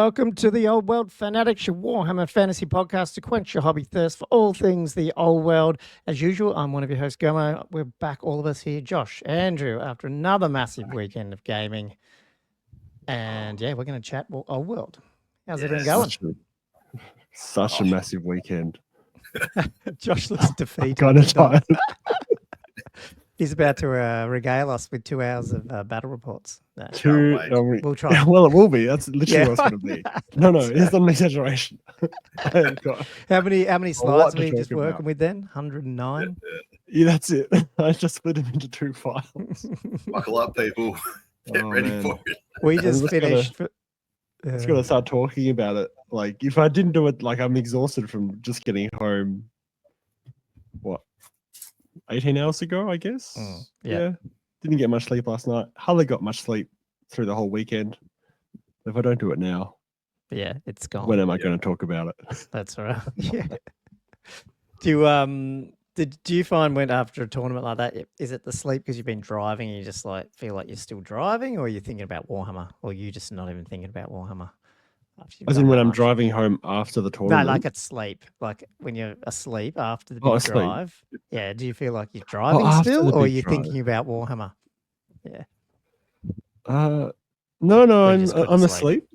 welcome to the Old World Fanatics, your Warhammer fantasy podcast to quench your hobby thirst for all things the old world. As usual, I'm one of your hosts, Gomo. We're back, all of us here. Josh, Andrew, after another massive weekend of gaming. And yeah, we're going to chat Old World. How's everything going? Such a massive weekend. Josh looks defeated. Kind of tired. He's about to regale us with 2 hours of battle reports. No, we'll try. Well, it will be. That's literally what it's going to be. No, it's not an exaggeration. How many slides were you just working with then? 109? Yeah, that's it. I just split them into 2 files. Buckle up, people. Get ready for it. We just finished. Just got to start talking about it. Like, if I didn't do it, like, I'm exhausted from just getting home. What? 18 hours ago, I guess. Yeah. Didn't get much sleep last night. Hardly got much sleep through the whole weekend. If I don't do it now, it's gone. When am I going to talk about it? That's right. Yeah. Do you find when after a tournament like that, is it the sleep because you've been driving and you just like feel like you're still driving, or are you thinking about Warhammer, or you just not even thinking about Warhammer? As in when I'm driving home after the tournament? No, like at sleep. Like when you're asleep after the big drive. Yeah, do you feel like you're driving still, or are you thinking about Warhammer? Yeah. No, I'm asleep.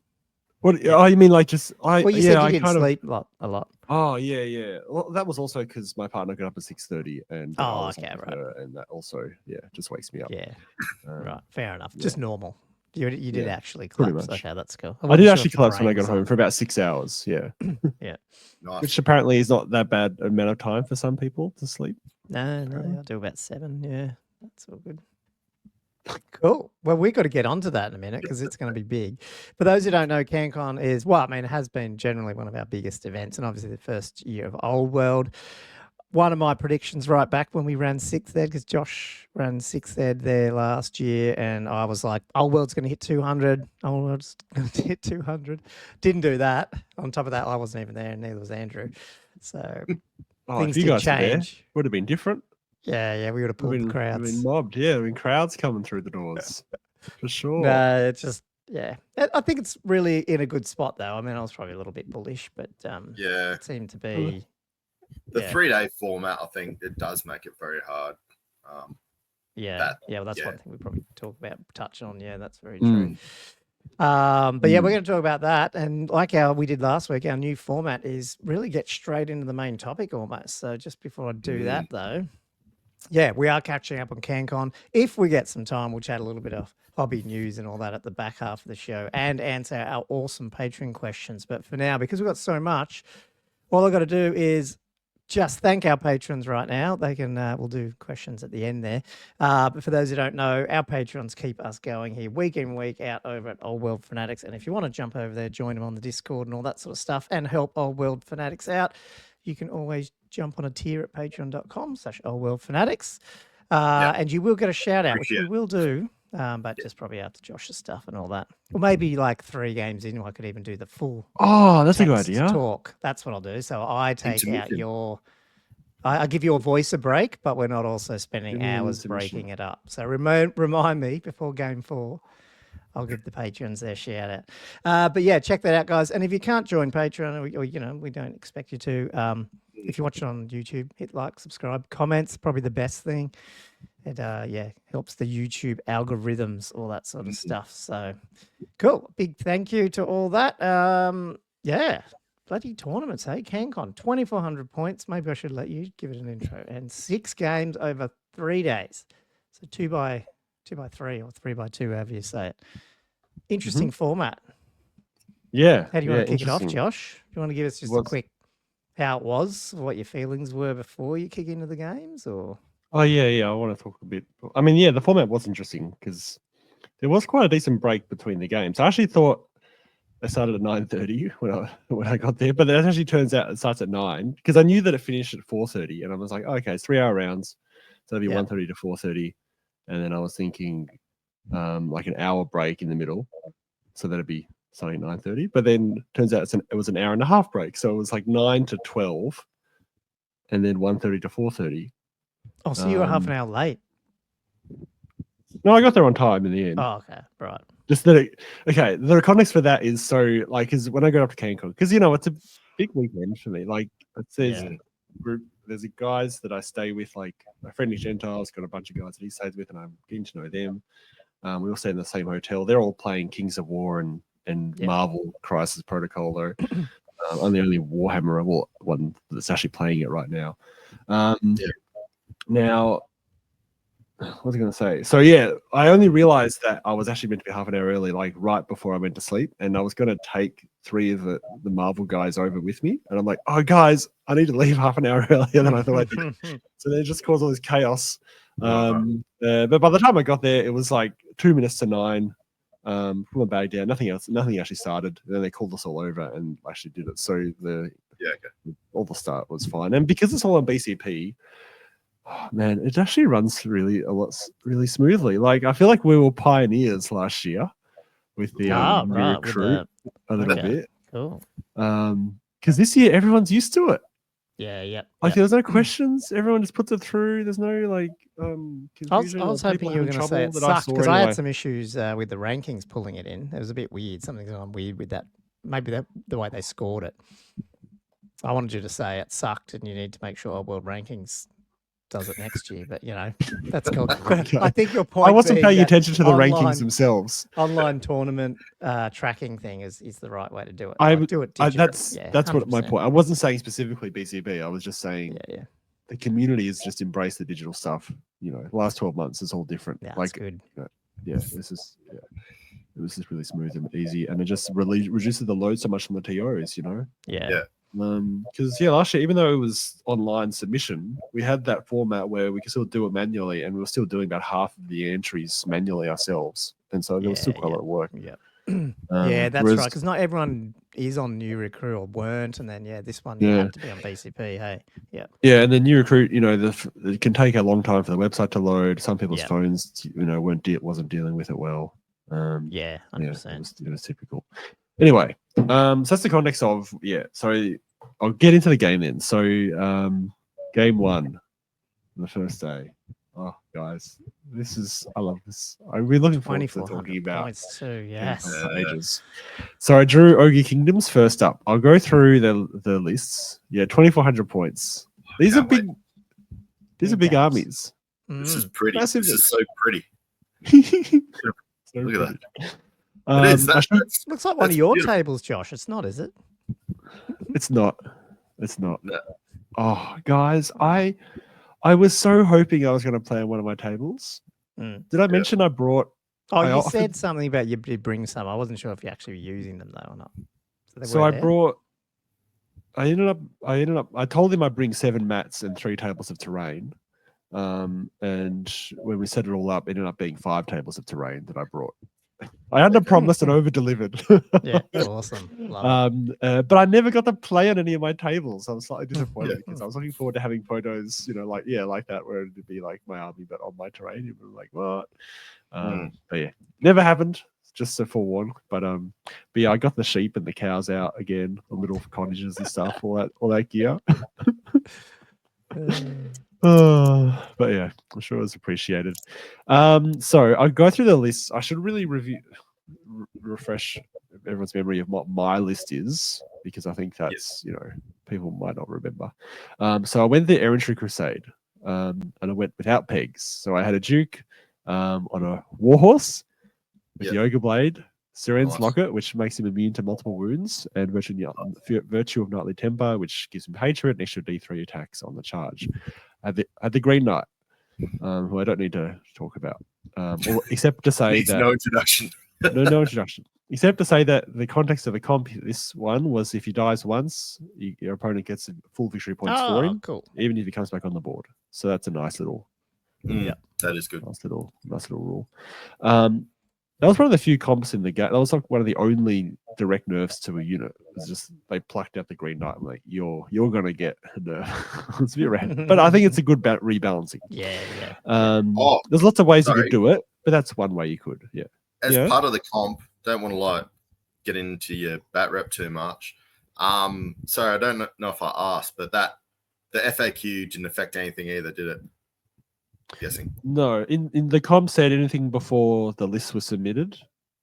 What? Oh, you mean like just Well, you said you didn't sleep a lot. Oh, yeah. Well, that was also because my partner got up at 6:30, and right. And that also, just wakes me up. Yeah, right. Fair enough. Just normal. You did actually collapse. Okay, that's cool. I did actually collapse when I got home for about 6 hours. Yeah. Yeah. Nice. Which apparently is not that bad amount of time for some people to sleep. No, I do about 7. Yeah, that's all good. Cool. Well, we've got to get onto that in a minute because it's going to be big. For those who don't know, Cancon is, it has been generally one of our biggest events, and obviously the first year of Old World. One of my predictions right back when we ran 6th ed, because Josh ran 6th ed there last year, and I was like, Old World's going to hit 200. Old World's going to hit 200. Didn't do that. On top of that, I wasn't even there, and neither was Andrew. So things did change. Would have been different. Yeah, we would have pulled the crowds. We've been mobbed, crowds coming through the doors, for sure. No, it's just, I think it's really in a good spot, though. I mean, I was probably a little bit bullish, but it seemed to be... The 3-day format, I think it does make it very hard. Well, that's one thing we probably touch on. Yeah, that's very true. But we're going to talk about that. And like we did last week, our new format is really get straight into the main topic almost. So just before I do that, though, we are catching up on Cancon. If we get some time, we'll chat a little bit of hobby news and all that at the back half of the show and answer our awesome Patreon questions. But for now, because we've got so much, all I've got to do is just thank our patrons right now. They can, we'll do questions at the end there. But for those who don't know, our patrons keep us going here week in, week out over at Old World Fanatics. And if you want to jump over there, join them on the Discord and all that sort of stuff and help Old World Fanatics out, you can always jump on a tier at patreon.com/Old World Fanatics. And you will get a shout out, which we will do. But just probably after Josh's stuff and all that. Or maybe like 3 games in, I could even do the full. Oh, that's a good idea. Talk. That's what I'll do. So I take out I give your voice a break, but we're not also spending hours breaking it up. So remind me before game 4. I'll give the patrons their shout out. But check that out, guys. And if you can't join Patreon, or we don't expect you to. If you watch it on YouTube, hit like, subscribe, comments. Probably the best thing. It helps the YouTube algorithms, all that sort of stuff. So cool. Big thank you to all that. Bloody tournaments, hey? Cancon, 2,400 points. Maybe I should let you give it an intro. And 6 games over 3 days. So 2 by 3 or 3 by 2, however you say it. Interesting format. Yeah. How do you want to kick it off, Josh? Do you want to give us just a quick how it was, what your feelings were before you kick into the games, or? Oh, yeah. I want to talk a bit. I mean, the format was interesting because there was quite a decent break between the games. I actually thought they started at 9:30 when I got there, but it actually turns out it starts at 9 because I knew that it finished at 4:30, and I was like, okay, it's 3-hour rounds, so it'll be 1:30 to 4:30, and then I was thinking like an hour break in the middle, so that'd be starting at 9:30. But then turns out it was an hour and a half break, so it was like 9 to 12, and then 1:30 to 4:30. Oh, so you were half an hour late. No, I got there on time in the end. Oh, okay, right. Just that. Okay, the context for that is so like is when I go up to Cancon because it's a big weekend for me. Like it says group. There's a guys that I stay with, like my friend Gentile's got a bunch of guys that he stays with, and I'm getting to know them. We all stay in the same hotel. They're all playing Kings of War and Marvel Crisis Protocol, though. I'm the only Warhammer one that's actually playing it right now. Now, what was I going to say? So yeah, I only realized that I was actually meant to be half an hour early, like right before I went to sleep, and I was going to take 3 of the Marvel guys over with me, and I'm like, oh guys, I need to leave half an hour earlier than I thought I did. So they just caused all this chaos. But by the time I got there, it was like 2 minutes to 9. Put my bag down. Nothing actually started. And then they called us all over and actually did it. So all the start was fine. And because it's all on BCP, oh, man, it actually runs really smoothly. Like I feel like we were pioneers last year with the new recruit a little bit. Cool. Because this year everyone's used to it. Yeah. Like there's no questions. Everyone just puts it through. There's no like confusion. I was hoping you were going to say it sucked because I had some issues with the rankings pulling it in. It was a bit weird. Something's gone weird with that. Maybe the way they scored it. I wanted you to say it sucked and you need to make sure Old World Rankings does it next year. But that's cool. Okay. I think your point. I wasn't paying attention to the rankings themselves. Online tournament tracking thing is the right way to do it. Do it digitally. That's what my point. I wasn't saying specifically BCB. I was just saying the community has just embraced the digital stuff. The last 12 months is all different. Yeah, that's good. It was just really smooth and easy, and it just really reduces the load so much on the TOs. Because last year, even though it was online submission, we had that format where we could still do it manually, and we were still doing about half of the entries manually ourselves, and so there was still quite a lot of work. Yeah, that's right. Because not everyone is on New Recruit or weren't, and then this one you have to be on BCP. Hey, and then New Recruit, it can take a long time for the website to load. Some people's phones, wasn't dealing with it well. 100%. It was typical. Anyway, so that's the context of So I'll get into the game then. So game 1, the first day. Oh, guys, I love this. I'm really looking forward to talking about points too. Yes, ages. So I drew Ogre Kingdoms first up. I'll go through the lists. 2,400 points. These are big. These are big armies. This is pretty. This is so pretty. Look at that. Looks like one of your tables, Josh. It's not, is it? It's not. No. Oh, guys, I was so hoping I was going to play on one of my tables. Did I mention I brought? Oh, you said something about you did bring some. I wasn't sure if you actually were using them though or not. So I brought. I ended up. I told him I'd bring 7 mats and 3 tables of terrain. And when we set it all up, it ended up being 5 tables of terrain that I brought. I under-promised and over-delivered. Yeah, awesome. Love it. But I never got to play on any of my tables. I was slightly disappointed because I was looking forward to having photos, like that, where it'd be like my army, but on my terrain. You'd be like, what? But never happened. Just to forewarn. But I got the sheep and the cows out again, the little cottages and stuff, all that gear. But I'm sure it was appreciated. So I'll go through the list. I should really refresh everyone's memory of what my list is, because I think that's people might not remember. So I went the Errantry Crusade, and I went without pegs. So I had a Duke on a Warhorse with the Ogre Blade, Siren's Locket, which makes him immune to multiple wounds, and Virtue of Knightly Temper, which gives him hatred and extra D3 attacks on the charge. I had the Green Knight, who I don't need to talk about, except to say that no introduction. no introduction. Except to say that the context of the comp, this one was if he dies once, your opponent gets full victory points for him, even if he comes back on the board. So that's a nice little, that is good. Nice little rule. That was one of the few comps in the game. That was like one of the only direct nerfs to a unit. It was just they plucked out the Green Knight. I'm like, you're gonna get a nerf. It's a bit random, but I think it's a good rebalancing. There's lots of ways you could do it, but that's one way you could. As part of the comp, don't want to get into your bat rep too much. Sorry, I don't know if I asked, but the FAQ didn't affect anything either, did it? I'm guessing. No, in the comp said anything before the list was submitted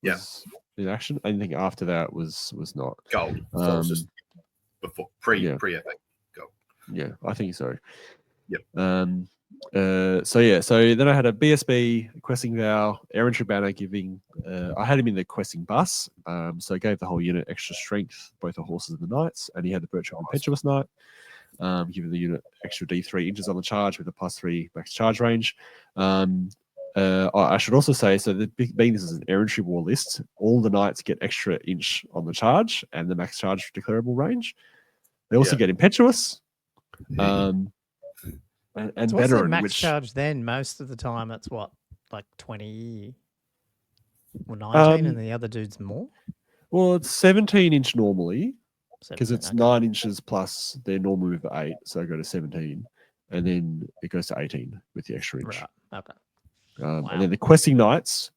was in action. Anything after that was not. Gold. So it was just before pre FA gold. Yeah, I think so. Yep. So then I had a BSB questing vow, errantry banner giving. I had him in the questing bus, so I gave the whole unit extra strength, both the horses and the knights, and he had the Betrayal Impetuous Knight, giving the unit extra D3 inches on the charge with a +3 max charge range. I should also say, so being this is an errantry war list, all the knights get extra inch on the charge and the max charge declarable range. They also get Impetuous. And so better, what's the max charge then? Most of the time, it's what, like 20 or 19, and the other dude's more. Well, it's 17-inch normally because it's okay. 9 inches plus their normal move at 8, so I go to 17, and then it goes to 18 with the extra inch. Right. Okay. Wow. And then the questing knights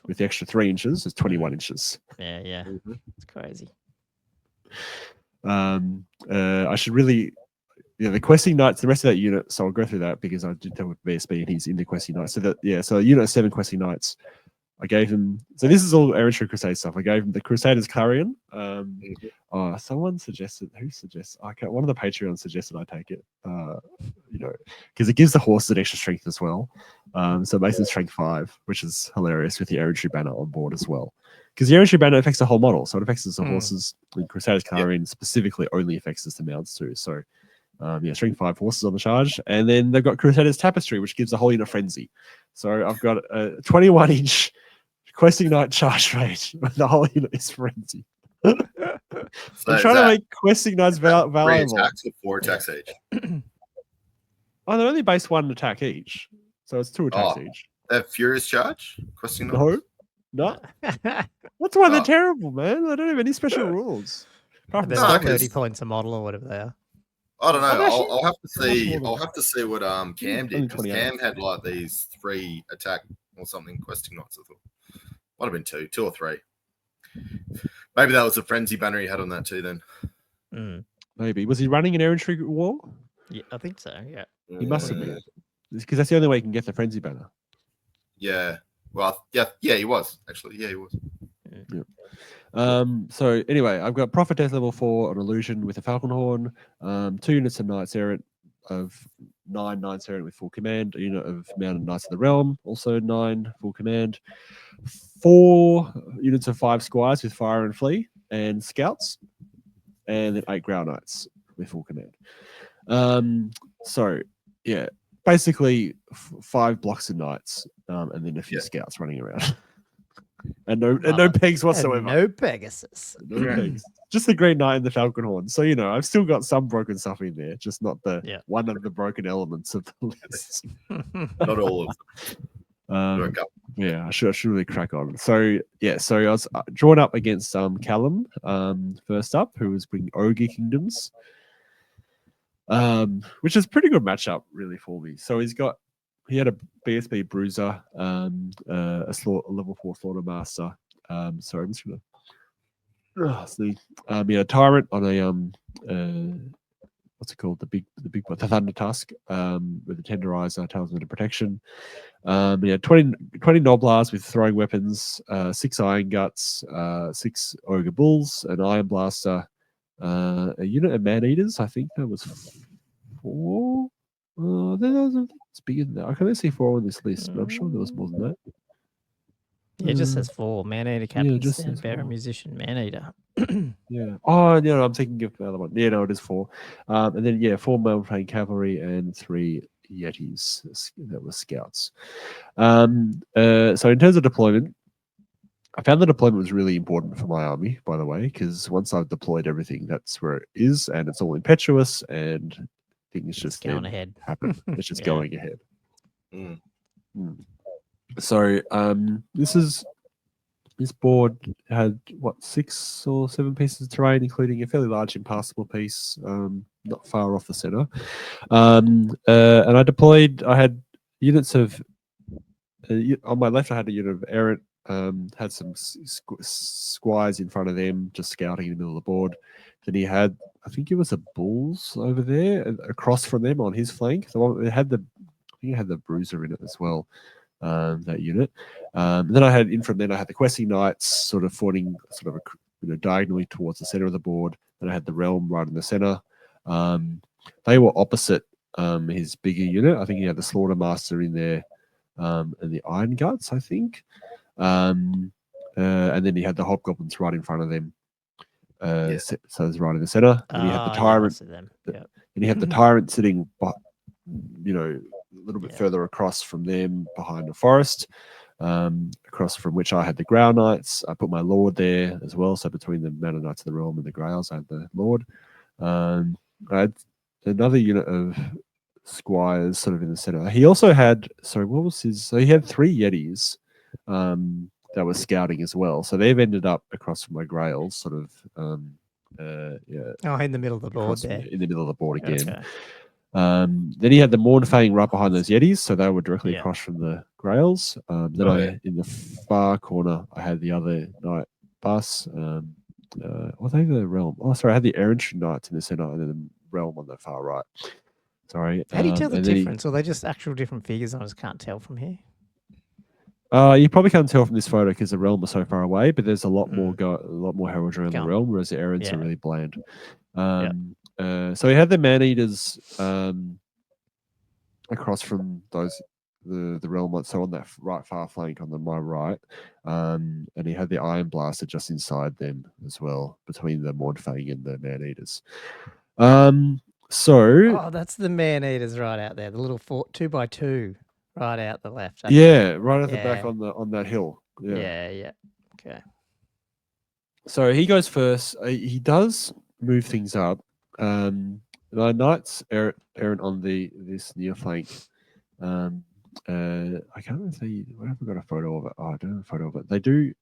with the extra 3 inches is 21 inches. Yeah, it's crazy. I should really. Yeah, the questing knights, the rest of that unit. So I'll go through that because I did tell with BSB and he's in the questing knights. So unit 7 questing knights. I gave him. So this is all errantry crusade stuff. I gave him the Crusader's Clarion. Someone suggested. Who suggests? One of the Patreons suggested I take it. Because it gives the horse an extra strength as well. So it makes it strength 5, which is hilarious with the errantry banner on board as well. Because the errantry banner affects the whole model, so it affects the horses. The Crusader's Clarion specifically only affects the mounts too. So. Strength 5 horses on the charge, and then they've got Crusader's Tapestry, which gives the whole unit frenzy. So I've got a 21-inch questing knight charge rate, but the whole unit is frenzy. I'm trying to make questing knights valuable. 3 attacks or 4 attacks each. They're only based 1 attack each, so it's 2 attacks each. They have Furious Charge? Questing knights? No. That's why they're terrible, man. They don't have any special rules. They're not 30 points a model or whatever they are. I don't know. I'll have to see. I'll have to see what Cam did, because Cam had like these 3 attack or something questing knights. I thought might have been 2 or 3. Maybe that was the frenzy banner he had on that too. Then maybe was he running an errantry war? Yeah, I think so. Yeah, he must have been, because that's the only way you can get the frenzy banner. Yeah. Well, yeah, he was actually. Yeah, he was. Yeah. So anyway, I've got Prophetess level 4 on Illusion with a Falcon Horn, 2 units of Knights Errant of 9 Knights Errant with full command, a unit of Mounted Knights of the Realm, also 9 full command, 4 units of 5 Squires with Fire and Flee and Scouts, and then 8 Ground Knights with full command. So yeah, basically 5 blocks of Knights, and then a few Scouts running around. And no pegs whatsoever. And no Pegasus. No pegs. Just the Green Knight and the Falcon Horn. So, I've still got some broken stuff in there, just not the one of the broken elements of the list. Not all of them. I should really crack on. So I was drawn up against Callum first up, who was bringing Ogre Kingdoms, which is a pretty good matchup, really, for me. So he had a BSB Bruiser, a level 4 Slaughter Master. Sorry, I'm just gonna he had a Tyrant on a what's it called? The big the Thunder Tusk with a Tenderizer, Talisman of Protection. He had 20 Noblars with throwing weapons, 6 Iron Guts, 6 Ogre Bulls, an Iron Blaster, a unit of Man Eaters. I think that was 4. It's bigger than that. I can only see 4 on this list, but I'm sure there was more than that. Yeah, it just says 4. Man-Eater, Captain, Bearer, Musician, Man-Eater. Yeah. Oh, no, I'm thinking of the other one. Yeah, no, it is 4. And then, 4 Malphane Cavalry and 3 Yetis that were Scouts. So in terms of deployment, I found the deployment was really important for my army, by the way, because once I've deployed everything, that's where it is, and it's all impetuous, and things just going ahead. Happen. It's just going ahead. So this board had 6 or 7 pieces of terrain, including a fairly large impassable piece, not far off the center. And I had units of on my left. I had a unit of Errant. Had some squires in front of them, just scouting in the middle of the board. Then he had, I think it was a Bulls over there, across from them on his flank. The one that had I think it had the Bruiser in it as well. that unit. Then I had the questing knights sort of fighting sort of diagonally towards the center of the board. Then I had the realm right in the center. They were opposite his bigger unit. I think he had the Slaughtermaster in there and the Iron Guts, I think. And then he had the Hobgoblins right in front of them. So it's right in the center. And he had the Tyrant. And he had the Tyrant sitting, a little bit further across from them behind the forest. Across from which I had the Grail Knights. I put my Lord there as well. So between the Mana Knights of the Realm and the Grails, I had the Lord. I had another unit of Squires sort of in the center. He also had, what was his? So he had 3 Yetis that were scouting as well. So they've ended up across from my Grails, sort of, in the middle of the board there. In the middle of the board again. Okay. Then he had the Mournfang right behind those Yetis, so they were directly across from the Grails. Then in the far corner, I had the other Knight Bus. Were they the Realm? Oh, sorry, I had the Errantry Knights in the center and then the Realm on the far right. Sorry. How do you tell the difference? Or are they just actual different figures? I just can't tell from here. You probably can't tell from this photo because the Realm is so far away, but there's a lot more heraldry on the Realm, whereas the Errants are really bland. So he had the Man-Eaters across from the Realm, so on that right far flank on my right, and he had the Iron Blaster just inside them as well, between the Mournfang and the Man-Eaters. That's the Man-Eaters right out there, the little 2x2 right out the left. Right at the back on that hill. Yeah. Okay. So he goes first. He does move things up. My Knights errant on this near flank. I can't even see. I haven't got a photo of it. I don't have a photo of it. They do.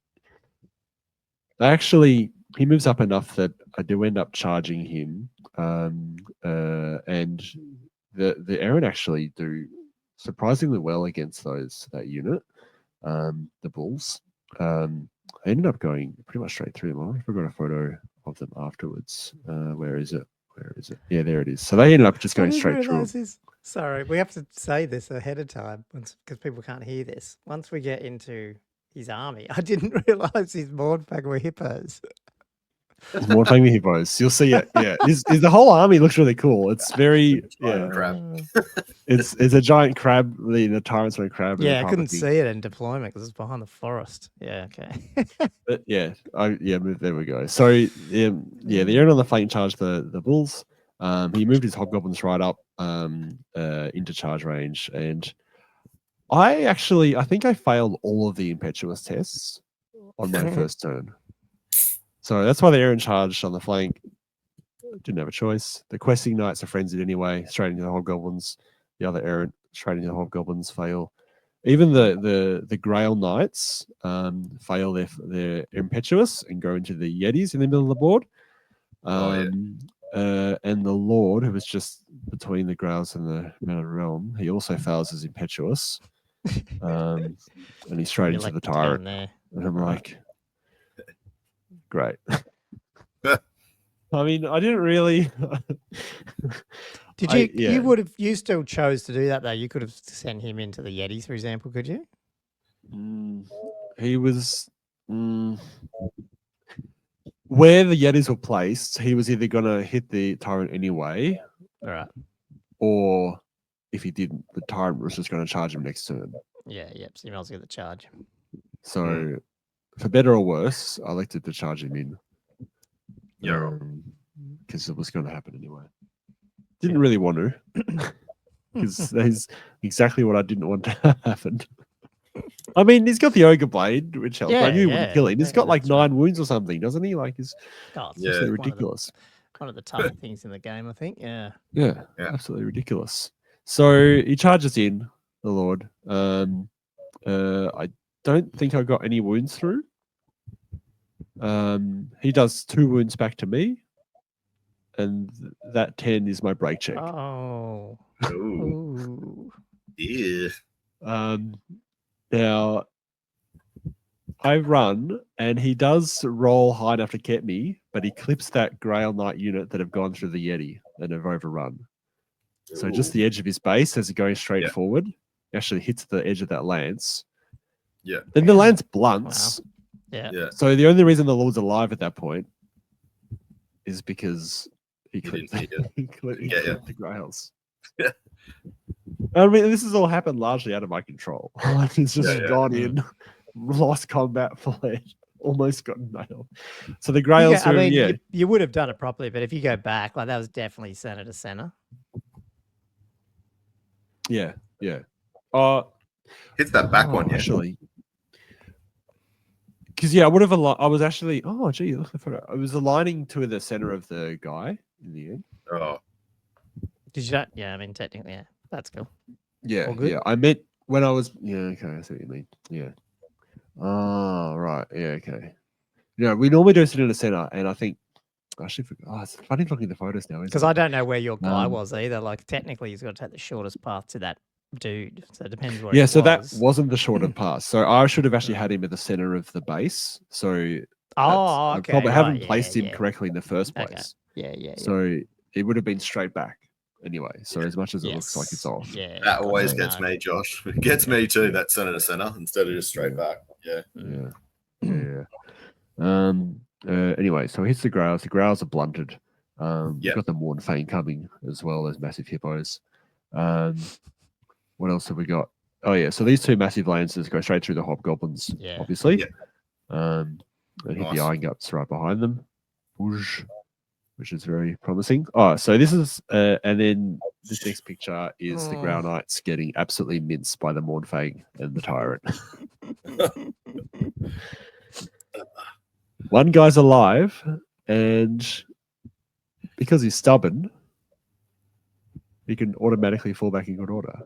He moves up enough that I do end up charging him. And the errant actually do surprisingly well against that unit. The Bulls. I ended up going pretty much straight through them. I forgot a photo of them afterwards. Where is it? Yeah, there it is. So they ended up just going straight through. Sorry, we have to say this ahead of time because people can't hear this. Once we get into his army, I didn't realize his Mournfang were hippos. It's Mournfang with hippos. You'll see it. Yeah, the whole army looks really cool. It's very crab. It's a giant crab. The Tyrant's on a crab. Yeah, I couldn't see it in deployment because it's behind the forest. Yeah, okay. But there we go. So the Errant on the flank charged the Bulls. He moved his Hobgoblins right up into charge range, and I think I failed all of the impetuous tests on my first turn. So that's why the Errant charged on the flank. Didn't have a choice. The questing knights are frenzied anyway, straight into the Hobgoblins. The other Errant straight into the Hobgoblins fail. Even the Grail Knights fail their impetuous and go into the Yetis in the middle of the board. And the Lord, who was just between the Grails and the Man of the Realm, he also fails his impetuous. And he's straight into the Tyrant. And I'm like, great. I mean, I didn't really. Did you? You still chose to do that though. You could have sent him into the Yetis, for example. Could you? He was where the Yetis were placed. He was either going to hit the Tyrant anyway, all right, or if he didn't, the Tyrant was just going to charge him next turn. Yeah. So you might as well get the charge. So, for better or worse, I elected to charge him in. Yeah, because it was going to happen anyway. Didn't really want to, because that's exactly what I didn't want to happen. I mean, he's got the Ogre Blade, which helps. I knew he wouldn't kill him. He's got like 9 wounds or something, doesn't he? Like, it's absolutely ridiculous. One of the tougher things in the game, I think. Yeah, absolutely ridiculous. So he charges in the Lord. I don't think I got any wounds through. He does 2 wounds back to me, and that 10 is my break check. Oh, yeah. Now I run, and he does roll high enough to get me, but he clips that Grail Knight unit that have gone through the Yeti and have overrun. So just the edge of his base as he's going straight forward. He actually hits the edge of that lance. Yeah. Then the lance blunts. Wow. Yeah. Yeah. So the only reason the Lord's alive at that point is because he clipped didn't the grails. Yeah. I mean, this has all happened largely out of my control. Like, it's just gone in, lost combat, fled, almost got nailed. So the grails you would have done it properly, but if you go back, like that was definitely center to center. Yeah. Hits that back one, actually. Because I would have I was actually look at the photo. I was aligning to the center of the guy in the end. Oh. Did you? Yeah, I mean technically, yeah, that's cool. Yeah, I meant when I was okay, I see what you mean. Yeah. Oh, right. Yeah, okay. Yeah, we normally do sit in the center, and I think I actually forgot. It's funny looking at the photos now, because I don't know where your guy was either. Like technically, he's got to take the shortest path to that dude, so it depends where. Yeah, so that wasn't the shorter path. So I should have actually had him at the center of the base. So okay. I probably haven't placed him correctly in the first place. Okay. Yeah. So it would have been straight back anyway. So as much as it looks like it's off, that always gets me, Josh. It gets me too. That center to center instead of just straight back. Yeah. Anyway, so it hits the grails. The grails are blunted. You've got the Mornfang coming as well as massive hippos. What else have we got? Oh yeah, so these two massive lances go straight through the hobgoblins, obviously. Yeah. And hit the iron guts right behind them, which is very promising. Oh, so this is and then this next picture is the Grau Knights getting absolutely minced by the Mornfang and the Tyrant. One guy's alive, and because he's stubborn, he can automatically fall back in good order.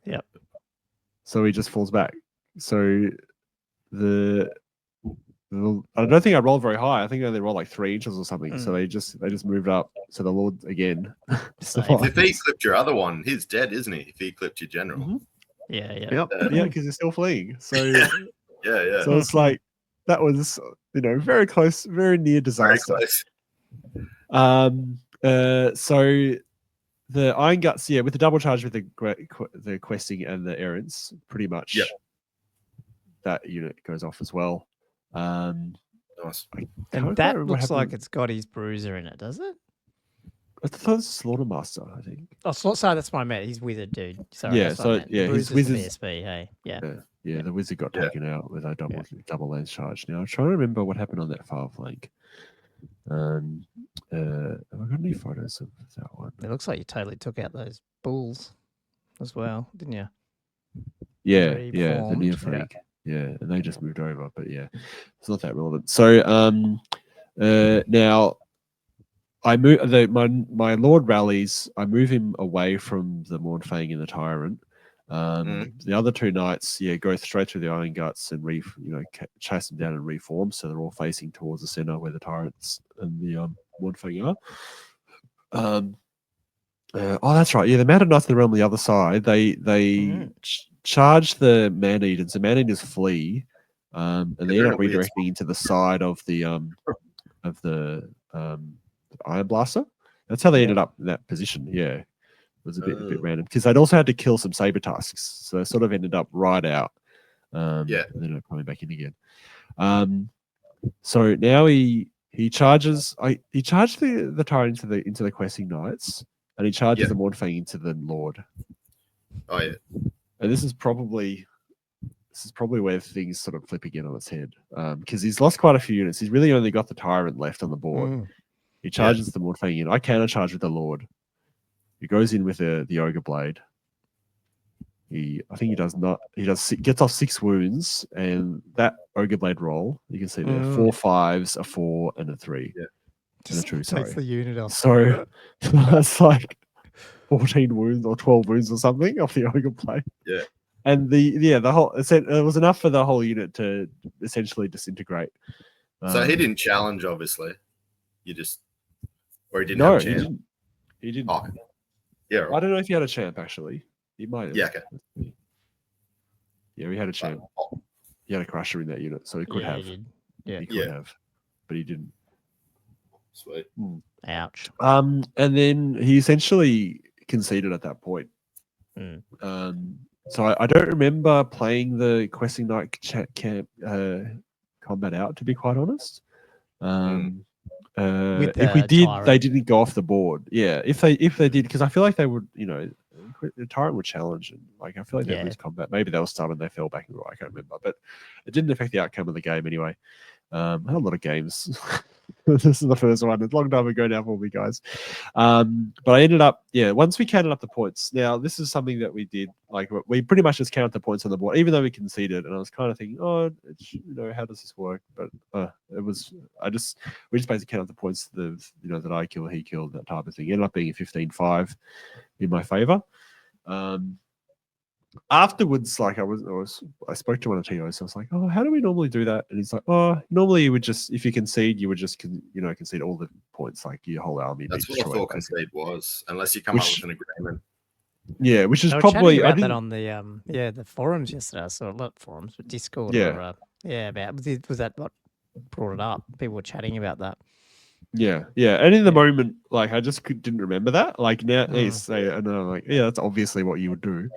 Yep. So he just falls back. So I don't think I rolled very high. I think they rolled like 3 inches or something. So they just moved up. So the Lord again. If he clipped your other one, he's dead, isn't he? If he clipped your general. Mm-hmm. Yeah. Yeah, because he's still fleeing. So yeah. So it's like that was very close, very near disaster. Very close. So the Iron Guts, with the double charge with the questing and the errands, pretty much that unit goes off as well. Nice. And that looks like it's got his bruiser in it, does it? I thought it was Slaughtermaster, I think. Oh, sorry, that's what I meant. He's wizard, dude. Sorry, his wizard's BSB, hey. Yeah, the wizard got taken out with a double lance charge. Now I'm trying to remember what happened on that far flank. Have I got any photos of that one? It looks like you totally took out those bulls as well, didn't you? Yeah, the near flank. Yeah, and they just moved over, but it's not that relevant. So now I move my Lord rallies. I move him away from the Mornfang and the Tyrant. The other two knights, go straight through the Iron Guts and chase them down and reform. So they're all facing towards the center where the Tyrants and the Mornfang are. That's right. Yeah, the Mounted Knights of the Realm on the other side. They charge the Man-Eaters. The Man-Eaters flee, and they end up redirecting into the side of the Iron Blaster. That's how they ended up in that position. Yeah. It was a bit random because they'd also had to kill some saber tusks, so they sort of ended up right out. And then coming back in again. So now he charges. He charged the Tyrant into the questing knights, and he charges the Mornfang into the Lord. Oh yeah. And this is probably where things sort of flip again on its head, because he's lost quite a few units. He's really only got the Tyrant left on the board. He charges the Mornfang in. I counter charge with the Lord. He goes in with the Ogre Blade. I think he does not. Gets off 6 wounds, and that Ogre Blade roll you can see there 4 5s, a 4, and a 3. Yeah, and a 2. Takes the unit off. So that's like 14 wounds or 12 wounds or something off the Ogre Blade. Yeah, and the whole it was enough for the whole unit to essentially disintegrate. So he didn't challenge, obviously. He didn't. No, he didn't. Oh. Yeah, right. I don't know if he had a champ actually. He might have. Yeah, okay. Yeah, he had a champ. He had a crusher in that unit, so he could have. He could have, but he didn't. Sweet. Ouch. And then he essentially conceded at that point. So I don't remember playing the Questing Night camp combat out, to be quite honest. If we did, Tyrant. they didn't go off the board. Yeah, if they did, because I feel like they would, the Tyrant would challenge, and like I feel like they lose combat. Maybe they were stubborn, they fell back. I can't remember, but it didn't affect the outcome of the game anyway. I had a lot of games. This is the first one. It's a long time ago now for me, guys. But I ended up, once we counted up the points. Now, this is something that we did. Like, we pretty much just counted the points on the board, even though we conceded. And I was kind of thinking, how does this work? But we just basically counted the points that I kill, he killed, that type of thing. It ended up being a 15-5 in my favor. Afterwards, like I spoke to one of TOs, so I was like, "Oh, how do we normally do that?" And he's like, "Oh, normally you would just, if you concede, you would just concede all the points, like your whole army." That's what I thought concede was, unless you come up with an agreement. Yeah, which is I probably about that on the forums yesterday. I saw not forums, but Discord. Yeah, was that what brought it up? People were chatting about that. Yeah, and in the moment, like I just didn't remember that. Like now, they say, and I'm like, that's obviously what you would do.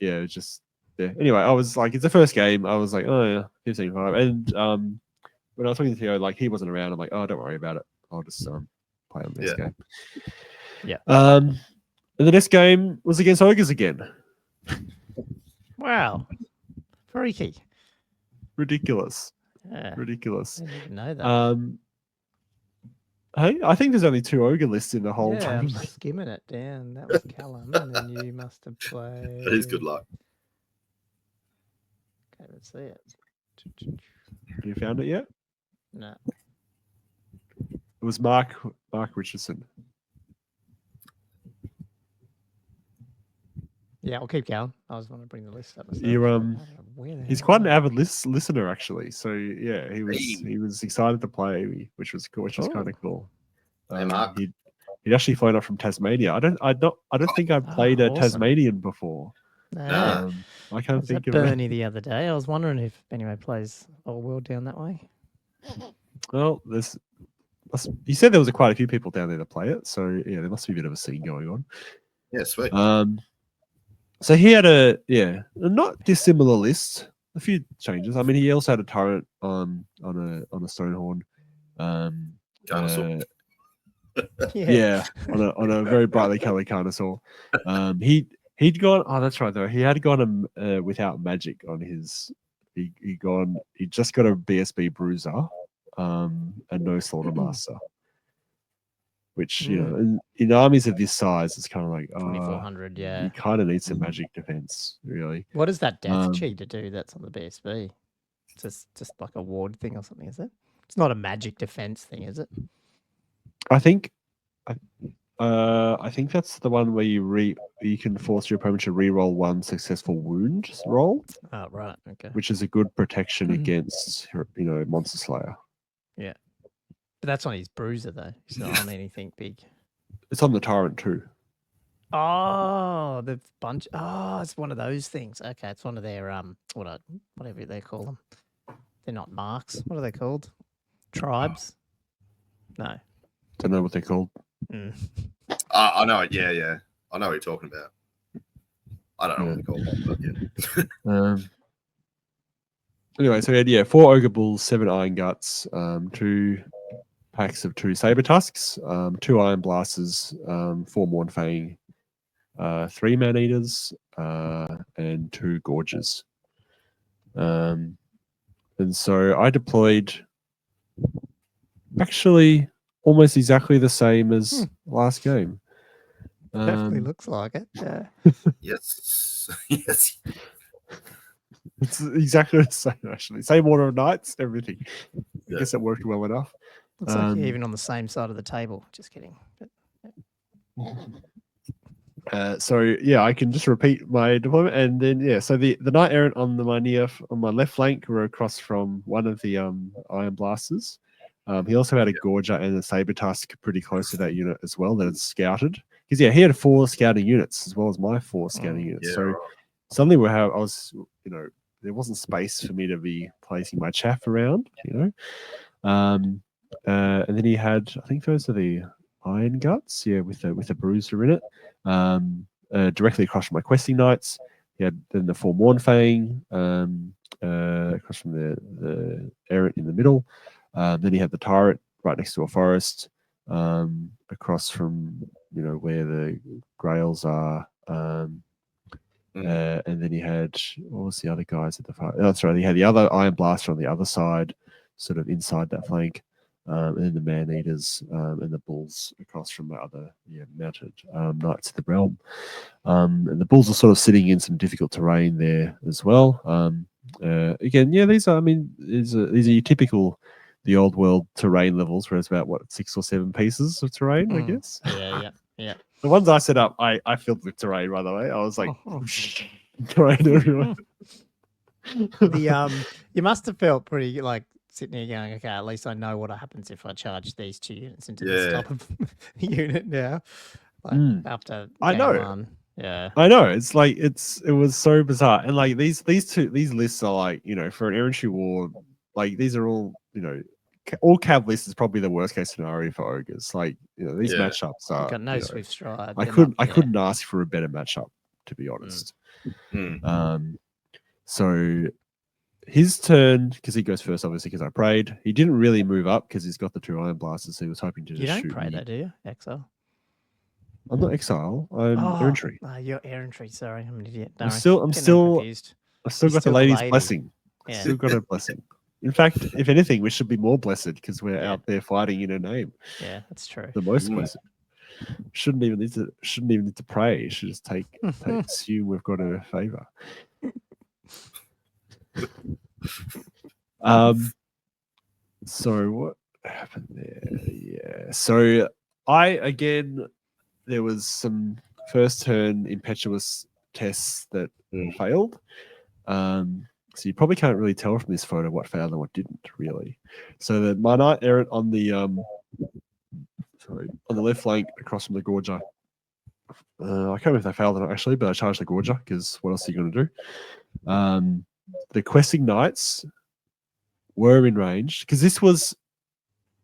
It's just Anyway, I was like, it's the first game. I was like, 15-5, and when I was talking to Theo, like he wasn't around. I'm like, oh, don't worry about it. I'll just play on this game. Yeah. And the next game was against Ogres again. Wow, freaky, ridiculous. Yeah. Ridiculous. I didn't even know that. Hey, I think there's only 2 ogre lists in the whole I'm tournament. skimming it down. That was Callum, and then you must have played. That is good luck. Okay, let's see it. Have you found it yet? No. It was Mark Richardson. Yeah, I'll keep going. I was want to bring the list up. He's quite an avid listener, actually. So yeah, he was excited to play, which was cool, which was kind of cool. He'd actually flown up from Tasmania. I don't think I've played a Tasmanian before. No. I can't think of Bernie the other day. I was wondering if anybody plays Old World down that way. Well, he said there was quite a few people down there to play it, so yeah, there must be a bit of a scene going on. Yeah, sweet. So he had a not dissimilar list, a few changes. I mean, he also had a Tyrant on a Stonehorn. Carnosaur. On a very brightly colored Carnosaur. He'd gone. Oh, that's right though. He had gone without magic on his. He just got a BSB Bruiser, and no Slaughtermaster. Which in armies of this size, it's kind of like 2400. You kind of need some magic defense, really. What is that death cheat to do? That's on the BSB. It's just like a ward thing or something, is it? It's not a magic defense thing, is it? I think that's the one where you can force your opponent to re-roll 1 successful wound roll. Oh, right. Okay. Which is a good protection against Monster Slayer. Yeah. But that's on his Bruiser though. It's not on anything big. It's on the Tyrant too. Oh, the bunch. Oh, it's one of those things. Okay, it's one of their whatever they call them. They're not marks. What are they called? Tribes? No. Don't know what they're called. I know it. Yeah. I know what you're talking about. I don't know what they're called. Anyway, so he had 4 Ogre Bulls, 7 Iron Guts, 2 packs of 2 Saber Tusks, 2 Iron Blasters, 4 Mornfang, 3 Man Eaters, and 2 Gorges. And so I deployed actually almost exactly the same as last game. Definitely looks like it. Yeah. Yes. Yes. It's exactly the same, actually. Same order of knights, everything. I guess it worked well enough. Looks like you're even on the same side of the table. Just kidding. So I can just repeat my deployment, and then so the Knight Errant on my left flank were across from one of the Iron Blasters. He also had a Gorger and a Saber Tusk pretty close to that unit as well that had scouted. Because he had 4 scouting units as well as my 4 scouting units. So something where I was, there wasn't space for me to be placing my chaff around, and then he had, I think those are the Iron Guts, with a Bruiser in it, directly across from my questing knights. He had then the Forlorn Fang across from the Errant in the middle. Then he had the Tyrant right next to a forest, across from where the Grails are. And then he had, what was the other guys at the far? Oh, that's right. He had the other Iron Blaster on the other side, sort of inside that flank. And then the Man-Eaters and the Bulls across from the other mounted Knights of the Realm. And the Bulls are sort of sitting in some difficult terrain there as well. Again, these are your typical, the old world terrain levels, where it's about, 6 or 7 pieces of terrain, I guess. Yeah. The ones I set up, I filled with terrain, by the way. I was like, terrain everywhere. You must have felt pretty like sitting here going, okay, at least I know what happens if I charge these 2 units into this type of unit now. Like after I know. one. Yeah. I know. It's like it was so bizarre. And like these lists are like, for an errantry war, like these are all, all cab lists is probably the worst case scenario for ogres. Like, these matchups are, got no Swift Stride. I couldn't ask for a better matchup, to be honest. So his turn, because he goes first, obviously, because I prayed. He didn't really move up because he's got the 2 Iron Blasters. So he was hoping to just shoot. You don't pray that, do you? Exile. I'm not exile. I'm errantry. You're errantry. Sorry, I'm an idiot. I've still got the lady's blessing. Yeah. Still got a blessing. In fact, if anything, we should be more blessed because we're out there fighting in her name. Yeah, that's true. The most blessed. Shouldn't even need to pray. Should just assume we've got her favor. So what happened there? Yeah. So there was some first turn impetuous tests that failed. So you probably can't really tell from this photo what failed and what didn't really. So my Knight Errant on the left flank across from the Gorger. I can't remember if they failed or not actually, but I charged the Gorger because what else are you going to do? The questing knights were in range because this was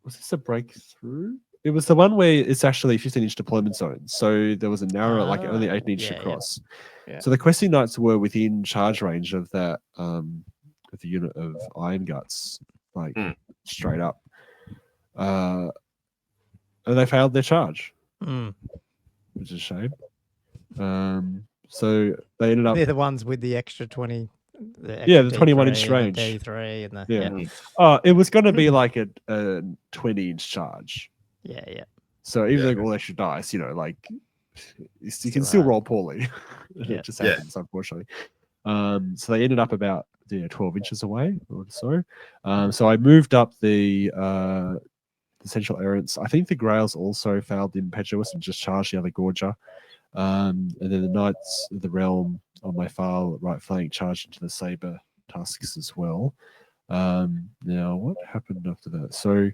this a breakthrough? It was the one where it's actually 15-inch deployment zones. So there was a narrow, like only 18-inch across. Yeah. So the questing knights were within charge range of that, of the unit of Iron Guts, like straight up. And they failed their charge, which is a shame. So they ended up. They're the ones with the extra 20. The 21-inch range. The D3 and it was going to be like a 20-inch charge. Yeah. So even though all extra dice, like you can still roll poorly. It just happens, unfortunately. So they ended up about 12 inches away or so. So I moved up the Central Errants. I think the Grails also failed the Impetuous and just charged the other Gorger. And then the Knights of the Realm on my far right flank charged into the Saber Tusks as well. Now, what happened after that? So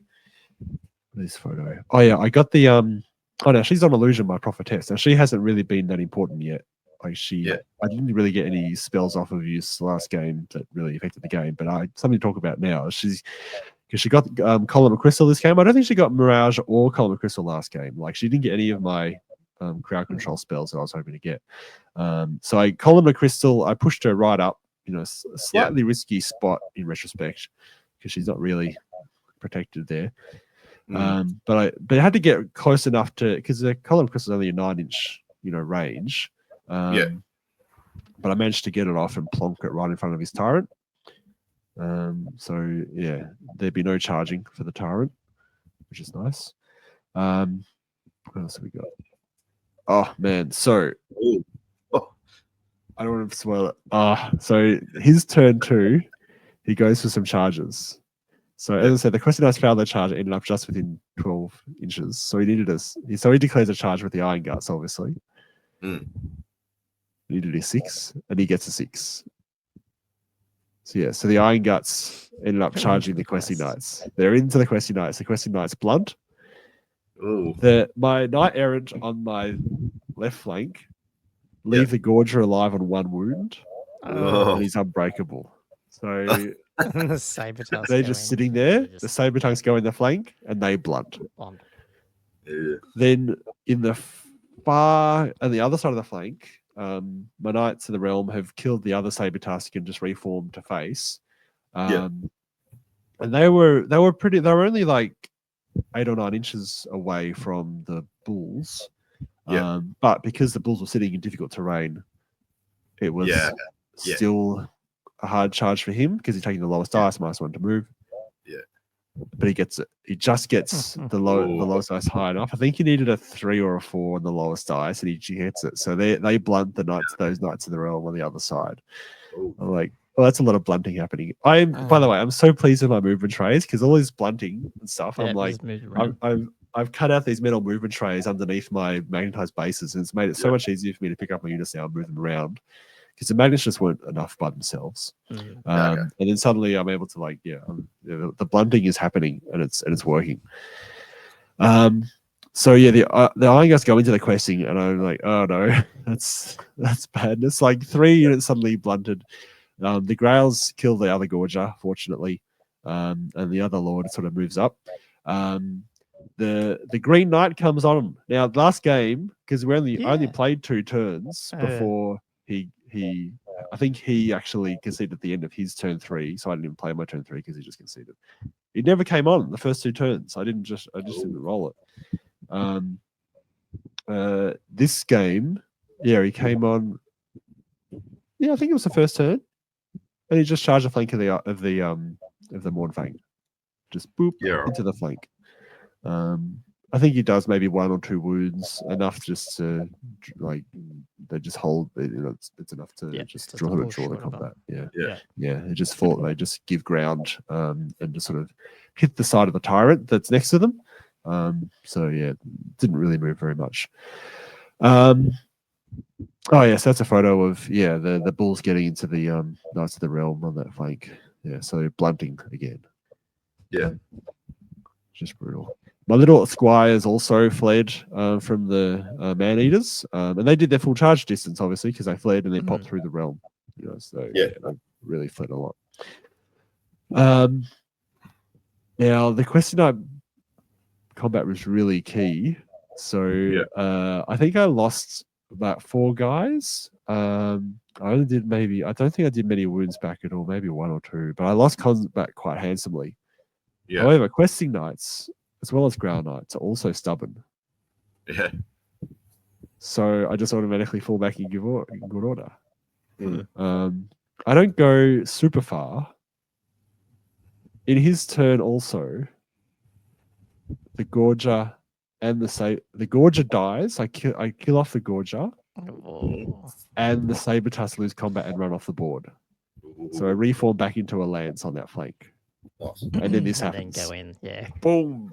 this photo. Oh yeah, I got the no, she's on Illusion, my Prophetess. Now she hasn't really been that important yet. Like I didn't really get any spells off of use last game that really affected the game, but something to talk about now. Because she got Column of Crystal this game. I don't think she got Mirage or Column of Crystal last game. Like she didn't get any of my crowd control spells that I was hoping to get. So I Column of Crystal, I pushed her right up, a slightly risky spot in retrospect because she's not really protected there. But I had to get close enough because the Column of Crystal is only a 9-inch, range. But I managed to get it off and plonk it right in front of his Tyrant. So yeah, there'd be no charging for the Tyrant, which is nice. What else have we got? Oh man, so I don't want to spoil it. So his turn 2, he goes for some charges. So as I said, the Questing Knights failed their charge, ended up just within 12 inches. So he declares a charge with the Iron Guts, obviously. He needed a 6, and he gets a 6. So the Iron Guts ended up charging the Questing Knights. They're into the Questing Knights. The Questing Knights blunt. My Knight Errant on my left flank leave the Gorger alive on 1 wound, and he's unbreakable. So the Saber Tusks they're just sitting there. The Saber Tusks go in the flank, and they blunt. Then in the bar on the other side of the flank, my knights of the realm have killed the other saber tusk and just reformed to face. And they were only like 8 or 9 inches away from the bulls. But because the bulls were sitting in difficult terrain, it was still a hard charge for him because he's taking the lowest dice, -1 to move. But he gets it. He just gets the lowest dice high enough. I think he needed a 3 or a 4 on the lowest dice, and he hits it. So they blunt those knights of the realm on the other side. I'm like, well, that's a lot of blunting happening. By the way, I'm so pleased with my movement trays because all this blunting and stuff. I'm like, I've cut out these metal movement trays underneath my magnetized bases, and it's made it so much easier for me to pick up my units now and move them around. Because the magnets just weren't enough by themselves, and then suddenly I'm able to the blunting is happening and it's working. So yeah, the iron guts go into the questing, and I'm like, oh no, that's bad. It's like 3 units suddenly blunted. The Grails kill the other Gorger, fortunately, and the other Lord sort of moves up. The Green Knight comes on him. Now, last game, because we only played 2 turns before I think he actually conceded at the end of his turn 3, so I didn't even play my turn 3 because he just conceded. He never came on the first 2 turns. I just didn't roll it. This game, he came on. Yeah, I think it was the first turn, and he just charged the flank of the Mornfang, just boop into the flank. I think he does maybe 1 or 2 wounds, enough just to they just hold. It's enough to just draw the combat. They just give ground and just sort of hit the side of the tyrant that's next to them. So didn't really move very much. So that's a photo of the bulls getting into the Knights of the Realm on that flank. So blunting again. Just brutal. My little squires also fled from the man-eaters, and they did their full charge distance, obviously, because they fled and they popped through the realm. So they really fled a lot. Now, the question I combat was really key. So I think I lost about 4 guys. I only did I don't think I did many wounds back at all, maybe 1 or 2, but I lost combat quite handsomely. However, questing knights, as well as ground knights, are also stubborn. So I just automatically fall back in good order. I don't go super far. In his turn also, the Gorger and the Gorger dies. I kill off the Gorger, and the Sabertusk lose combat and run off the board. So I reform back into a lance on that flank. And then this happens. Then go in, boom,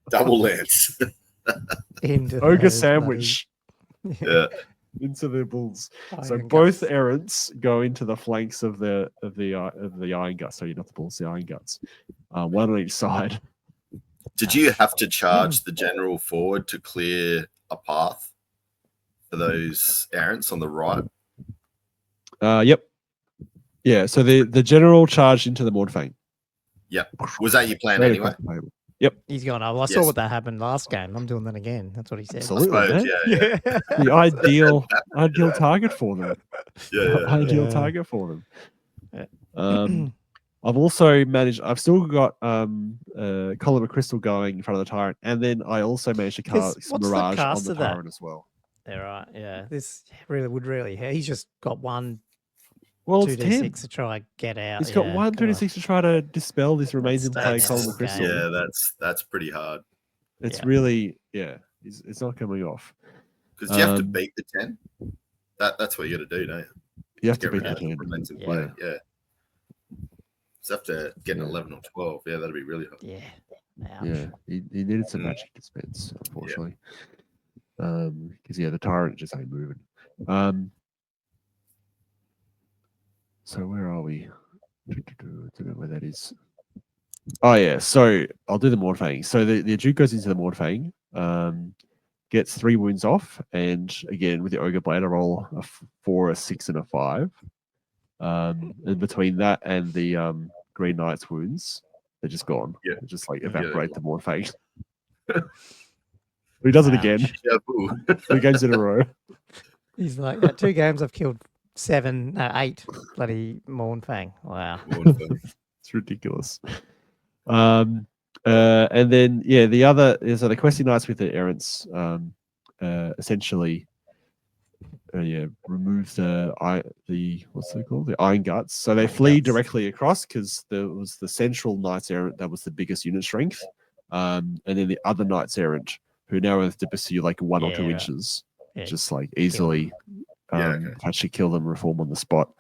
double lance. Ogre sandwich. Into the bulls. So both errants go into the flanks of the iron guts. So not the bulls, the iron guts. 1 on each side. Did you have to charge the general forward to clear a path for those errants on the right? Yep. Yeah. So the general charged into the Mornfang. Yep. Was that your plan anyway? Yep. He's gone, I saw what that happened last game. I'm doing that again. That's what he said. Absolutely. The ideal target for them. Ideal target for them. I've also managed, I've still got Column of Crystal going in front of the tyrant, and then I also managed to cast Mirage on the tyrant as well. Yeah, right. Yeah. This would really he's just got 1 Well, 2d6 to try and get out. He's got 1 2d6 to try to dispel this remains in play Column of Crystal. Yeah, that's pretty hard. It's really it's not coming off. Because you have to beat the 10. That's what you got to do, don't you? You have to beat the 10. Yeah. So have to get an 11 or 12. Yeah, that'd be really hard. Yeah. Yeah. He needed some magic dispense, unfortunately. Because the tyrant just ain't moving. So where are we? I don't know where that is. Oh yeah, so I'll do the Mornfang. So the Duke goes into the Mornfang, gets 3 wounds off, and again with the Ogre Blade, I roll a 4, a 6, and a 5. And between that and the Green Knight's wounds, they're just gone. They just evaporate the Mornfang. He does it again. Yeah, 2 games in a row. He's like, yeah, 2 games I've killed 8 bloody Mournfang. Wow. It's ridiculous. And then the other is the questing knights with the errants. Essentially, remove the what's it called? The iron guts. So they flee directly across because there was the central knights errant that was the biggest unit strength, and then the other knights errant who now have to pursue like 1 or 2 inches, just like easily actually kill them, reform on the spot.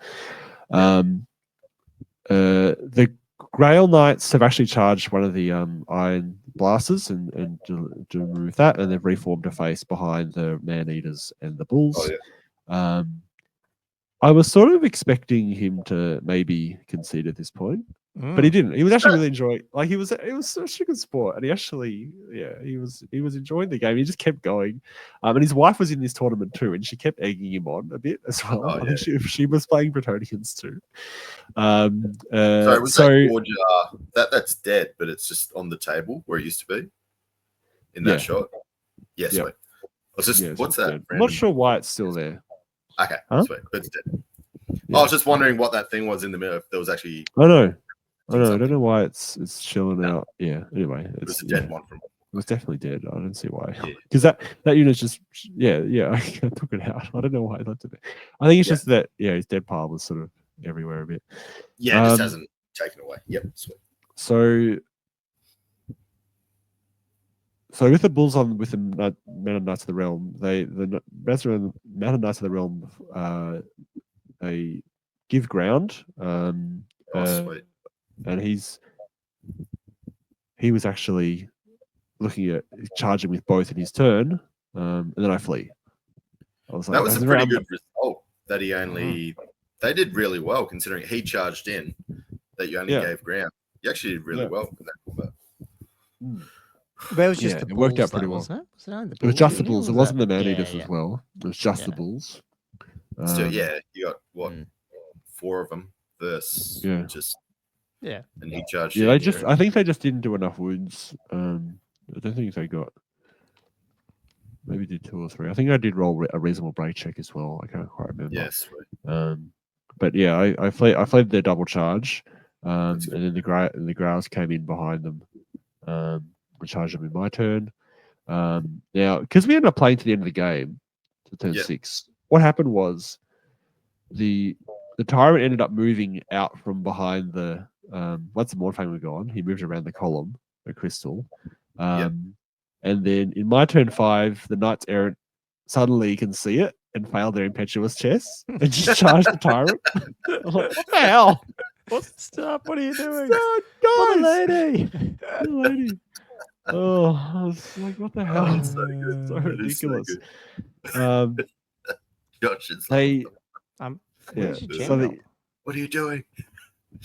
The Grail Knights have actually charged one of the Iron Blasters and to remove that, and they've reformed to face behind the Man Eaters and the Bulls. Oh, yeah. I was sort of expecting him to maybe concede at this point, but he didn't. He was actually really enjoying. Like it was such a good sport, and he actually, he was enjoying the game. He just kept going, and his wife was in this tournament too, and she kept egging him on a bit as well. Oh, I think she was playing Bretonians too. That's dead, but it's just on the table where it used to be in that shot. Yes, sweet. I was just, what's that? I'm not sure why it's still there. Okay, sweet, but it's dead. I was just wondering what that thing was in the middle. If there was actually. I don't know why it's chilling out. Yeah. Anyway, it was a dead one from. It was definitely dead. I don't see why. Because that unit's just I took it out. I don't know why I left it there. I think it's just that his dead pile was sort of everywhere a bit. Yeah, it just hasn't taken away. Yep. Sweet. So with the Bulls on with the Mountain Knights of the Realm, the Mountain Knights of the Realm, they give ground. Sweet. And he was actually looking at charging with both in his turn, and then I flee. I was like, that was a pretty good result. That he only they did really well considering he charged in. That you only gave ground. You actually did really well for that combat. But it was just it worked out pretty well. Wasn't it? It was just the Bulls. It wasn't the Man Eaters as well. It was just the Bulls. Still, you got what 4 of them versus just and he charged. Yeah, I think they just didn't do enough wounds. I don't think they got. Maybe did 2 or 3. I think I did roll a reasonable break check as well. I can't quite remember. Yes. But I fled their double charge, and then the Grails came in behind them. I charged them in my turn. Now, because we ended up playing to the end of the game, to turn 6, what happened was the tyrant ended up moving out from behind the once the Mournfang were gone, he moved around the column, the crystal. And then in my turn 5, the Knights Errant suddenly can see it and fail their impetuous chess and just charge the tyrant. I'm like, what the hell? Stop! What are you doing? Stop, guys! Lady. Oh, I was like, what the hell? It's so ridiculous. Josh is what are you doing?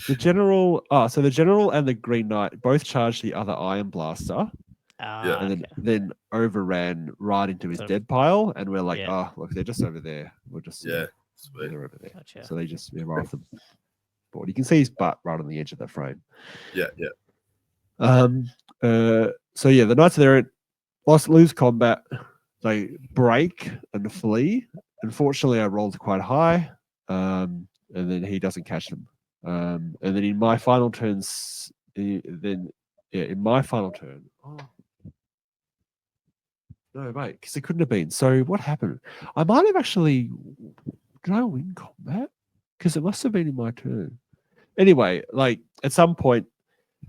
The general, so the general and the Green Knight both charged the other Iron Blaster, and then overran right into his dead pile, and we're like, look, they're just over there. We'll just they're over there. Gotcha. So they just right off the board. You can see his butt right on the edge of the frame. So the Knights of the Errant lose combat. They break and flee. Unfortunately, I rolled quite high, and then he doesn't catch them. And then in my final turns, in my final turn. Oh. No, mate, because it couldn't have been. So what happened? I might have actually. Did I win combat? Because it must have been in my turn. Anyway, like at some point,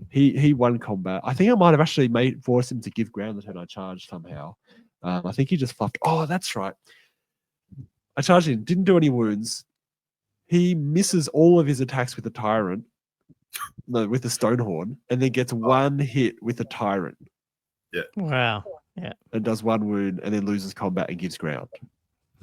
he won combat. I think I might have actually forced him to give ground the turn I charged somehow. I think he just fluffed. Oh, that's right. I charged him, didn't do any wounds. He misses all of his attacks with the Tyrant, with the Stonehorn, and then gets 1 hit with the Tyrant. Yeah. Wow. Yeah. And does 1 wound, and then loses combat and gives ground.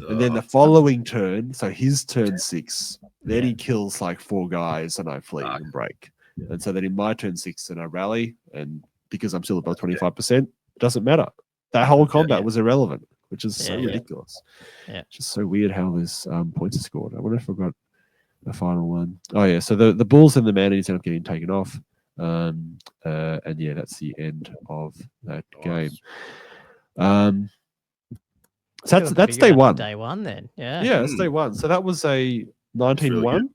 And then the following turn, so his turn 6, then he kills like 4 guys, and I flee and break. And so then in my turn 6, and I rally, and because I'm still above 25%, it doesn't matter. That whole combat was irrelevant, which is so ridiculous. Yeah. It's just so weird how this points are scored. I wonder if I've got the final one. Oh, yeah. So the Bulls and the Man Eaters end up getting taken off. And that's the end of that game. So that's day one. Day one then. Yeah. Yeah, it's day one. So that was a 19-1.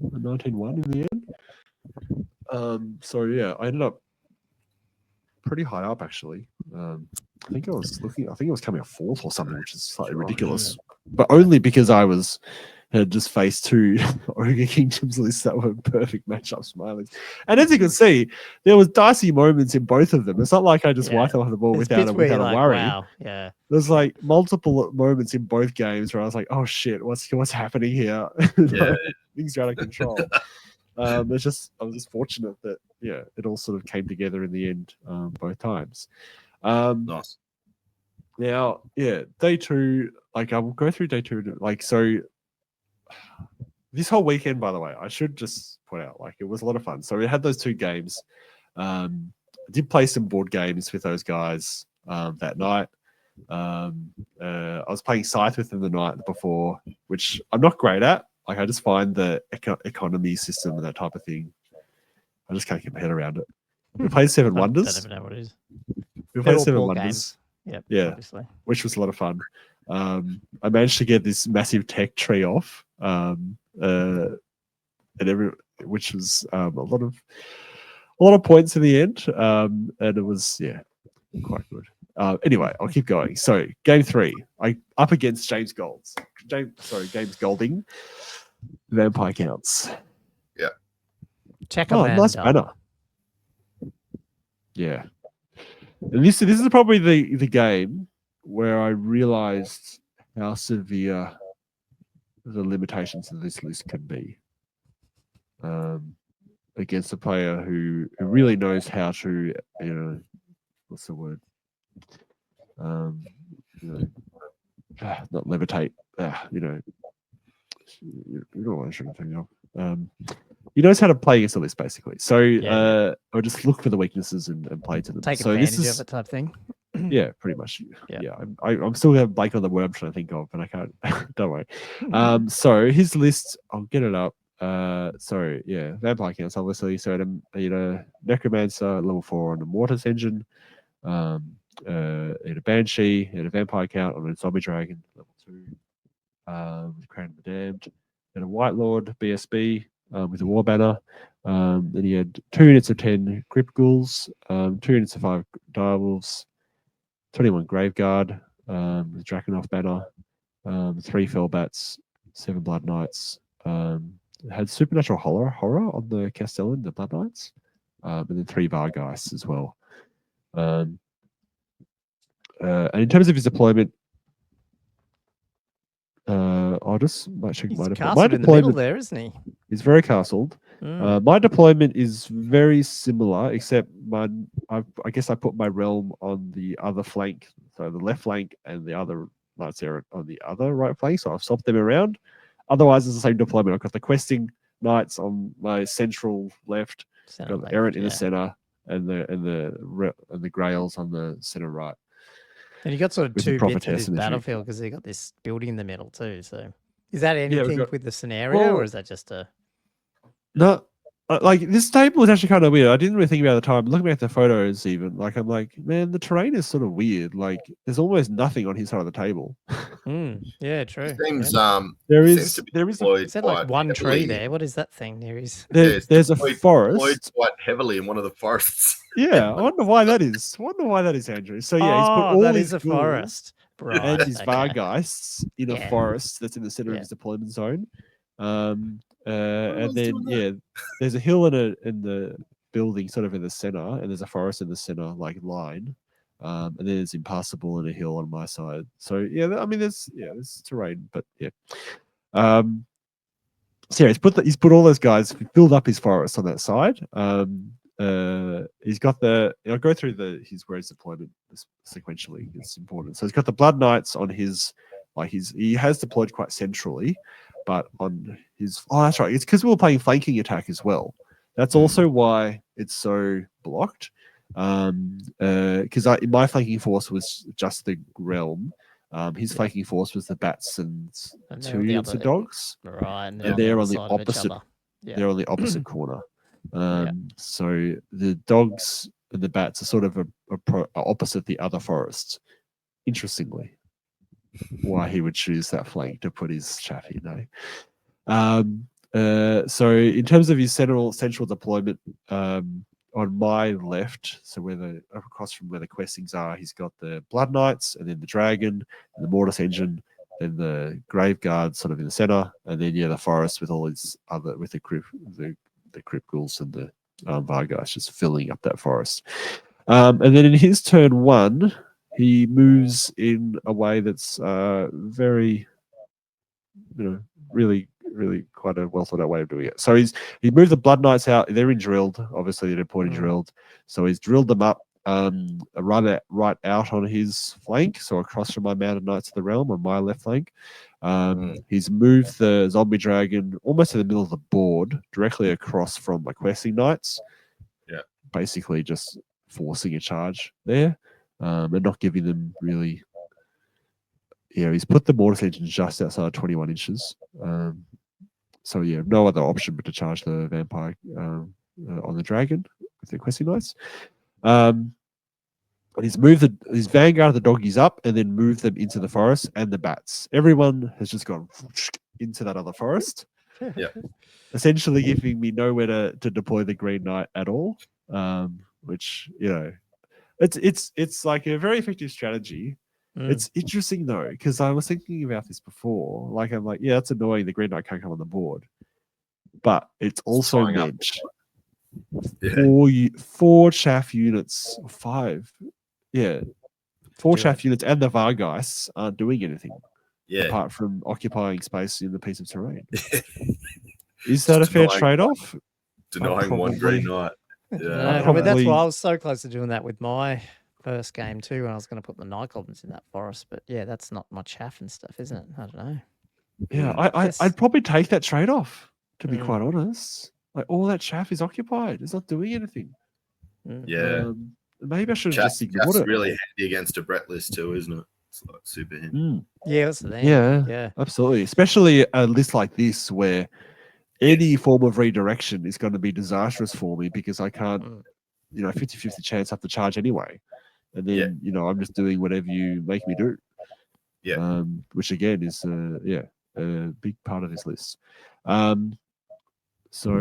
A 19-1 in the end. So yeah, I ended up pretty high up actually. I think I was coming a fourth or something, which is slightly ridiculous. But only because I had just faced two Ogre Kingdoms lists that were perfect matchups for my list. And as you can see, there was dicey moments in both of them. It's not like I just wiped off the ball without a worry. Wow. Yeah. There's like multiple moments in both games where I was like, "Oh shit, what's happening here?" Things are out of control. I was just fortunate that it all sort of came together in the end both times. Nice. Now, day two. Like I will go through day two. Like so, this whole weekend, by the way, I should just point out, like it was a lot of fun. So we had those two games. I did play some board games with those guys that night. I was playing Scythe with them the night before, which I'm not great at. Like I just find the economy system and that type of thing. I just can't get my head around it. We played Seven Wonders. I don't even know what it is. We played Seven Wonders. Yep, yeah, obviously. Which was a lot of fun. I managed to get this massive tech tree off, which was a lot of points in the end, and it was quite good. Anyway, I'll keep going. So game three, I up against James Golding, Vampire Counts. Yeah, check nice banner. Yeah, and this is probably the game where I realized how severe the limitations of this list can be against a player who really knows how to, what's the word? Not levitate. You know what I'm trying to think of. He knows how to play against the list, basically. So I'll just look for the weaknesses and play to them. Take advantage of it type thing. Yeah, pretty much. Yeah. I'm still going to blank on the word I'm trying to think of, and I can't. Don't worry. So his list, I'll get it up. Vampire Counts, obviously. So, Necromancer, level 4 on the Mortis engine. A Banshee, a Vampire Count on a Zombie Dragon, level 2. With Crown of the Damned. And a White Lord, BSB, with a War Banner. Then he had 2 units of 10 Crypt Ghouls, 2 units of 5 Direwolves, 21 Graveguard, with Drakenhof Banner, 3 Fellbats, 7 Blood Knights. Had Supernatural Horror on the Castellan, the Blood Knights, and then 3 Vargheists as well. And in terms of his deployment, I'll just check my deployment. In the middle there, isn't he? He's very castled. My deployment is very similar, except I guess I put my realm on the other flank, so the left flank, and the other knights there on the other right flank. So I've swapped them around. Otherwise, it's the same deployment. I've got the questing knights on my central left, got the errant in the center, and the grails on the center right. And you got sort of 2 bits of this battlefield because you got this building in the middle too. So is that anything with the scenario, or is that just a? No, like this table was actually kind of weird. I didn't really think about it at the time. Looking at the photos, even like I'm like, man, the terrain is sort of weird. Like there's almost nothing on his side of the table. Yeah, true. Seems there is that like one tree there? What is that thing? There's a forest quite heavily in one of the forests. Yeah, I wonder why that is. Andrew. So yeah, he's put all that his is a forest. Right, and his Vargheists in a forest that's in the center of his deployment zone. And then there's a hill in the building sort of in the center, and there's a forest in the center like line. And then it's impassable and a hill on my side. So I mean there's terrain, but so he's put all those guys, build up his forest on that side. He's got I'll go through his deployment sequentially. It's important. So he's got the Blood Knights on his he has deployed quite centrally, but on his that's right. It's because we were playing flanking attack as well. That's also why it's so blocked. Because my flanking force was just the realm. His flanking force was the bats and 2 units of dogs. Right, and they're on the opposite. They're on the opposite corner. So the dogs and the bats are sort of opposite the other forests. interestingly, why he would choose that flank to put his chaffy. So in terms of his central deployment, on my left, so across from where the questings are, he's got the Blood Knights, and then the Dragon, and the Mortis Engine, then the Grave Guard sort of in the center, and then the forest with all his other the Crypt Ghouls and the Vargas just filling up that forest. And then in his turn 1, he moves in a way that's very, really quite a well thought out way of doing it. So he moved the Blood Knights out. They're in drilled, obviously they're pointing drilled. So he's drilled them up right out on his flank, so across from my Mounted Knights of the Realm on my left flank. He's moved the Zombie Dragon almost in the middle of the board, directly across from my Questing Knights. Yeah, basically just forcing a charge there, and not giving them really. Yeah, he's put the Mortis Engine just outside 21 inches. So yeah, no other option but to charge the Vampire on the Dragon with the Questing Knights. And he's moved his Vanguard of the doggies up and then moved them into the forest and the bats. Everyone has just gone into that other forest. Yeah. Essentially giving me nowhere to deploy the Green Knight at all. Which, it's like a very effective strategy. It's interesting though, because I was thinking about this before. Like, I'm like, yeah, that's annoying. The Green Knight can't come on the board, but it's also meant four chaff units, 5, 4 chaff units, and the Vargeists aren't doing anything, apart from occupying space in the piece of terrain. Is that a fair trade-off? Denying one Green Knight. Yeah, I mean, that's why I was so close to doing that with my first game too, when I was going to put the Night Goblins in that forest. But yeah, that's not my chaff and stuff, isn't it? I don't know. Yeah, I'd probably take that trade-off, to be quite honest. Like, all that chaff is occupied. It's not doing anything. Yeah. Maybe I should have just ignored it. It's really handy against a Brett list too, isn't it? It's like super handy. Yeah, that's the thing. Yeah, absolutely. Especially a list like this where any form of redirection is going to be disastrous for me because I can't, 50-50 chance I have to charge anyway. And then, I'm just doing whatever you make me do. Yeah. Which again is, a big part of this list. So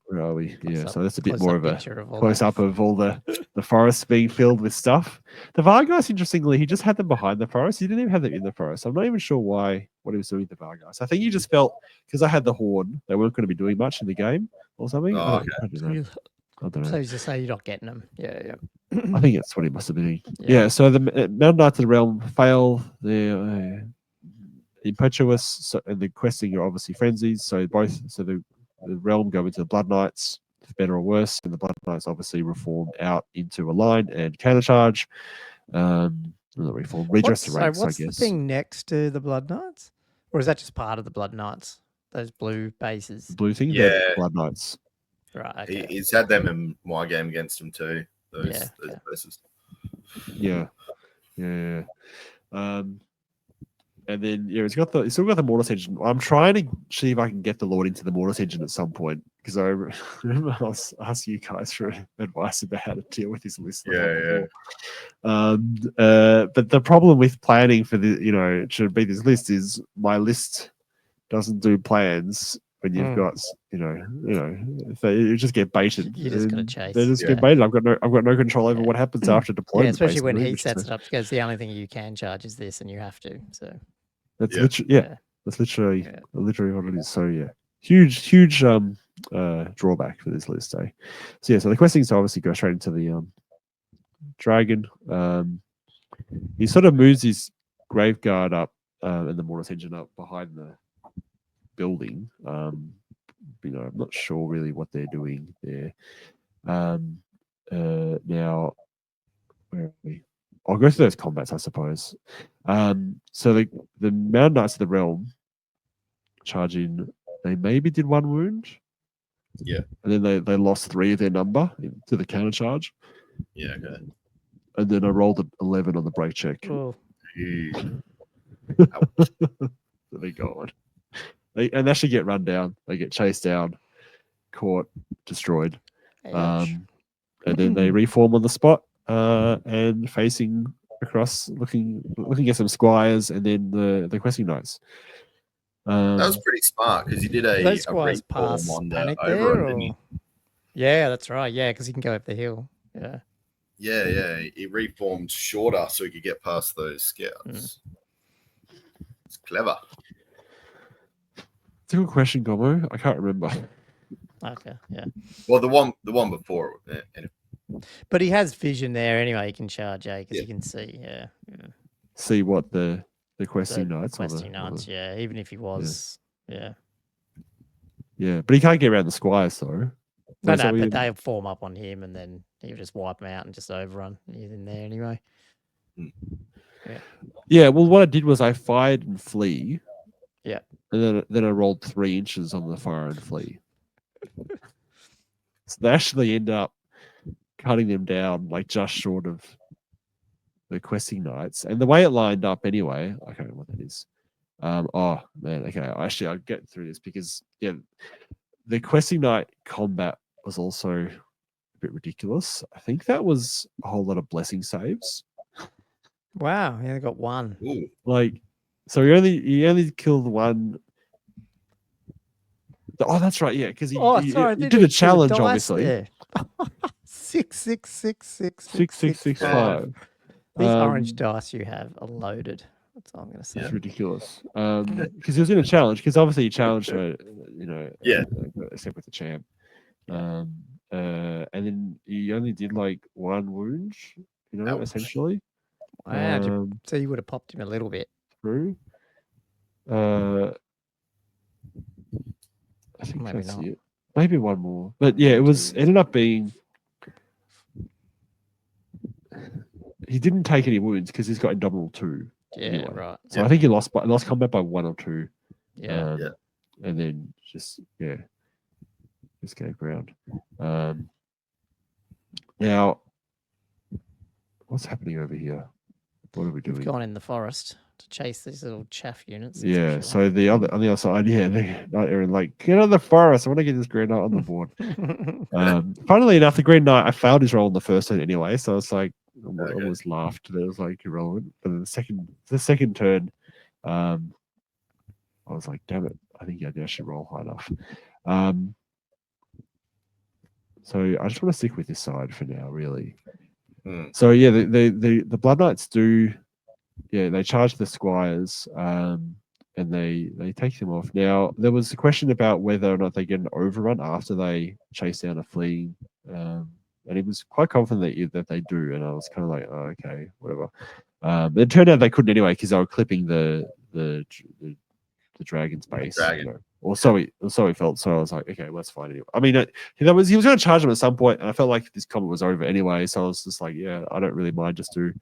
where are we? So that's a bit more of a close-up of all the forests being filled with stuff. The Vargas, interestingly, he just had them behind the forest. He didn't even have them in the forest. I'm not even sure what he was doing with the Vargas. I think he just felt, because I had the Horde, they weren't going to be doing much in the game or something. I don't know. So he's just saying you're not getting them. Yeah. I think that's what he must have been doing. Yeah, so the Mountain Knights of the Realm fail. They're impetuous, and the questing are obviously frenzies. So the Realm go into the Blood Knights, for better or worse, and the Blood Knights obviously reform out into a line and countercharge. Redress the ranks, what's I guess. The thing next to the Blood Knights? Or is that just part of the Blood Knights? Those blue bases? Blue thing? Yeah. Blood Knights. Right, okay. He's had them in my game against him too, those bases. Yeah. And then he's still got the Mortis Engine. I'm trying to see if I can get the Lord into the Mortis Engine at some point, because I remember I was asking you guys for advice about how to deal with this list. But the problem with planning for to beat this list is my list doesn't do plans when you've got you just get baited. You're just gonna chase. They just get baited. I've got no control over what happens after deployment. Yeah, especially when he sets it up, because the only thing you can charge is this, and you have to. So that's literally what it is. So huge drawback for this list. So the questings obviously go straight into the Dragon. He sort of moves his Grave Guard up and the Mortis Engine up behind the building. I'm not sure really what they're doing there. Now, where are we? I'll go through those combats, I suppose. So the Mountain Knights of the Realm charge in. They maybe did 1 wound. Yeah. And then they lost 3 of their number to the counter charge. Yeah, okay. And then I rolled an 11 on the break check. Oh. They're gone. And they actually get run down. They get chased down, caught, destroyed. And then they reform on the spot and facing across, looking at some squires, and then the questing knights. That was pretty smart because he did a Those squires reform pass on the panic overrun, there, didn't he? or yeah, that's right. Yeah, because he can go up the hill. Yeah. Yeah. He reformed shorter so he could get past those scouts. It's clever. It's a good question, Gomo. I can't remember. Okay, yeah. Well, the one before. Anyway. But he has vision there anyway. He can charge, because he can see. Yeah. See what the questing knights. Questing knights, yeah. Even if he was, yeah. Yeah, but he can't get around the squires though. No, but they'll form up on him, and then he'll just wipe them out and just overrun. He's in there anyway. Yeah. Yeah. Well, what I did was I fired and flee. Yeah. And then I rolled 3 inches on the fire and flee. So they actually end up cutting them down like just short of the questing knights. And the way it lined up anyway, I can't remember what that is. Oh man, okay. Actually, I'll get through this because the questing knight combat was also a bit ridiculous. I think that was a whole lot of blessing saves. Wow, he only got one. Ooh. Like, so he only killed one. Oh, that's right. Yeah, because he did a challenge, obviously. Yeah. 6, 6, 6, 6, 6, 6, 6, 5. These orange dice you have are loaded. That's all I'm going to say. It's ridiculous. Because he was in a challenge. Because obviously he challenged her, except with the champ. And then he only did like 1 wound, essentially. Wow. So you would have popped him a little bit. Through. I think Maybe that's not. it. Maybe 1 more. But yeah, ended up being. He didn't take any wounds because he's got Indomitable 2. Yeah, anyway. right. So I think he lost combat by 1 or 2. Yeah. And then just gave ground. Now, what's happening over here? What are we doing? We've gone in the forest to chase these little chaff units. Yeah. So on the other side, they're like, get out of the forest. I want to get this Green Knight on the board. Funnily enough, the Green Knight, I failed his roll in the first turn anyway, so it's like I almost laughed that it was like irrelevant. But then the second turn, I was like, damn it, I think I should roll high enough. So I just want to stick with this side for now, really. So yeah, the Blood Knights do, they charge the squires, and they take them off. Now there was a question about whether or not they get an overrun after they chase down a fleeing, and he was quite confident that they do, and I was kind of like, oh, okay, whatever. But it turned out they couldn't anyway because they were clipping the dragon's base. Or so he felt. So I was like, okay, well, that's fine anyway. I mean, he was going to charge him at some point, and I felt like this combat was over anyway. So I was just like, yeah, I don't really mind. Just do.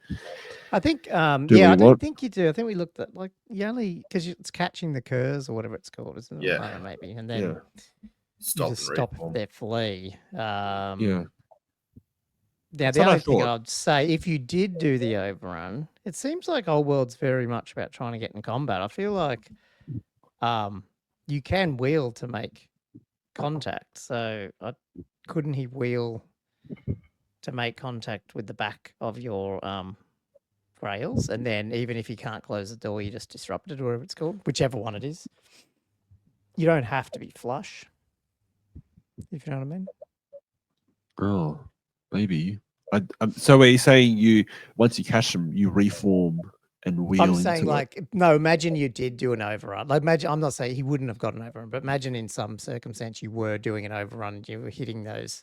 I think, I don't think you do. I think we looked at like because it's catching the curs or whatever it's called, isn't it? Yeah, maybe, and then stop their flee. Yeah. Now, the only thing I'd say, if you did do the overrun, it seems like Old World's very much about trying to get in combat. I feel like you can wheel to make contact. So couldn't he wheel to make contact with the back of your rails? And then even if you can't close the door, you just disrupt it or whatever it's called, whichever one it is. You don't have to be flush, if you know what I mean. Oh, maybe. So are you saying once you catch them, you reform and wheel I'm saying into no, imagine you did do an overrun. Like imagine, I'm not saying he wouldn't have got an overrun, but imagine in some circumstance you were doing an overrun and you were hitting those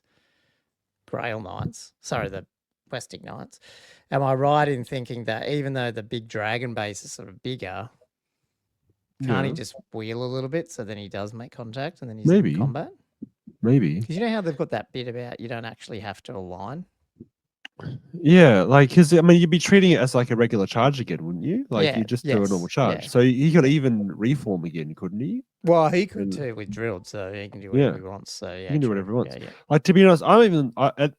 Grail Knights. Sorry, the questing knights. Am I right in thinking that even though the big dragon base is sort of bigger, can't he just wheel a little bit so then he does make contact and then he's in combat? Maybe. Because you know how they've got that bit about you don't actually have to align? Yeah, like, because I mean, you'd be treating it as like a regular charge again, wouldn't you? Like, you just do a normal charge. So he could even reform again, couldn't he? Well, he could too with drilled, so he can do whatever he wants. So he can do whatever he wants. Like, to be honest,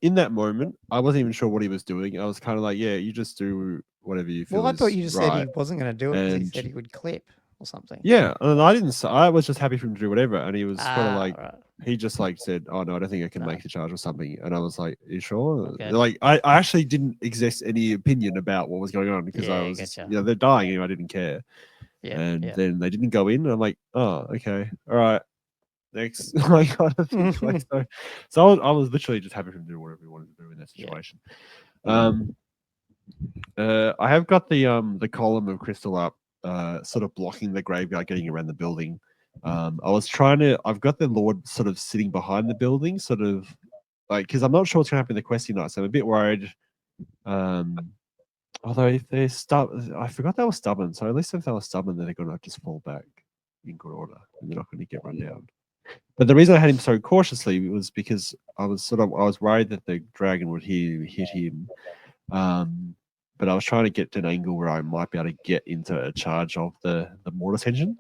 in that moment, I wasn't even sure what he was doing. I was kind of like, yeah, you just do whatever you feel. Well, I thought you just said he wasn't going to do it because he said he would clip or something. Yeah, and I didn't. I was just happy for him to do whatever, and he was kind of like, he just like said, "Oh no, I don't think I can make the charge or something." And I was like, "You sure?" Okay. Like I actually didn't exist any opinion about what was going on because I was, gotcha. they're dying and I didn't care. Yeah, And yeah. then they didn't go in, and I'm like, "Oh, okay, all right, next." Like, I don't think, like, so I was literally just happy for him to do whatever he wanted to do in that situation. I have got the column of crystal up, sort of blocking the graveyard getting around the building. I've got the Lord sort of sitting behind the building, sort of like, because I'm not sure what's going to happen in the questing night, so I'm a bit worried. Although if they're stubborn, I forgot they were stubborn, so at least if they were stubborn, then they're going to just fall back in good order, and they're not going to get run down. But the reason I had him so cautiously was because I was worried that the dragon would hit him. But I was trying to get to an angle where I might be able to get into a charge of the mortar tension.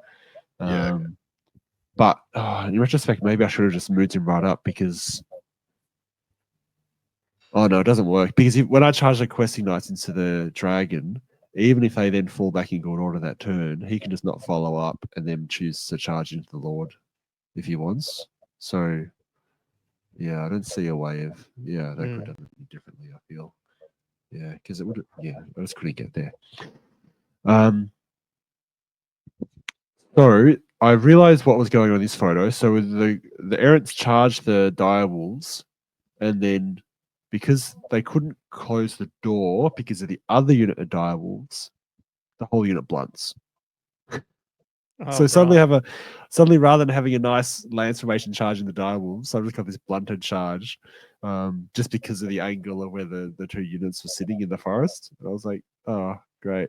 But in retrospect, maybe I should have just moved him right up because... Oh, no, it doesn't work. Because when I charge the questing knights into the dragon, even if they then fall back in good order that turn, he can just not follow up and then choose to charge into the Lord if he wants. So, yeah, I don't see a way of... Yeah, that could have done it differently, I feel. Yeah, because it would... Yeah, I just couldn't get there. So I realized what was going on in this photo. So the errants charged the direwolves, and then because they couldn't close the door because of the other unit of direwolves, the whole unit blunts. So suddenly rather than having a nice lance formation charge in the direwolves, I've just got this blunted charge, just because of the angle of where the two units were sitting in the forest. And I was like, oh, great.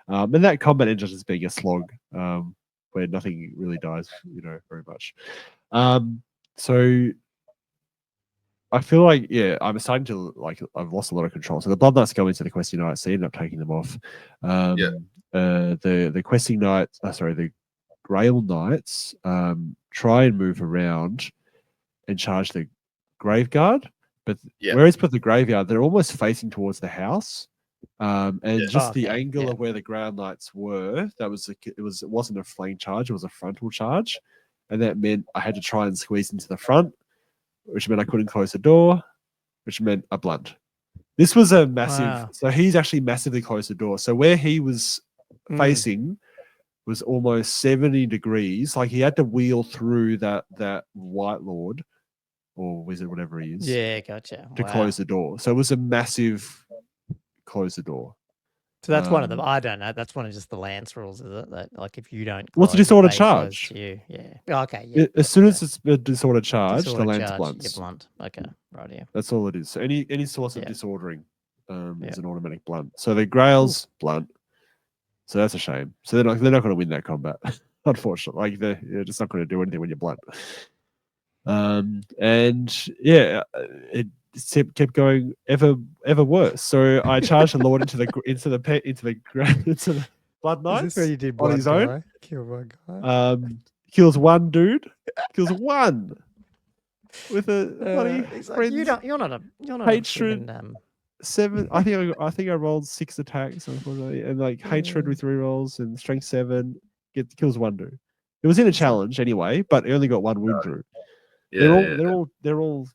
And that combat ended just being a slog, where nothing really dies, very much. So I feel like, I'm starting to, I've lost a lot of control. So the Blood Knights go into the questing knights, so I end up taking them off. The questing knights, the Grail Knights try and move around and charge the Graveguard, but whereas with the Graveyard, they're almost facing towards the house. And just the angle of where the Ground Knights were, it wasn't a flank charge, it was a frontal charge. And that meant I had to try and squeeze into the front, which meant I couldn't close the door, which meant a blunt. This was a massive... So he's actually massively closed the door. So where he was facing was almost 70 degrees. Like he had to wheel through that White Lord or wizard, whatever he is. Yeah, gotcha. To close the door. So it was a massive close the door. So that's one of them. I don't know. That's one of just the lance rules, is it? That like if you don't. What's a disordered charge? Yeah. Okay. Yeah. As soon as it's a disordered charge, the lance blunts. Blunt. Okay. Right. Yeah. That's all it is. So any source of disordering is an automatic blunt. So the Grails blunt. So that's a shame. So they're not going to win that combat, unfortunately. Like they're just not going to do anything when you're blunt. It kept going ever worse. So I charged the Lord into the Blood Knights. Is this where you did on his own? Kill one guy. Kills one dude. Kills one with a bloody you're not hatred. A 7. I think I rolled 6 attacks, unfortunately, and hatred with rerolls and strength 7 kills one dude. It was in a challenge anyway, but it only got one wound through. They're all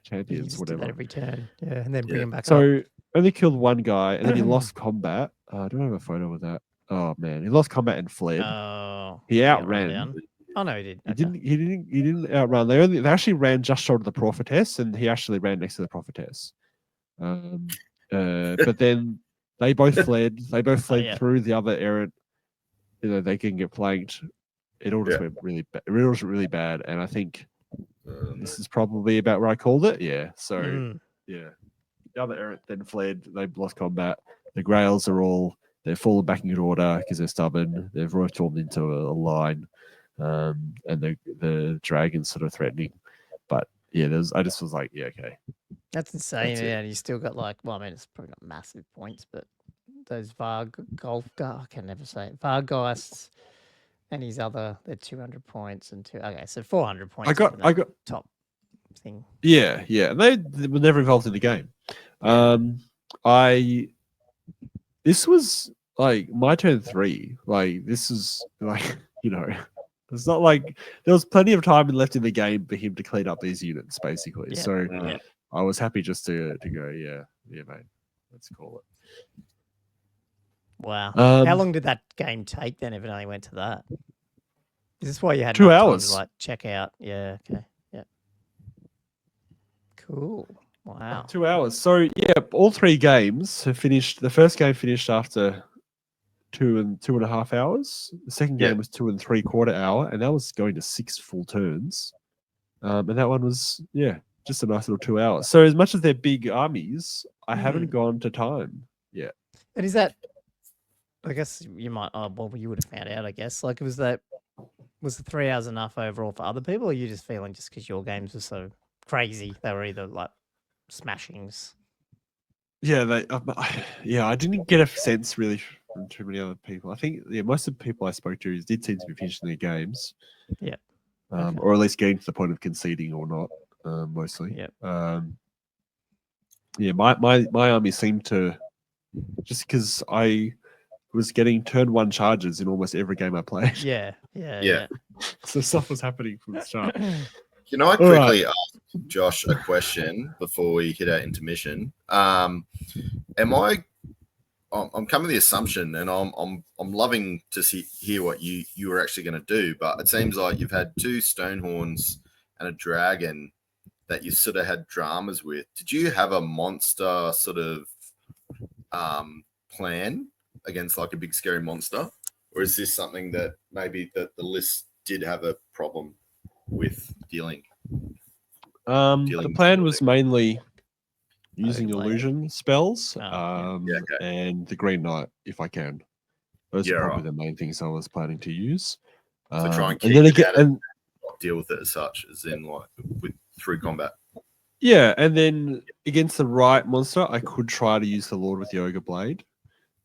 champions, whatever. Every turn, and then bring him back. So only killed one guy, and then he lost combat. I don't have a photo of that. Oh man, he lost combat and fled. Oh, he outran. Oh no, he did. He didn't outrun. They actually ran just short of the prophetess, and he actually ran next to the prophetess. But then they both fled. They both fled through the other errant. They can get flanked. It all just went really bad. It was really bad, and I think this is probably about where I called it. Yeah. So the other errant then fled. They lost combat. The Grails they're falling back in good order because they're stubborn. They've reformed into a line, and the dragon's sort of threatening. But I just was like, okay. That's insane. And you still got it's probably not massive points, but those I can never say it. Vargheists and his other, they're 200 points and so 400 points. I got top thing. Yeah. They were never involved in the game. This was my turn 3. This is It's not like there was plenty of time left in the game for him to clean up these units, basically. Yeah. So Yeah. I was happy just to go, yeah, mate. Let's call it. Wow. How long did that game take then if it only went to that? Is this why you had 2 enough time hours. to like check out? Yeah, okay. Yeah. Cool. Wow. 2 hours. So yeah, all 3 games have finished. The first game finished after 2.5 hours. The second game was 2 3/4 hour, and that was going to 6 full turns. And that one was just a nice little 2 hours. So as much as they're big armies, I haven't gone to time yet. And is that? I guess you might. Oh, well, you would have found out. I guess like was the 3 hours enough overall for other people, or are you just feeling just because your games were so crazy they were either like smashings? Yeah, I didn't get a sense really from too many other people. I think most of the people I spoke to did seem to be finishing their games. Yeah. Or at least getting to the point of conceding or not, mostly. Yeah. My army seemed to, just because I was getting turn 1 charges in almost every game I played. Yeah. So stuff was happening from the start. Can I quickly ask Josh a question before we hit our intermission? I'm coming to the assumption, and I'm loving to hear what you were actually going to do, but it seems like you've had 2 Stonehorns and a dragon that you sort of had dramas with. Did you have a monster sort of plan against like a big scary monster, or is this something that maybe that the list did have a problem with dealing? The plan was mainly using illusion spells and the Green Knight, if I can. Those are probably the main things I was planning to use. So try and keep it out and deal with it as such, as in like through combat. Yeah, and then against the right monster, I could try to use the Lord with the Ogre Blade.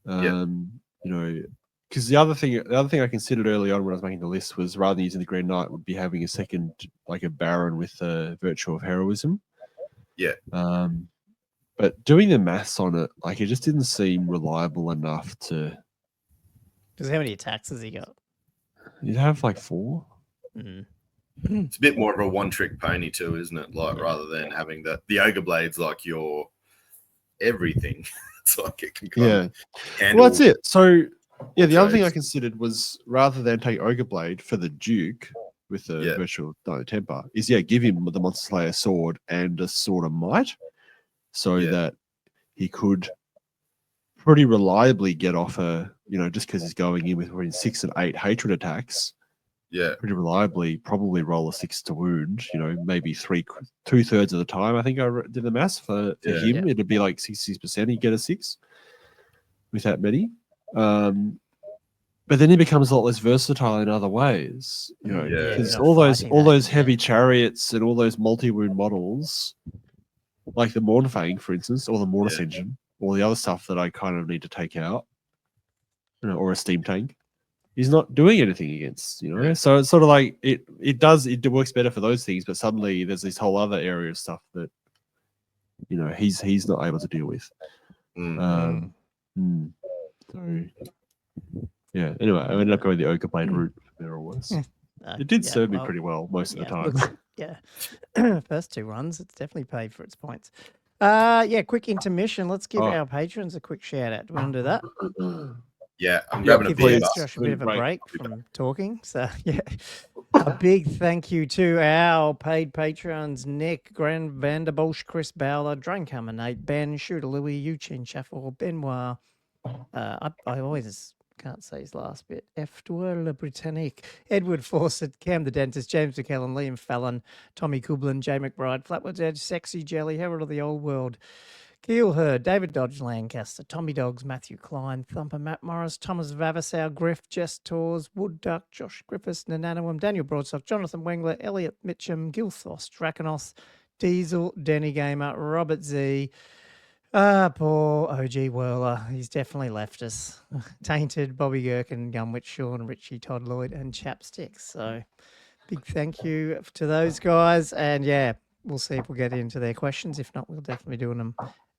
Because the other thing I considered early on when I was making the list was rather than using the Green Knight, would be having a second, like a Baron with the Virtue of Heroism. Yeah. But doing the maths on it, like it just didn't seem reliable enough to. Because how many attacks has he got? You'd have like 4. It's a bit more of a one-trick pony too, isn't it? Like rather than having the Ogre Blade's like your everything. It's like it can handle. Well, that's it. So the other thing I considered was rather than take Ogre Blade for the Duke with the virtual temper, is give him the Monster Slayer sword and a Sword of Might, so that he could pretty reliably get off just because he's going in with between 6 and 8 hatred attacks. Yeah, pretty reliably, probably roll a 6 to wound. Maybe 2/3 of the time. I think I did the maths for him. It'd be like 66%. He'd get a 6 with that many. But then he becomes a lot less versatile in other ways. Because all those heavy chariots and all those multi-wound models, like the Mournfang, for instance, or the Morn Ascension, or the other stuff that I kind of need to take out, or a steam tank. He's not doing anything against, So it's sort of like it works better for those things, but suddenly there's this whole other area of stuff that he's not able to deal with. So anyway, I ended up going the Ogre Blade route for better or worse. It did serve me pretty well most of the time. First 2 runs, it's definitely paid for its points. Quick intermission. Let's give our patrons a quick shout out. Do you want to do that? Yeah, I'm grabbing a beer. Josh a bit of a break from talking. So, a big thank you to our paid patrons, Nick, Grand Vanderbosch, Chris Bowler, Draincomer, Nate, Ben, Shooter Louis, Eugene Chaffel, Benoit. I always can't say his last bit. F. Le Britannique, Edward Fawcett, Cam the Dentist, James McKellen, Liam Fallon, Tommy Kublin, Jay McBride, Flatwoods Edge, Sexy Jelly, Herald of the Old World, Keel Hurd, David Dodge Lancaster, Tommy Dogs, Matthew Klein, Thumper, Matt Morris, Thomas Vavasow, Griff, Jess Tors, Wood Duck, Josh Griffiths, Nananawam, Daniel Broadstock, Jonathan Wengler, Elliot Mitchum, Gilthos, Draconos, Diesel, Denny Gamer, Robert Z. Poor OG Whirler. He's definitely left us. Tainted, Bobby Gherkin, Gunwich, Sean, Richie, Todd Lloyd, and Chapsticks. So big thank you to those guys. And we'll see if we'll get into their questions. If not, we'll definitely be doing them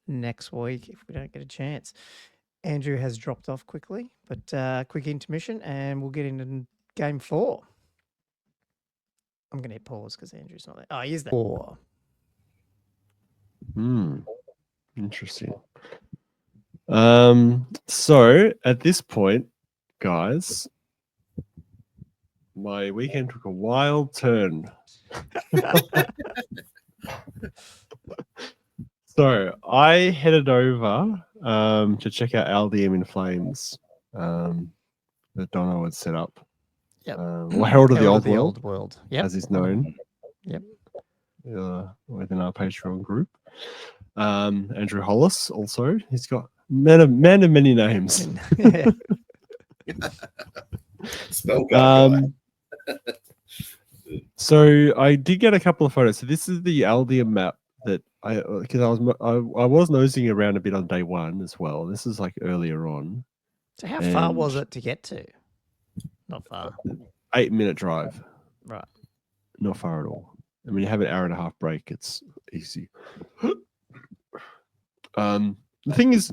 next week if we don't get a chance. Andrew has dropped off quickly, but quick intermission and we'll get into game 4. I'm going to hit pause because Andrew's not there. Oh, he is there. 4. Interesting. So at this point, guys, my weekend took a wild turn. So I headed over to check out LDM in Flames that Donna had set up. Yep. Herald of the Old World. As is known. Yep. Within our Patreon group. Andrew Hollis also. He's got man of many names. So I did get a couple of photos. So this is the Aldium map that I was nosing around a bit on day 1 as well. This is like earlier on. So how far was it to get to? Not far. 8-minute drive. Right. Not far at all. I mean, you have an hour and a half break. It's easy. The thing is,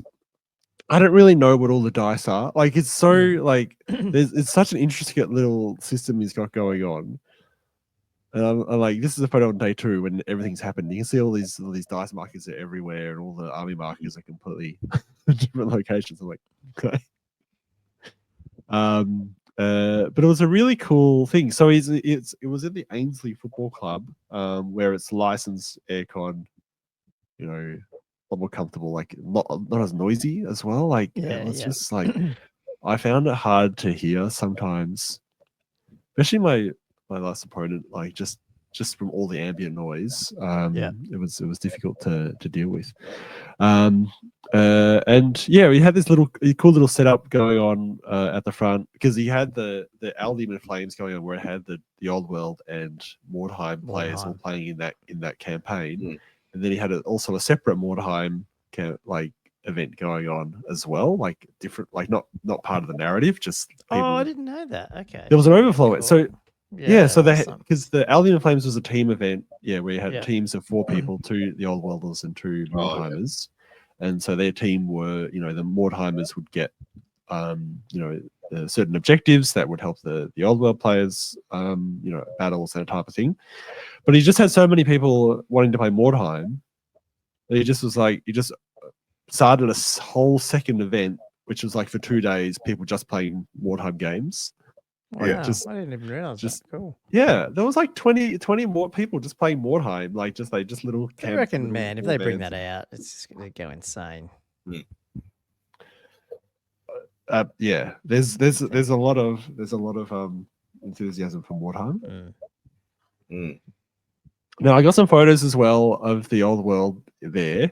I don't really know what all the dice are. Like, it's so like it's such an interesting little system he's got going on. And I'm like, this is a photo on day 2 when everything's happened. You can see all these dice markers are everywhere, and all the army markers are completely different locations. I'm like, okay. But it was a really cool thing. So it was at the Ainsley Football Club, where it's licensed aircon, a lot more comfortable, like not as noisy as well. Like it's just like I found it hard to hear sometimes, especially my last opponent, like just from all the ambient noise. It was difficult to deal with. And we had this cool little setup going on at the front, because he had the Aldium in Flames going on, where it had the Old World and Mordheim players all playing in that campaign, and then he had also a separate Mordheim event going on as well, like different, like not part of the narrative, just people. Oh, I didn't know that. Okay, there was an overflow. Cool. So. So because the Aldium in Flames was a team event, where you had teams of 4 people, 2 the Old Worlders and 2 Mordheimers, and so their team were, the Mordheimers would get, certain objectives that would help the Old World players, battles and that type of thing. But he just had so many people wanting to play Mordheim that he just started a whole second event, which was like for 2 days, people just playing Mordheim games. Wow, I didn't even realize that. Cool. Yeah, there was like 20 more people just playing Mordheim, like just little. I reckon, man, if they bring that out, it's just going to go insane. There's a lot of enthusiasm for Mordheim. Now I got some photos as well of the Old World there.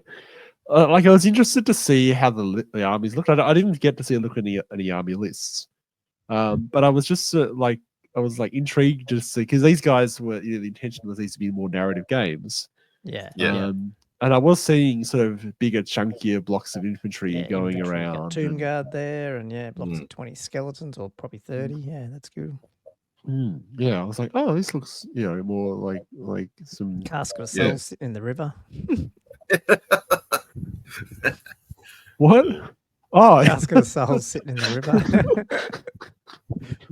I was interested to see how the armies looked. I didn't get to see a look at any army lists. But I was just intrigued to see, because these guys were, the intention was these to be more narrative games. And I was seeing sort of bigger, chunkier blocks of infantry going around. Tomb Guard there, and blocks of 20 skeletons, or probably 30. Yeah, that's good. I was like, oh, this looks, more like some Cask of Souls sitting in the river. What? Oh, Cask of Souls sitting in the river.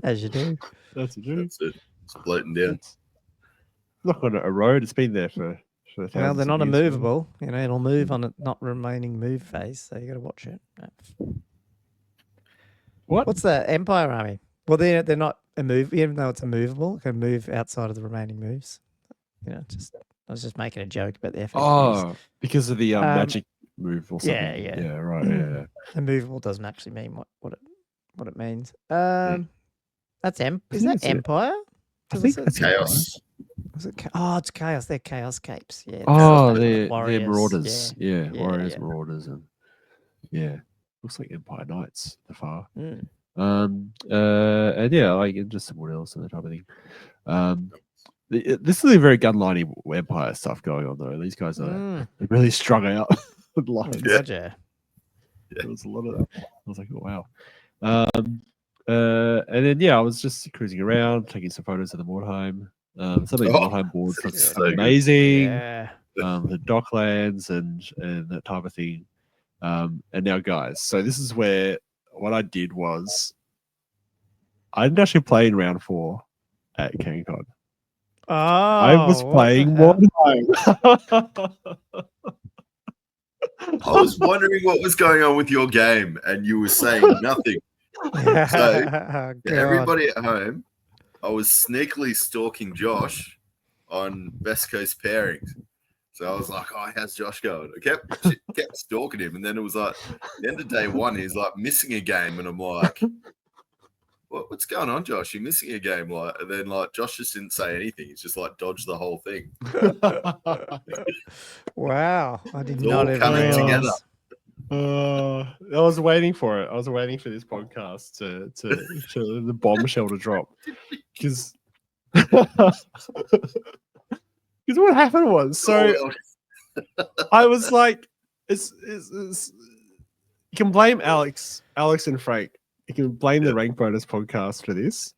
As you do. That's it. It's floating down. It's not on a road. It's been there for well, they're not immovable. It'll move on a not remaining move phase, so you got to watch it. What's the Empire army? Well, they're not immovable, even though it's immovable. It can move outside of the remaining moves. I was just making a joke about the FAQs. Oh, because of the magic move or something. Yeah, right. Yeah. Immovable doesn't actually mean what it means. That's that Empire? I think that's Chaos. It's Chaos. They're Chaos Capes. Yeah. They're Marauders. Warriors, Marauders, and looks like Empire Knights. The far. And just some else and that type of thing. This is a very gunliney Empire stuff going on though. These guys are really strung out. Gotcha. There was a lot of that. I was like, oh wow. And then I was just cruising around, taking some photos of the Mordheim. Some of these Mordheim boards look amazing. The Docklands and that type of thing. And now, guys, so this is where what I did was I didn't actually play in round 4 at Cancon. I was playing Mordheim. I was wondering what was going on with your game, and you were saying nothing. So, for everybody at home, I was sneakily stalking Josh on Best Coast pairings. So I was like, "Oh, how's Josh going?" I kept stalking him, and then it was like the end of day one, he's like missing a game, and I'm like, "What's going on, Josh? You're missing a game." Like, and then like Josh just didn't say anything. He's just like dodged the whole thing. Wow, I did It's not all even coming realize. together. I was waiting for it. I was waiting for this podcast to the bombshell to drop, because what happened was, I was like, it's you can blame Alex and Frank. You can blame the Rank Bonus podcast for this,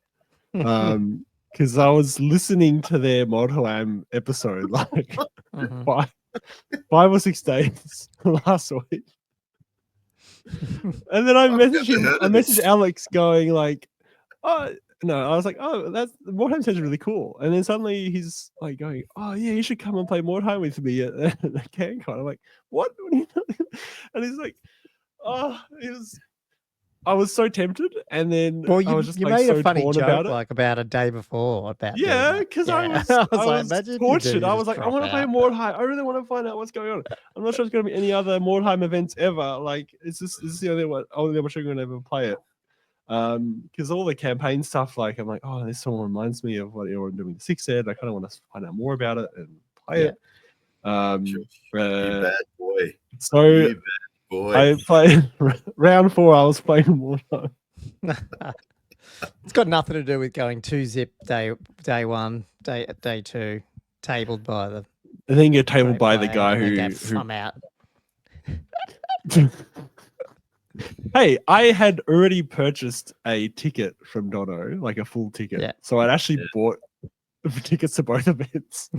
because I was listening to their Mordheim episode like 5 or 6 days last week. And then I messaged Alex going like, "Oh no," I was like, "Oh, that's Mordheim sounds really cool." And then suddenly he's like going, "Oh yeah, you should come and play Mordheim with me at Cancon." I'm like, "What? What are you doing?" And he's like, "Oh, I was so tempted," and then I was just you like made so a funny torn joke about it. like about a day before about Because I was imagine if you tortured. do I just was like, I drop want to play out. Mordheim. I really want to find out what's going on. I'm not sure there's going to be any other Mordheim events ever. Like, this is the only opportunity I'm going to ever play it. Because all the campaign stuff, like, I'm like, oh, this song reminds me of what you're doing the 6th set. I kind of want to find out more about it and play it. You bad boy. So You bad boy. I played round 4. I was playing Mordheim. It's got nothing to do with going 2-zip day 1, day 2, tabled by the. I think you're tabled by the guy who I'm out. Hey, I had already purchased a ticket from Dono, like a full ticket. Yeah. So I'd actually bought tickets to both events.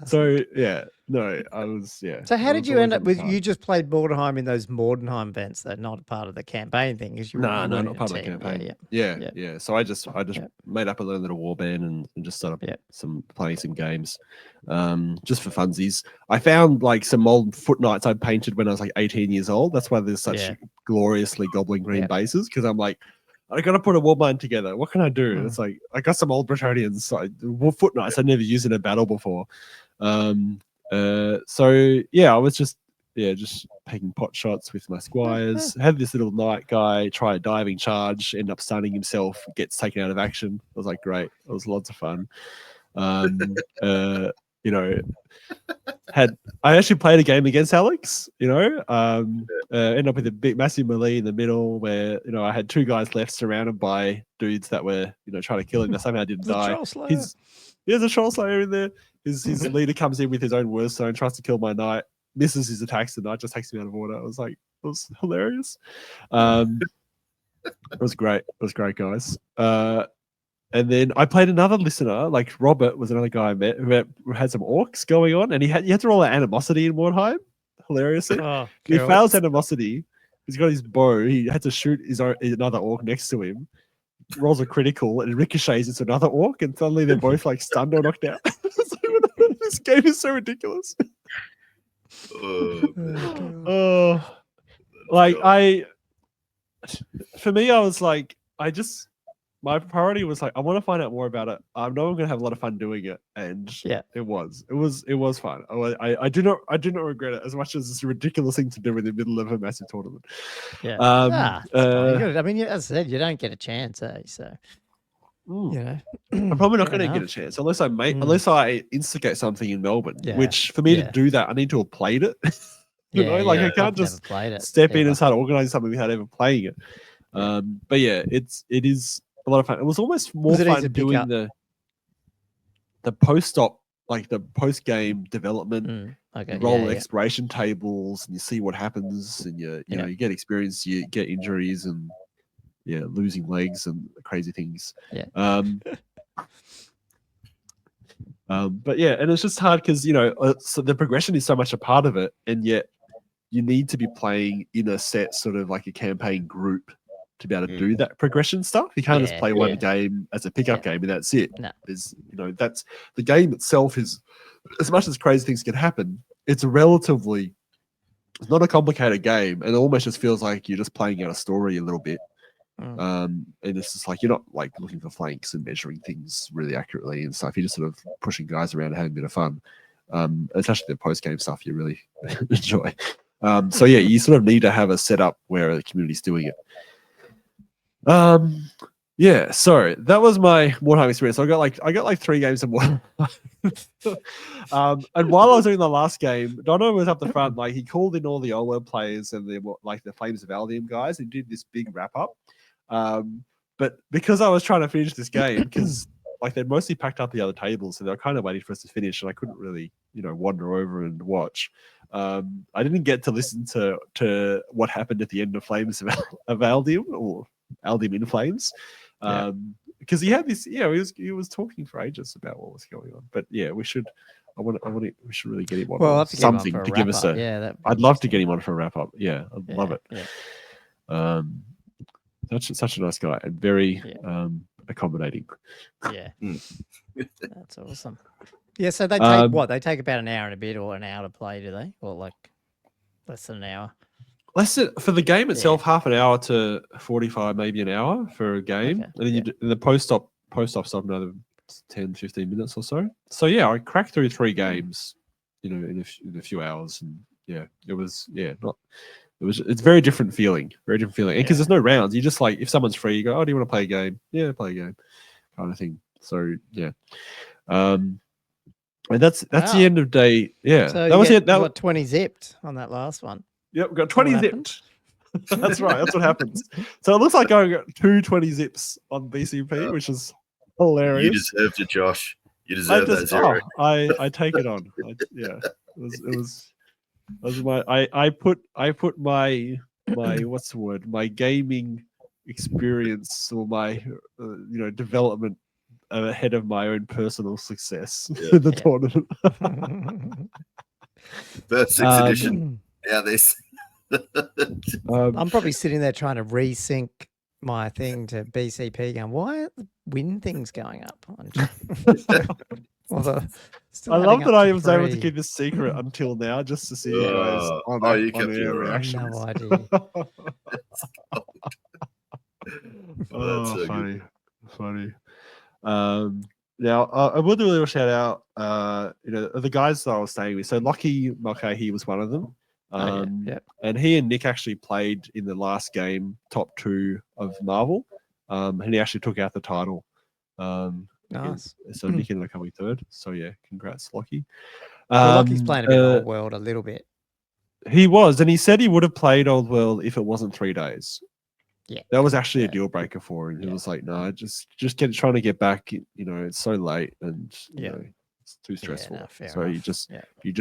So yeah, no, I was So how did you end up with? You just played Mordheim in those Mordheim events that not part of the campaign thing? No, not part of the campaign. Yeah. So I just made up a little warband and just started playing some games, just for funsies. I found like some old foot knights I painted when I was like 18 years old. That's why there's such gloriously goblin green bases, because I'm like, I got to put a warband together. What can I do? It's like, I got some old Bretonnians, foot knights I'd never used in a battle before. So yeah, I was just taking pot shots with my squires. Had this little knight guy try a diving charge, end up stunning himself, gets taken out of action. I was like, great. It was lots of fun. I actually played a game against Alex, ended up with a big massive melee in the middle where, I had 2 guys left surrounded by dudes that were, trying to kill him. That somehow didn't die. There's a troll slayer in there. His leader comes in with his own Wurstone, tries to kill my knight, misses his attacks, the knight just takes him out of order. I was like, it was hilarious. It was great. It was great, guys. And then I played another listener, like Robert was another guy I met who had some orcs going on, and you had to roll that animosity in Mordheim. Hilariously, he fails animosity. He's got his bow. He had to shoot another orc next to him. Rolls a critical and it ricochets into another orc, and suddenly they're both like stunned or knocked out. This game is so ridiculous. For me, I was like, my priority was like, I want to find out more about it. I know I'm going to have a lot of fun doing it, and it was fun. I do not regret it as much as it's a ridiculous thing to do in the middle of a massive tournament. Yeah. I mean, as I said, you don't get a chance, so I'm probably not going to get a chance unless I instigate something in Melbourne. Which for me to do that, I need to have played it. I can't just step in and start organizing something without ever playing it. But yeah, it is a lot of fun. It was almost more fun doing the post-op, like the post-game development. Roll exploration tables, and you see what happens, and you get experience, you get injuries, and losing legs and crazy things. But yeah, and it's just hard because so the progression is so much a part of it, and yet you need to be playing in a set sort of like a campaign group to be able to do that progression stuff. You can't just play one game as a pickup game and that's it. No. There's, that's the game itself is, as much as crazy things can happen, it's not a complicated game, and it almost just feels like you're just playing out a story a little bit. And it's just like you're not like looking for flanks and measuring things really accurately and stuff. You're just sort of pushing guys around and having a bit of fun. It's actually the post-game stuff you really enjoy. So yeah, you sort of need to have a setup where the community's doing it. Yeah, so that was my Warhammer experience. So I got like 3 games of Warhammer. And while I was doing the last game, Dono was up the front, like he called in all the Old World players and the Flames of Aldium guys and did this big wrap up. But because I was trying to finish this game, because like they'd mostly packed up the other tables, so they were kind of waiting for us to finish, and I couldn't really, wander over and watch. I didn't get to listen to what happened at the end of Flames of Aldium, or Aldium in Flames. Because he had this, he was talking for ages about what was going on. But yeah, we should really get him on something to give us I'd love to get him on for a wrap up. Yeah, I'd love it. Yeah. Such a nice guy and very accommodating. Yeah, that's awesome. Yeah, so they take what? They take about an hour and a bit, or an hour to play, do they? Or like less than an hour? For the game itself, half an hour to 45, maybe an hour for a game. Okay. And then the post-op stuff, another 10, 15 minutes or so. So yeah, I cracked through 3 games, in a few hours. And yeah, it's very different feeling. Very different feeling. Because there's no rounds. You just like, if someone's free, you go, oh, do you want to play a game? Yeah, play a game. Kind of thing. So yeah. And that's the end of day. Yeah. So that was it. That was 20 zipped on that last one. Yep, we got 20 zipped. That's right. That's what happens. So it looks like I got 220 zips on BCP, which is hilarious. You deserved it, Josh. You deserve that 0. I take it on. I put my what's the word? My gaming experience or my development ahead of my own personal success in the tournament. First 6th edition. Yeah, this. I'm probably sitting there trying to resync my thing to BCP going, why are the win things going up? I love that I was able to keep this secret until now just to see you guys on-air reactions. No idea. Funny. Now, I will do a little shout out, the guys that I was staying with. So Lockie Mulcahy was one of them. And he and Nick actually played in the last game, top 2 of Marvel. And he actually took out the title. Nice. So Nick ended up coming 3rd. So yeah, congrats, Lockie. Lockie's playing a bit Old World a little bit. He was, and he said he would have played Old World if it wasn't 3 days. Yeah, that was actually a deal breaker for him. He was like, "No, just trying to get back. It's so late, and it's too stressful." So enough. he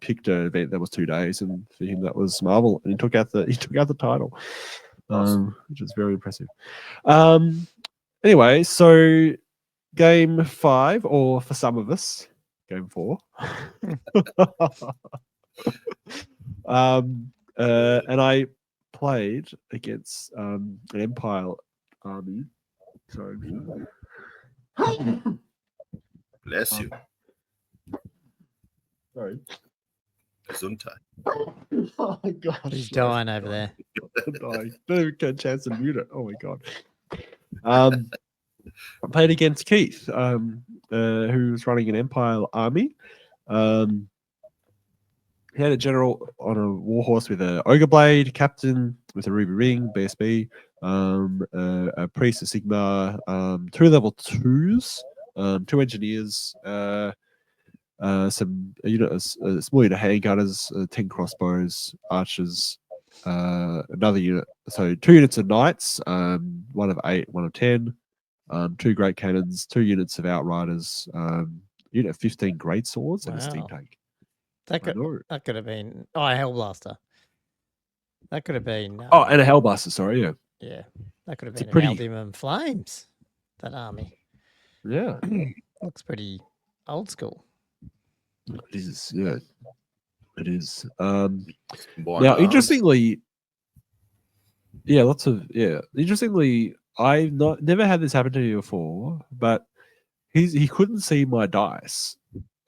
picked an event that was 2 days, and for him that was Marvel, and he took out the title, which is very impressive. Anyway, so game 5, or for some of us, game 4. And I played against an Empire army. Sorry. Bless you. Sorry. Gesundheit. Oh my god. He's dying over there. Don't even get a chance to mute it. Oh my god. I played against Keith, who was running an Empire army. He had a general on a warhorse with an ogre blade, captain with a ruby ring, BSB, a priest, a Sigma, 2 level 2s, 2 engineers, some a small unit of handgunners, 10 crossbows, archers, another unit. So 2 units of knights, 1 of 8, 1 of 10, 2 great cannons, 2 units of outriders, unit of 15 great swords, and a steam tank. That could have been a Hellblaster. That could have been and a Hellblaster. Sorry, yeah. That could have been an Aldium and Flames. That army. Yeah, looks pretty old school. It is. Yeah, it is. Now, interestingly, Yeah, lots of Interestingly, I've never had this happen to me before, but he couldn't see my dice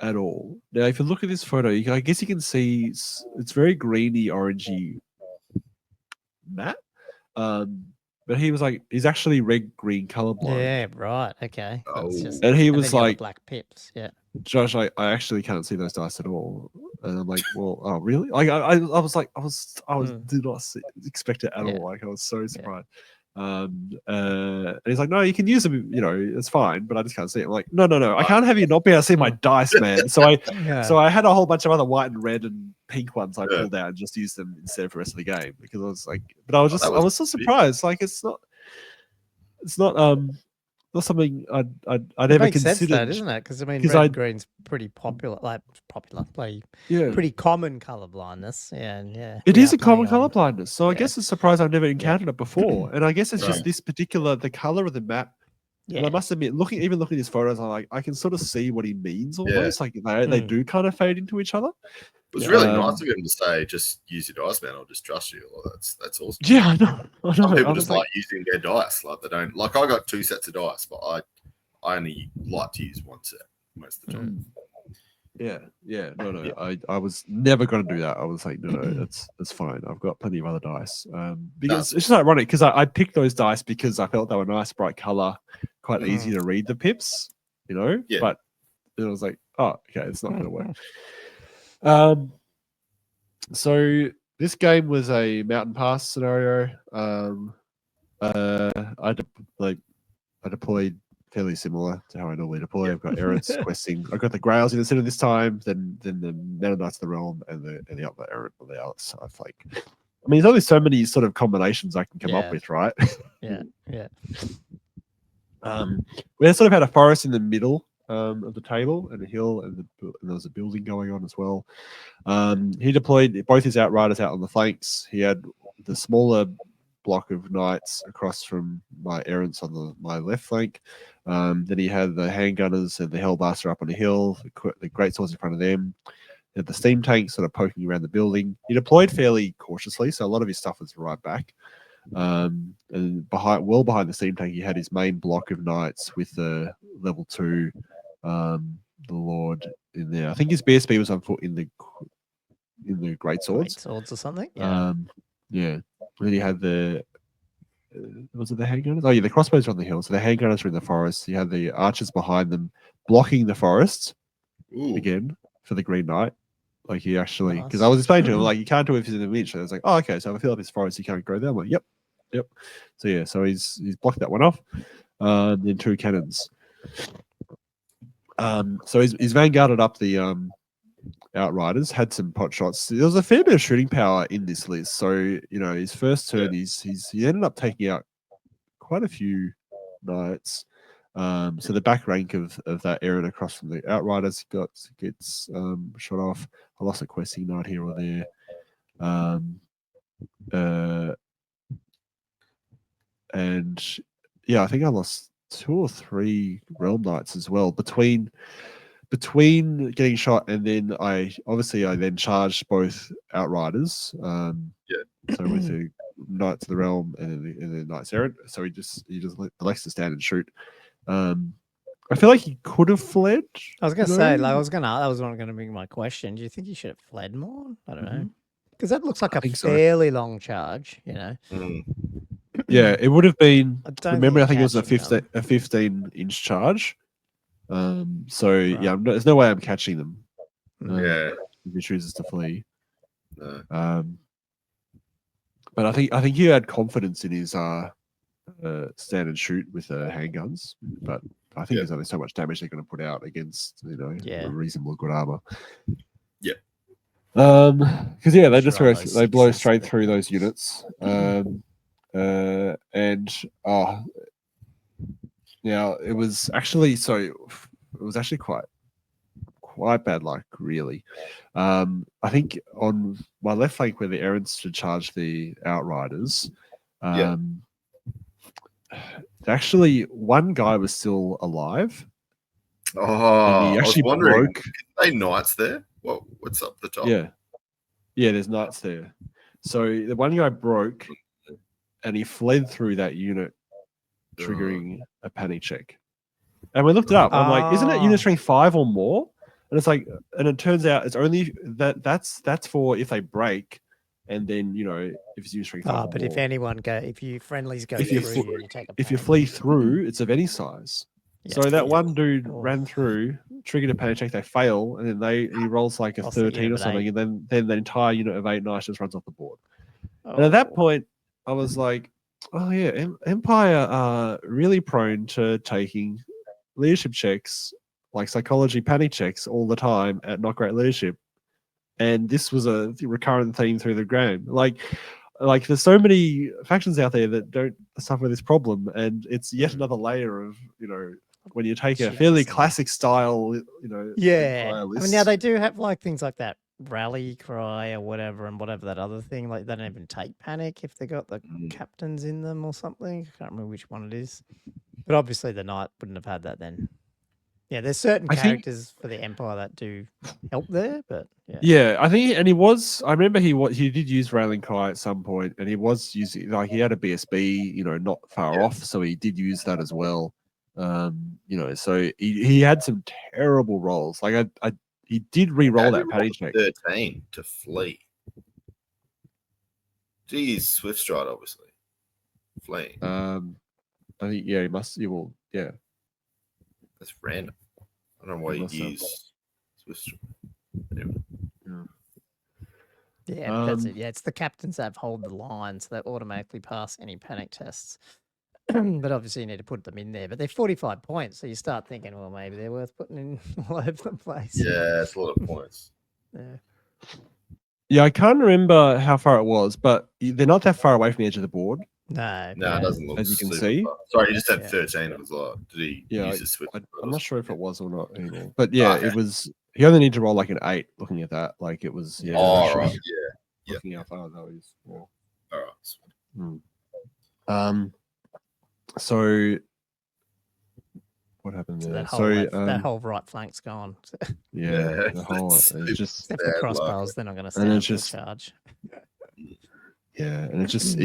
at all. Now, if you look at this photo, I guess you can see it's very greeny, orangey matte. But he was like, he's actually red-green colorblind. Yeah, right. Okay. That's just, and he and was then you have the like, black pips. Yeah. Josh, I actually can't see those dice at all. And I'm like, well, oh really? Like I was like, did not expect it at all. Like I was so surprised. And he's like, no, you can use them, it's fine, but I just can't see it. I'm like, no, I can't have you not be able to see my dice, man. So I had a whole bunch of other white and red and pink ones I pulled out and just used them instead for the rest of the game because I was like, but I was so surprised. Like it's not something I'd ever makes considered. Sense, though, doesn't it? Because I mean, red and green's pretty popular, pretty common color blindness. Yeah. It is a common color blindness, so I guess it's surprised I've never encountered it before. And I guess it's just this particular the color of the map. Yeah. And I must admit, looking at these photos, I can sort of see what he means almost. Like they do kind of fade into each other. It was really nice of him to say, "Just use your dice, man. I'll just trust you." Well, that's awesome. Yeah, I know. Some people just like using their dice. Like they don't. Like I got 2 sets of dice, but I only like to use 1 set most of the time. Yeah. No. Yeah. I was never going to do that. I was like, no, that's fine. I've got plenty of other dice. Because it's just ironic because I picked those dice because I felt they were nice, bright color, quite easy to read the pips, Yeah. But then I was like, oh, okay, it's not going to work. So this game was a mountain pass scenario. I deployed fairly similar to how I normally deploy. I've got errants questing. I've got the Grails in the center this time, then the Meta Knights of the Realm and the other errant on the outs. So I've there's only so many sort of combinations I can come up with, right? Yeah. We sort of had a forest in the middle of the table and a hill, and there was a building going on as well. He deployed both his outriders out on the flanks. He had the smaller block of knights across from my errants on my left flank. Then he had the handgunners and the hellblaster up on the hill, the great swords in front of them. He had the steam tank sort of poking around the building. He deployed fairly cautiously, so a lot of his stuff was right back. And behind the steam tank, he had his main block of knights with the level 2, the Lord in there. I think his BSB was on foot in the great swords. Great swords or something. Yeah. And then he had was it the handgunners? Oh yeah, the crossbows were on the hill. So the handgunners were in the forest. You had the archers behind them blocking the forest again for the Green Knight. Like he actually, because I was explaining to him, like, you can't do it if he's in the niche. I was like, oh, okay, so if I fill up his forest, he can't go there. I'm like, yep. So yeah, so he's blocked that one off. Then 2 cannons. So he's vanguarded up the outriders, had some pot shots. There was a fair bit of shooting power in this list. So his first turn, he ended up taking out quite a few knights. So the back rank of that errant across from the outriders gets shot off. I lost a questing knight here or there. And yeah, I think I lost 2 or 3 realm knights as well between getting shot, and then I then charged both outriders. So with the Knights of the Realm and the Knights Errant. So he just likes to stand and shoot. I feel like he could have fled. I was gonna say, that was gonna be my question. Do you think he should have fled more? I don't know, because that looks like a fairly long charge. Yeah, it would have been. From memory, I think it was a 15-inch charge. There's no way I'm catching them. If he chooses to flee. But I think he had confidence in his stand and shoot with handguns. But I think there's only so much damage they're going to put out against reasonable good armor. Yeah. Because they blow straight through those units. It was actually quite bad luck, really. I think on my left flank where the errants should charge the outriders, actually one guy was still alive. Oh, he actually I was wondering, broke. are they knights there? What's up the top? Yeah, there's knights there. So the one guy broke, and he fled through that unit, triggering a panic check. And we looked it up. I'm like, isn't it unit strength 5 or more? And it's like, and it turns out it's only that's for if they break, and then if it's unit strength 5 or but more. if you friendlies go through, you take a if you flee through, it's of any size. So that one dude ran through, triggered a panic check, they fail, and then he rolls like a 13 or something, and then the entire unit of 8 knights just runs off the board. And at that point, I was like, oh yeah, Empire are really prone to taking leadership checks, like psychology panic checks all the time at not great leadership. And this was a recurrent theme through the game. Like there's so many factions out there that don't suffer this problem, and it's yet another layer of when you take a fairly classic style, I mean, now they do have like things like that rally cry or whatever, and whatever that other thing, like they don't even take panic if they got the captains in them or something. I can't remember which one it is, but obviously the knight wouldn't have had that then. Yeah, there's certain characters for the Empire that do help there, but I think, and I remember he did use rallying cry at some point, and he was using, like, he had a BSB, not far off, so he did use that as well. So he had some terrible rolls. Like he did re-roll that panic check. 13 to flee. Geez, Swift Stride, obviously. Fleeing. I think he will. Yeah. That's random. I don't know why you use Swift Stride. Anyway. Yeah, that's it. Yeah, it's the captains that hold the line, so they automatically pass any panic tests. But obviously you need to put them in there. But they're 45 points, so you start thinking, well, maybe they're worth putting in all over the place. Yeah, it's a lot of points. Yeah, I can't remember how far it was, but they're not that far away from the edge of the board. No, it doesn't look. As you can see. Far. Sorry, you just had 13. It was like, did he use his Swift? I'm not sure if it was or not anymore. But it was. He only needed to roll like an 8. Looking at that, like it was. Yeah. Right. Looking how far that is. Yeah. All right. So what happened there? That whole right flank's gone. Yeah, the whole it's just except for crossbows. They're not going to stand up charge. Yeah, and it just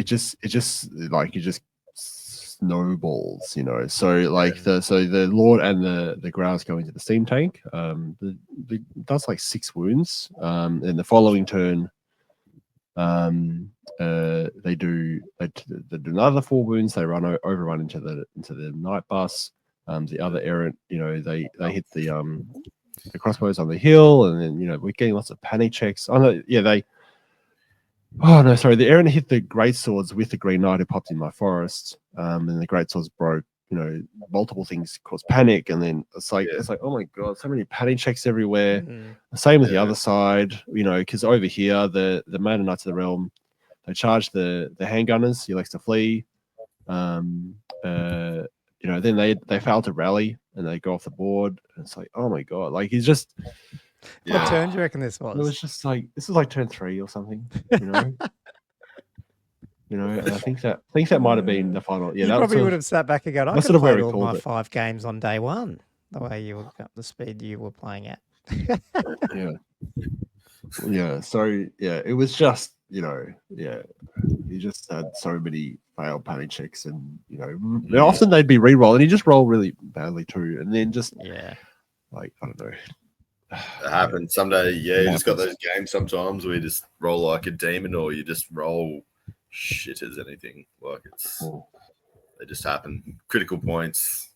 like it just snowballs, So like the Lord and the Grouse go into the steam tank. The does like 6 wounds. And the following turn, they do another 4 wounds. They overrun into the night bus. The other errant, they hit the crossbows on the hill, and then we're getting lots of panic checks. The errant hit the great swords with the Green Knight who popped in my forest, and the great swords broke. Multiple things caused panic, and then it's like oh my god, so many panic checks everywhere. Same with the other side, because over here the Man of Knights of the Realm, they charge the handgunners. He likes to flee. Then they fail to rally and they go off the board. And it's like, oh my god, like he's just. What turn do you reckon this was? It was just like this is like turn 3 or something, And I think that might have been the final. Yeah, you probably would have sat back and gone, I could have played all my 5 games on day 1. The way you were up the speed you were playing at. Yeah. So it was just he just had so many failed panic checks, and often they'd be re-roll, and he just roll really badly too, and then just like I don't know. It happens someday. You just got those games sometimes where you just roll like a demon, or you just roll shit as anything. Like they just happen. Critical points.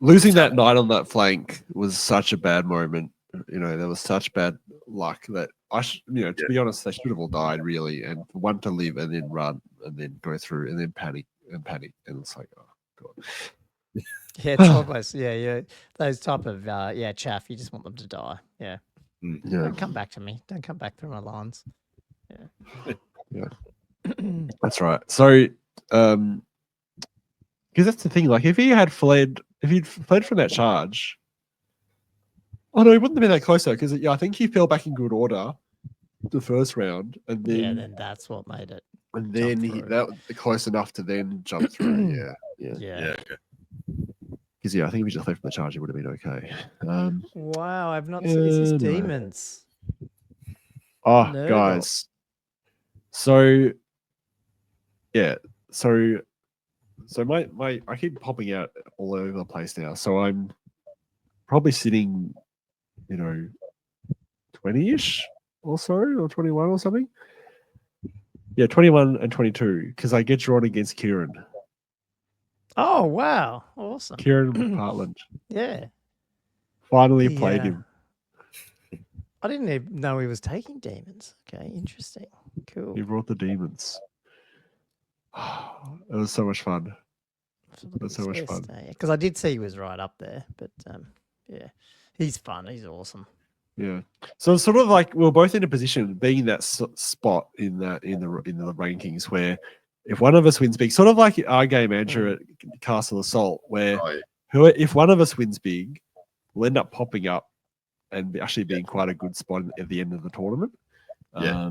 Losing that knight on that flank was such a bad moment. There was such bad luck that to be honest, they should have all died really, and for one to live and then run and then go through and then panic, and it's like, oh god. Yeah, it's almost those type of chaff. You just want them to die. Yeah. Don't come back to me. Don't come back through my lines. Yeah. That's right. So, because that's the thing. Like, if he'd fled from that charge, oh no, he wouldn't have been that closer. Because I think he fell back in good order the first round, and then then that's what made it. And then that was close enough to then jump through. Yeah. Because I think if he just left from the charge, it would have been okay. Wow, I've not seen his demons. Oh, guys. So yeah. So my I keep popping out all over the place now. So I'm probably sitting, 20-ish or so, or 21 or something. Yeah, 21 and 22, because I get drawn against Kieran. Oh, wow. Awesome. Kieran Partland. Yeah. Finally played him. I didn't even know he was taking demons. Okay, interesting. Cool. He brought the demons. It was so much fun. It was so much fun. Because I did see he was right up there, but yeah, he's fun. He's awesome. Yeah. So it's sort of like we're both in a position, being in that spot in the rankings, where if one of us wins big, sort of like our game Andrew at Castle Assault, where if one of us wins big, we'll end up popping up and actually being quite a good spot at the end of the tournament. Yeah.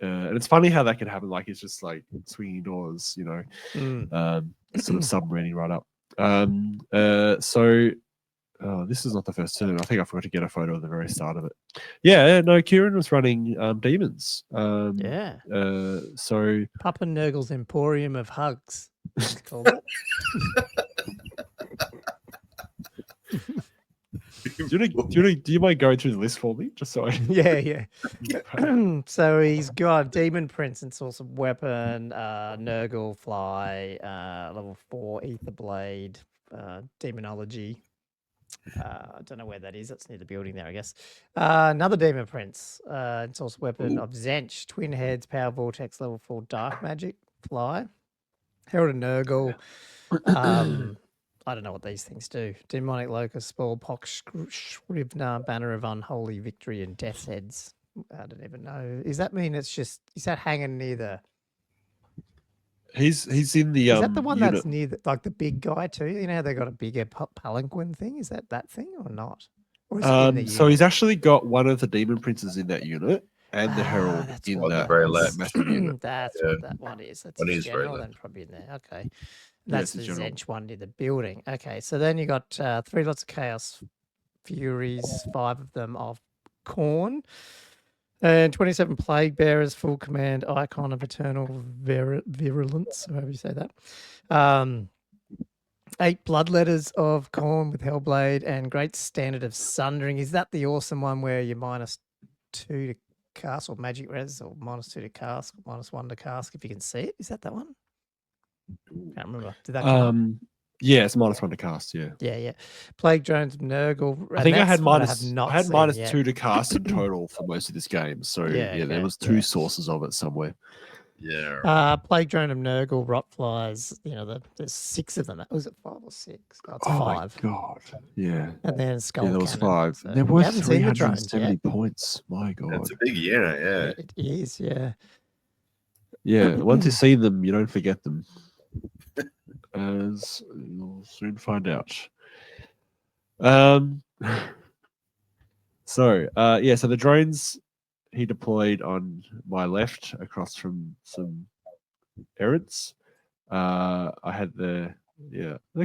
And it's funny how that can happen. Like it's just like swinging doors, sort of submarine right up. So this is not the first turn. I think I forgot to get a photo of the very start of it. Yeah, no, Kieran was running demons. So Papa Nurgle's Emporium of Hugs. It's called it. Do you mind going through the list for me? Just so I... Yeah. So he's got Demon Prince and Source of Weapon, Nurgle Fly, level 4 Ether Blade, Demonology. I don't know where that is. That's near the building there, I guess. Another Demon Prince, Source of Weapon of Zench, Twin Heads, Power Vortex, level 4 Dark Magic Fly, Herald of Nurgle. I don't know what these things do. Demonic Locust, Spore, Pox, Shrivna, Banner of Unholy Victory, and Death's Heads. I don't even know. Does that mean is that hanging near the... He's in the... Is that the one that's near the big guy too? You know how they got a bigger palanquin thing? Is that thing or not? Or is it in the so he's actually got one of the Demon Princes in that unit and the Herald in that massive unit. That's what that one is. That's general then probably in there. Okay. That's the Zench one near the building. Okay, so then you got 3 lots of Chaos Furies, 5 of them of Khorne, and 27 Plague Bearers, full command, Icon of Eternal Virulence, however you say that. 8 Bloodletters of Khorne with Hellblade, and Great Standard of Sundering. Is that the awesome one where you're -2 to cast, or magic res, or -2 to cast, -1 to cast, if you can see it? Is that one? Can't remember. Did that come up? Yeah, it's -1 to cast. Yeah. Plague Drones of Nurgle. I think I had -2 to cast in total for most of this game. So there was 2 sources of it somewhere. Yeah. Plague Drone of Nurgle, Rotflies. There's 6 of them. Was it 5 or 6? Oh, it's 5. My God. Yeah. And then Skull there was Cannon. 5. So there were 370 points. My God. That's a big unit. Yeah. It is. Yeah. Yeah. Once you see them, you don't forget them. As you'll soon find out. So the drones he deployed on my left across from some errands. I had the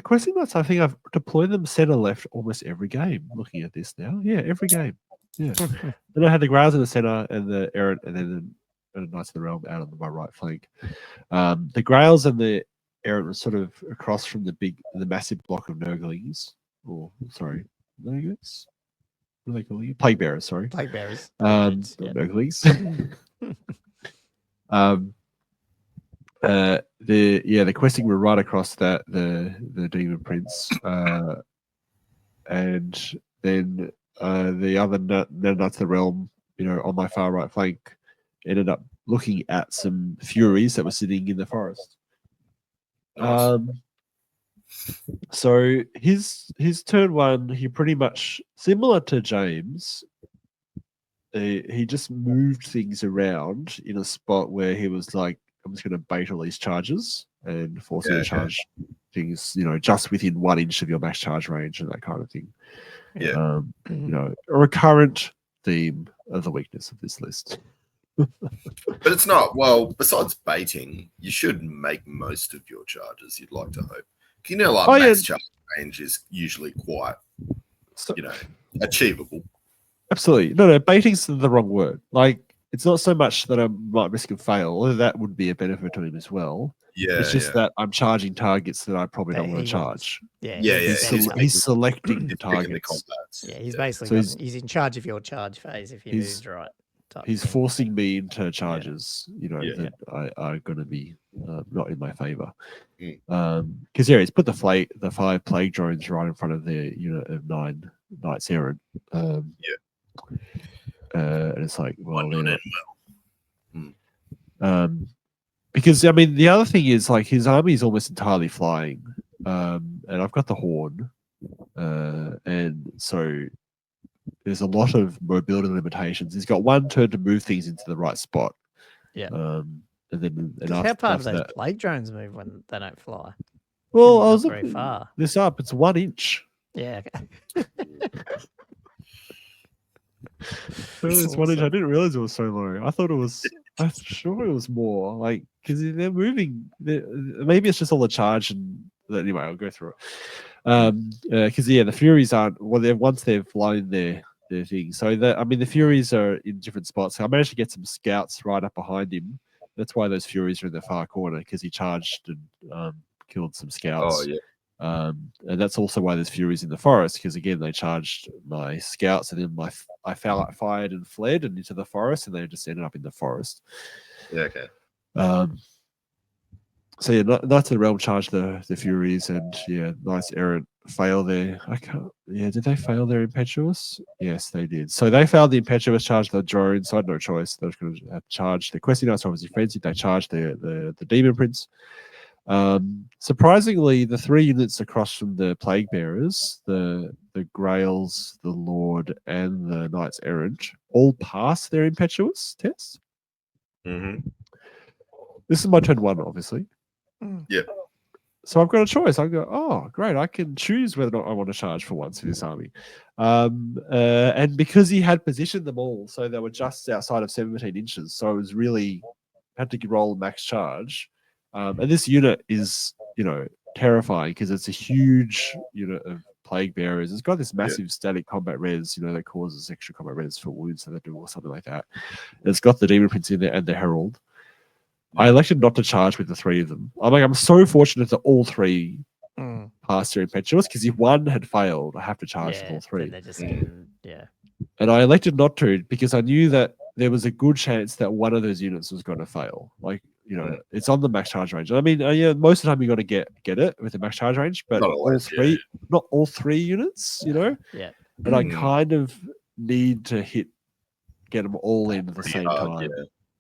questing nuts. I think I've deployed them center left almost every game. Looking at this now, every game. Yeah. Then I had the Grails in the center and the errant, and then the Knights of the Realm out on my right flank. The Grails and the errant was sort of across from the massive block of Nurglings. Nurglings? What do they call you? Plague Bearers, sorry. Plague Bearers. Nurglings. The questing were right across that the Demon Prince, and then the other Knights of the Realm, on my far right flank, ended up looking at some Furies that were sitting in the forest. Nice. So his turn 1, he pretty much, similar to James, he just moved things around in a spot where he was like, I'm just going to bait all these charges and force you to charge things, just within 1 inch of your max charge range and that kind of thing. Yeah. A recurrent theme of the weakness of this list. But it's not, besides baiting, you should make most of your charges, you'd like to hope. Max charge range is usually quite, achievable. Absolutely. No, baiting's the wrong word. Like, it's not so much that I might risk a fail, although that would be a benefit to him as well. Yeah, it's just that I'm charging targets that I probably don't want to charge. He's selecting the targets. The combats. Yeah, he's basically he's in charge of your charge phase if he moves right. He's forcing me into charges, that are going to be not in my favor. Because he's put the 5 plague drones right in front of the unit of 9 knights errant. And it's like, well, because I mean, the other thing is like his army is almost entirely flying, and I've got the horn, and so there's a lot of mobility limitations. He's got 1 turn to move things into the right spot. Yeah. And then how far do those plague drones move when they don't fly? Well, I was looking this up. It's 1 inch. Yeah. It's 1 inch. I didn't realize it was so low. I thought it was. I'm sure it was more. Like because they're moving. Maybe it's just all the charge and anyway. I'll go through it. Because the Furies aren't. Well, once they've flown their thing. So the Furies are in different spots. So I managed to get some scouts right up behind him. That's why those Furies are in the far corner because he charged and killed some scouts. Oh yeah. And that's also why there's Furies in the forest because again they charged my scouts and then I fired and fled and into the forest and they just ended up in the forest. Yeah. Okay. So yeah, Knights of the Realm charged the Furies and Knights Errant fail their. Did they fail their Impetuous? Yes, they did. So they failed the Impetuous, charged the drones. So I had no choice. They were going to have charged the Questing Knights, obviously frenzied. They charged the Demon Prince. Surprisingly, the 3 units across from the Plague Bearers, the Grails, the Lord, and the Knights Errant, all passed their Impetuous test. Mm-hmm. This is my turn 1, obviously. Yeah. So I've got a choice. I go, oh, great. I can choose whether or not I want to charge for once in this army. And because he had positioned them all, so they were just outside of 17 inches. So it was really, had to roll a max charge. And this unit is, terrifying because it's a huge unit of Plague Bearers. It's got this massive static combat res, that causes extra combat res for wounds that they do or something like that. And it's got the Demon Prince in there and the Herald. I elected not to charge with the 3 of them. I'm so fortunate that all 3 passed their Impetuous because if 1 had failed, I have to charge with all 3. They're just And I elected not to because I knew that there was a good chance that one of those units was going to fail. It's on the max charge range. I mean, most of the time you got to get it with the max charge range, but not all 3 units, Yeah. And I kind of need to get them all in at the same time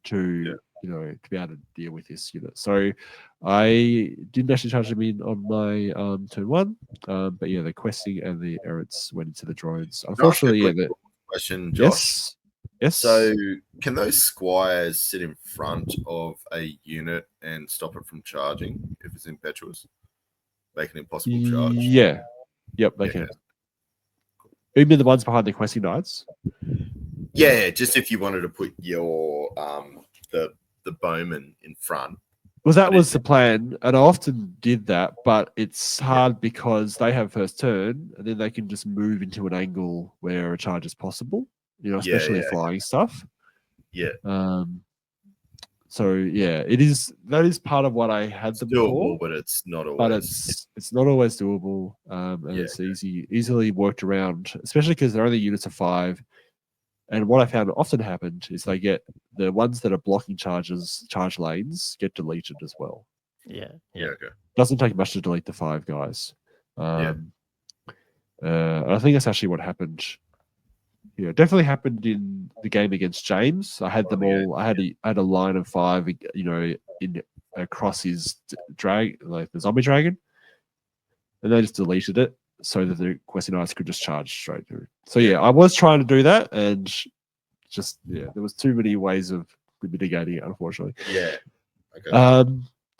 to be able to deal with this unit. So I didn't actually charge them in on my turn 1, but the Questing and the Errants went into the drones. Unfortunately, question, Josh. Yes. So can those squires sit in front of a unit and stop it from charging if it's impetuous? Make an impossible charge. Yeah. Yep, they can. You mean the ones behind the Questing Knights? Yeah, just if you wanted to put your the bowman in front. Well, that was the plan, and I often did that, but it's hard because they have first turn, and then they can just move into an angle where a charge is possible, especially flying stuff. Yeah. So that is part of what I had them doable, for, but it's not always. But it's not always doable, and it's easily worked around, especially because they're only units of 5. And what I found often happened is they get the ones that are blocking charge lanes get deleted as well. Yeah. Okay. Doesn't take much to delete the 5 guys. I think that's actually what happened. Yeah, definitely happened in the game against James. I had them all. I had a line of 5, in across his the zombie dragon, and they just deleted it so that the Questing Knights could just charge straight through. So I was trying to do that, and just there was too many ways of mitigating it, unfortunately. Yeah. Okay.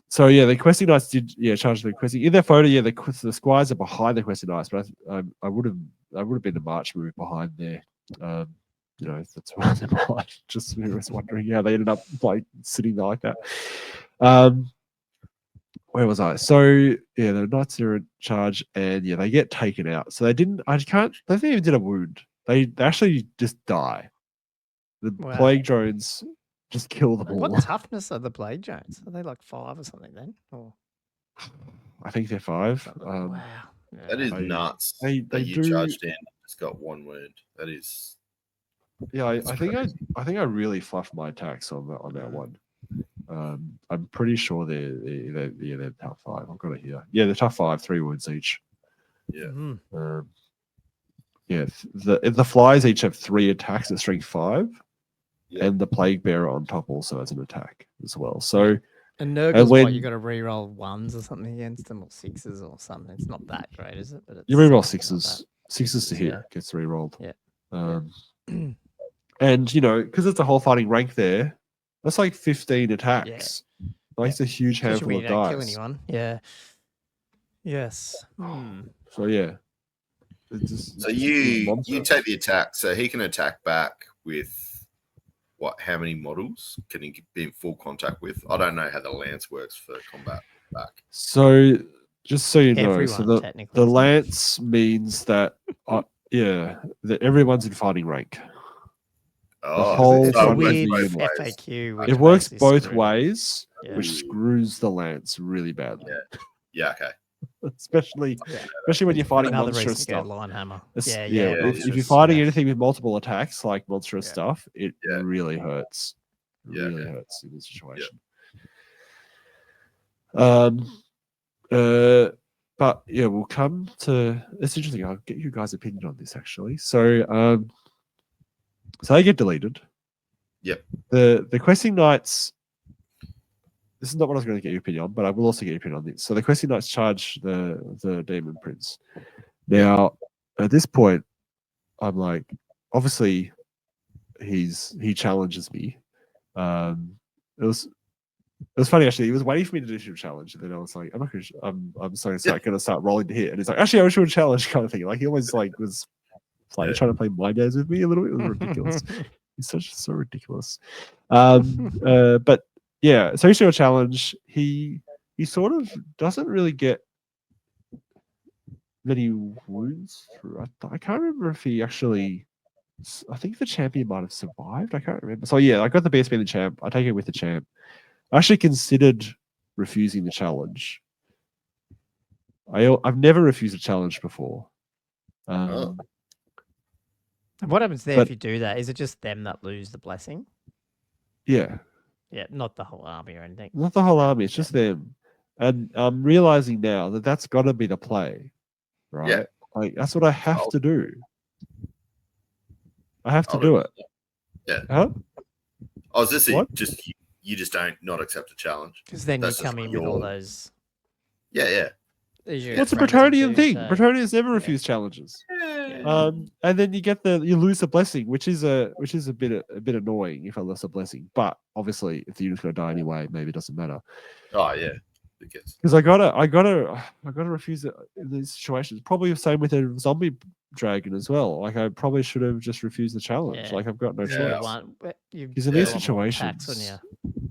So the Questing Knights did charge the Questing. In their photo, the squires are behind the Questing Knights, but I would have been a march move behind there. That's why they're behind. Just was wondering how they ended up sitting there like that. Where was I? So the Knights are in charge, and they get taken out. So they didn't. They didn't even did a wound. They actually just die. The plague drones just kill them all. What toughness are the blade giants? Are they like 5 or something then? Or I think they're 5. wow, that is nuts. That you do... charged in. It's got 1 wound. That is. Yeah, I think I really fluffed my attacks on that one. I'm pretty sure they're tough 5. I've got it here. Yeah, they're tough 5, 3 wounds each. Yeah. Yeah, the flies each have 3 attacks at strength 5, and the plague bearer on top also has an attack as well. So, and Nurgle's what, you got to reroll 1s or something against them, or 6s or something. It's not that great, is it? But it's you reroll 6s. 6s to hit gets rerolled. Yeah. And because it's a whole fighting rank there, that's like 15 attacks. Yeah. Like it's a huge handful of dice. Kill anyone. Yeah. Yes. So yeah. So you take the attack. So he can attack back with what? How many models can he be in full contact with? I don't know how the lance works for combat back. So just so you know, everyone, so the lance means that that everyone's in fighting rank. Oh, whole it's a weird FAQ. It works both ways, which screws the lance really badly. Yeah. Okay. Especially when you're fighting monstrous stuff. Linehammer. If you're fighting anything with multiple attacks, like monstrous stuff, it really hurts. Really hurts in this situation. But yeah, we'll come to. It's interesting. I'll get you guys' opinion on this actually. So, so they get deleted. Yep. The questing knights. This is not what I was going to get your opinion on, but I will also get your opinion on this. So the questing knights charge the demon prince. Now, at this point, I'm like, obviously, he challenges me. It was funny actually. He was waiting for me to do a challenge, and then I was like, I'm going to start rolling to hit, and he's like, actually, I wish you would challenge, kind of thing. Like he always was trying to play mind games with me a little bit. It was ridiculous. He's so ridiculous. But yeah, so he's doing a challenge. He sort of doesn't really get many wounds through. I can't remember if he actually. I think the champion might have survived. I can't remember. So yeah, I got the best being the champ. I take it with the champ. I actually considered refusing the challenge. I've never refused a challenge before. And what happens there if you do that? Is it just them that lose the blessing? Yeah. Yeah, not the whole army or anything. Not the whole army. It's just them. And I'm realizing now that that's got to be the play, right? Yeah. Like that's what I have to do. I have to do it. Yeah. Huh? Oh, is this just you just don't not accept a challenge? Because then you come in with all those. Yeah. It's a Bretonnian thing. Bretonnians never refuse challenges. And then you lose the blessing, which is a bit annoying if I lose a blessing. But obviously, if the unit's gonna die anyway, maybe it doesn't matter. Oh yeah, because I gotta refuse it in these situations. Probably the same with a zombie dragon as well. Like I probably should have just refused the challenge. Like I've got no choice. Because in these situations,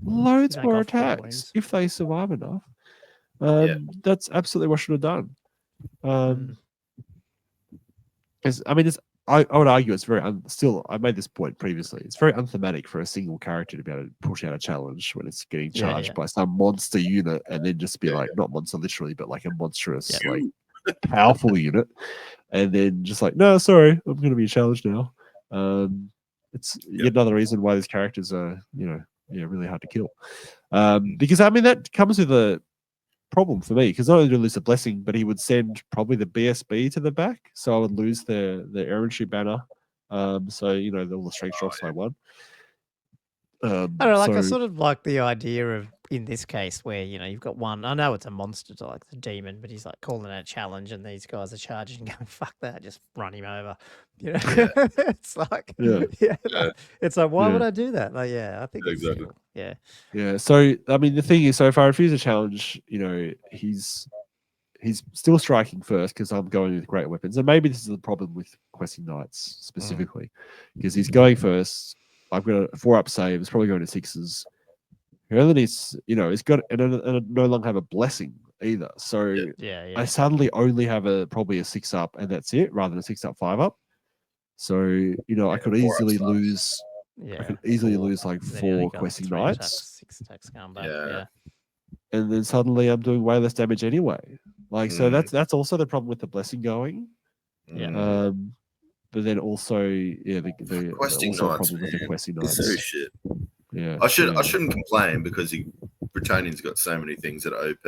loads more attacks if they survive enough. That's absolutely what I should have done. I would argue it's very I made this point previously. It's very unthematic for a single character to be able to push out a challenge when it's getting charged by some monster unit, and then just be like, not monster literally, but like a monstrous, like powerful unit, and then just like, no, sorry, I'm going to be challenged now. It's yet another reason why these characters are, really hard to kill. Because that comes with a problem for me, because not only do I lose the blessing, but he would send probably the BSB to the back, so I would lose the errantry banner. So the strength drops by 1. I don't know, I sort of like the idea of, in this case, where you've got one. I know it's a monster, to like the demon, but he's like calling it a challenge, and these guys are charging and going, "Fuck that! Just run him over." It's like, it's like, why would I do that? Like, I think exactly. Yeah. So the thing is, so if I refuse a challenge, he's still striking first because I'm going with great weapons, and maybe this is the problem with questing knights specifically, because he's going first. I've got a 4-up save. It's probably going to 6s. He only needs, it's got, and I no longer have a blessing either. So I suddenly only have probably a 6-up, and that's it, rather than a 6-up, 5-up. So I could easily lose Yeah. I could easily 4. lose like And then you only 4 got questing 3 knights. attacks, 6 attacks coming back. Yeah. Yeah. And then suddenly I'm doing way less damage anyway. Like, so that's also the problem with the blessing going. Yeah. But then also, yeah, the questing also a knights, problem with the man. questing It's knights. so shit. Yeah, I shouldn't complain because Bretonian's got so many things that are OP.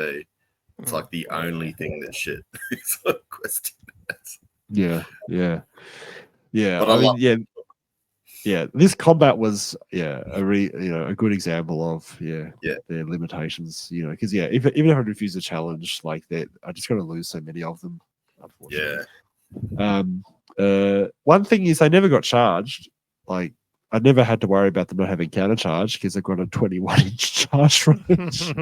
It's like the only thing that's shit. It's like questing knights. Yeah. But I mean, yeah. This combat was a good example of their limitations. Because even if I refuse a challenge like that, I just got to lose so many of them. Unfortunately. One thing is I never got charged. Like I never had to worry about them not having counter charge because they've got a 21-inch charge range.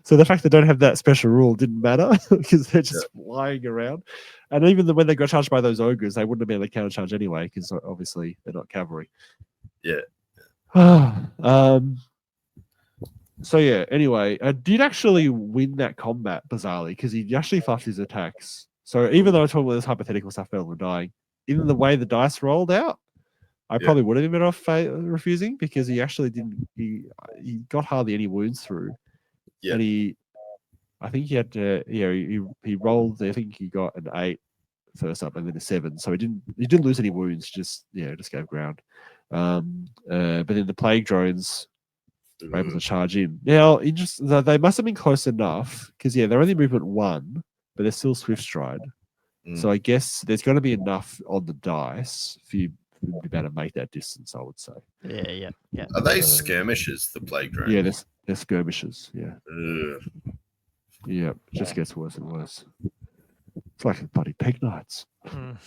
So the fact they don't have that special rule didn't matter because they're just flying around. And even when they got charged by those ogres, they wouldn't have been able to counter charge anyway because obviously they're not cavalry. Yeah. So yeah. Anyway, I did actually win that combat bizarrely because he actually fluffed his attacks. So even though I told all this hypothetical stuff about them dying, even the way the dice rolled out, I probably would have been better off refusing because he actually didn't. He got hardly any wounds through. Yeah. And I think he had to. He rolled. I think he got an 8 first up and then a 7. So he didn't lose any wounds. Just gave ground. But then the plague drones were able to charge in. Now, they must have been close enough because they're only movement 1, but they're still swift stride. So I guess there's going to be enough on the dice for you to be able to make that distance, I would say. Yeah. Are they skirmishes, the plague drones? Yeah, they're skirmishes, yeah. Yeah, it just gets worse and worse. It's like bloody pig knights. Can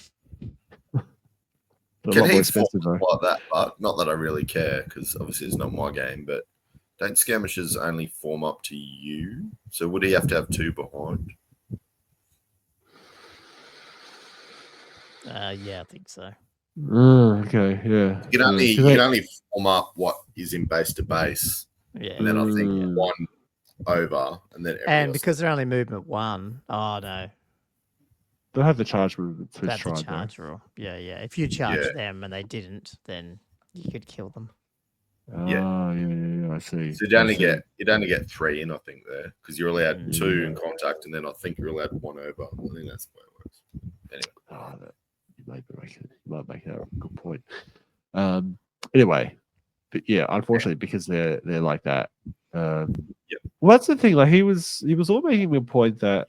he form like that? But not that I really care, because obviously it's not my game, but don't skirmishes only form up to you? So would he have to have 2 behind? Yeah, I think so. Okay, yeah. You can only form up what is in base to base. Yeah. And then I think 1 over, and then because they're only movement 1. Oh no. They'll have the charge movement. That's the charge rule. Yeah. If you charge them and they didn't, then you could kill them. Yeah, I see. So you'd only get 3 in, I think, there, because you're allowed 2 in contact, and then I think you're allowed 1 over. I think that's the way it works. Anyway. You might make that a good point. Anyway, but yeah, unfortunately, because they're like that. Well, that's the thing. Like he was all making a point that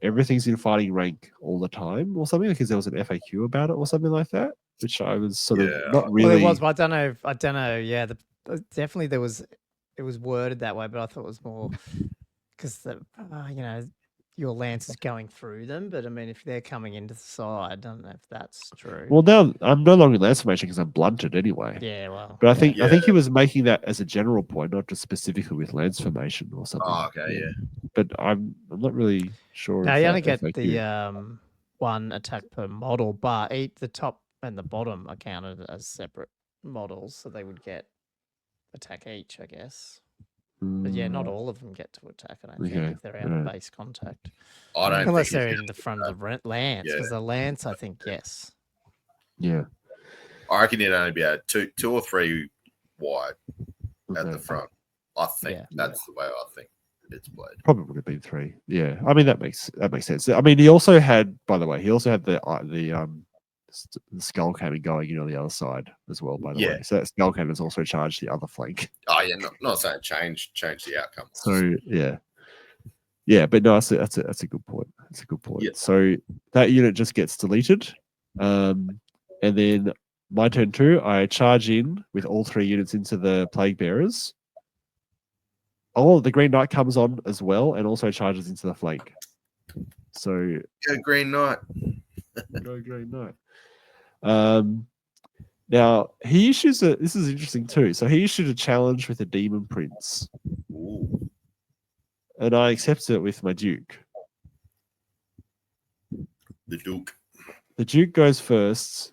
everything's in fighting rank all the time, or something, because there was an FAQ about it, or something like that, which I was sort of not really. Well, it was, but I don't know. Yeah, definitely there was. It was worded that way, but I thought it was more because your lance is going through them. But I mean, if they're coming into the side, I don't know if that's true. Well, now I'm no longer lance formation because I'm blunted anyway. Yeah, well, but I think he was making that as a general point, not just specifically with lance formation or something. Oh, okay, yeah. But I'm not really sure. Now you only get the 1 attack per model, but the top and the bottom are counted as separate models, so they would get attack each, I guess. But yeah, not all of them get to attack. I don't think if they're out of base contact. I don't unless they're in the front of the lance, because the lance, I think, yes. Yeah, I reckon it'd only be 2 or 3 wide at the front. I think that's the way I think it's played. Probably would have been 3. Yeah, I mean that makes sense. I mean, he also had the skull cannon going on the other side as well. By the way, so that skull cannon is also charged the other flank. Oh yeah, not saying change the outcome. So yeah, but no, that's a good point. That's a good point. Yeah. So that unit just gets deleted, and then my turn 2, I charge in with all 3 units into the plague bearers. Oh, the Green Knight comes on as well and also charges into the flank. So go Green Knight. Go Green Knight. Now he issues this is interesting too. So he issued a challenge with a Demon Prince. Ooh. And I accepted it with my Duke. The Duke goes first.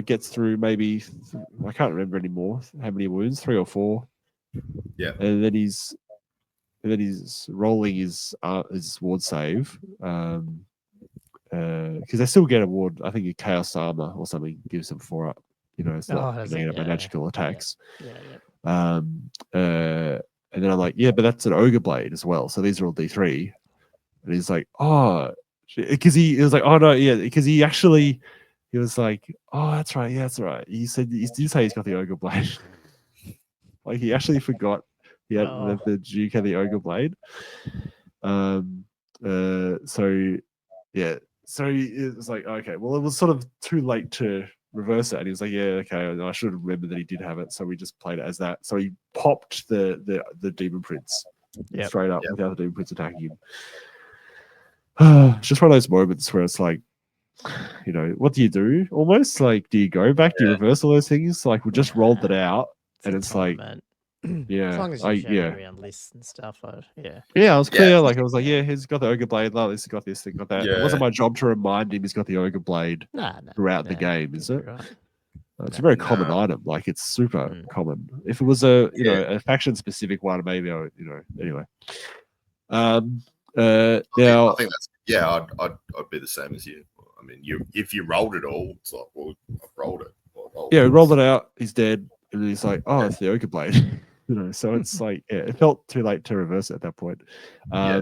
Gets through maybe, I can't remember anymore how many wounds, 3 or 4. Yeah. And then he's rolling his ward save. because they still get award. I think a Chaos Armor or something gives them 4 up. It's not negated by magical attacks. And then I'm like, yeah, but that's an Ogre Blade as well. So these are all D3. And he's like, oh, because he was like, oh no, yeah, because he was like, oh, that's right, yeah, that's right. He did say he's got the Ogre Blade. Like he actually forgot he had the Duke had the Ogre Blade. So yeah, so it was like, okay, well, it was sort of too late to reverse it, and he was like, yeah, okay, I should have remembered that he did have it, so we just played it as that. So he popped the Demon Prince straight up without the Demon Prince attacking him. It's just one of those moments where it's like, what do you do? Almost like, do you go back? Do you reverse all those things? Like, we just rolled it out, and it's like, yeah, as long as you show around lists and stuff, I was clear. Like, I was like, yeah, he's got the Ogre Blade. Like, this has got this, thing got that. It wasn't my job to remind him he's got the Ogre Blade throughout the game, is it? Right. It's a very common item. Like, it's super common. If it was a a faction specific one, maybe I would, anyway. Now, I think that's I'd be the same as you. I mean, if you rolled it all, it's like, well, I've rolled it. We rolled it out. He's dead, and then he's like, oh, it's the Ogre Blade. So it's like, it felt too late to reverse it at that point. I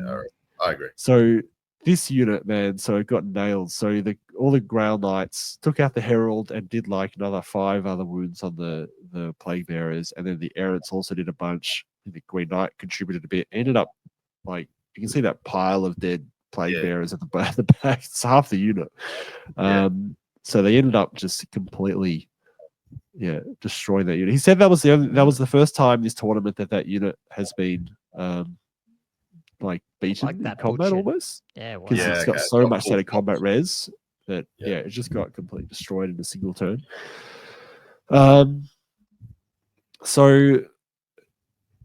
agree. So this unit, man, so it got nailed. So all the Grail Knights took out the Herald and did like another 5 other wounds on the Plague Bearers, and then the Errants also did a bunch. The Green Knight contributed a bit. Ended up like, you can see that pile of dead Plague Bearers at the back. It's half the unit. So they ended up just completely, destroying that unit. He said that was the first time this tournament that unit has been like beaten like in combat almost. Yeah, because it's got so much static combat res that it just got completely destroyed in a single turn. So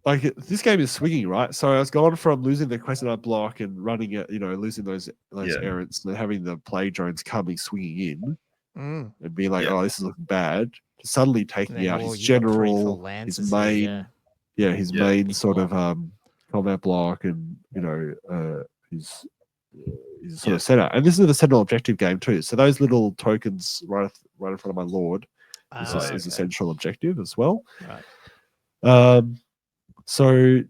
like, this game is swinging, right? So I was gone from losing the Questionite block and running it, losing those errands, and having the Plague Drones swinging in and being like, oh, this is looking bad. Suddenly taking out his general, his main, his main sort of combat block, and his sort of setup. And this is the Sentinel objective game too. So those little tokens right in front of my Lord is a central objective as well. Right. So,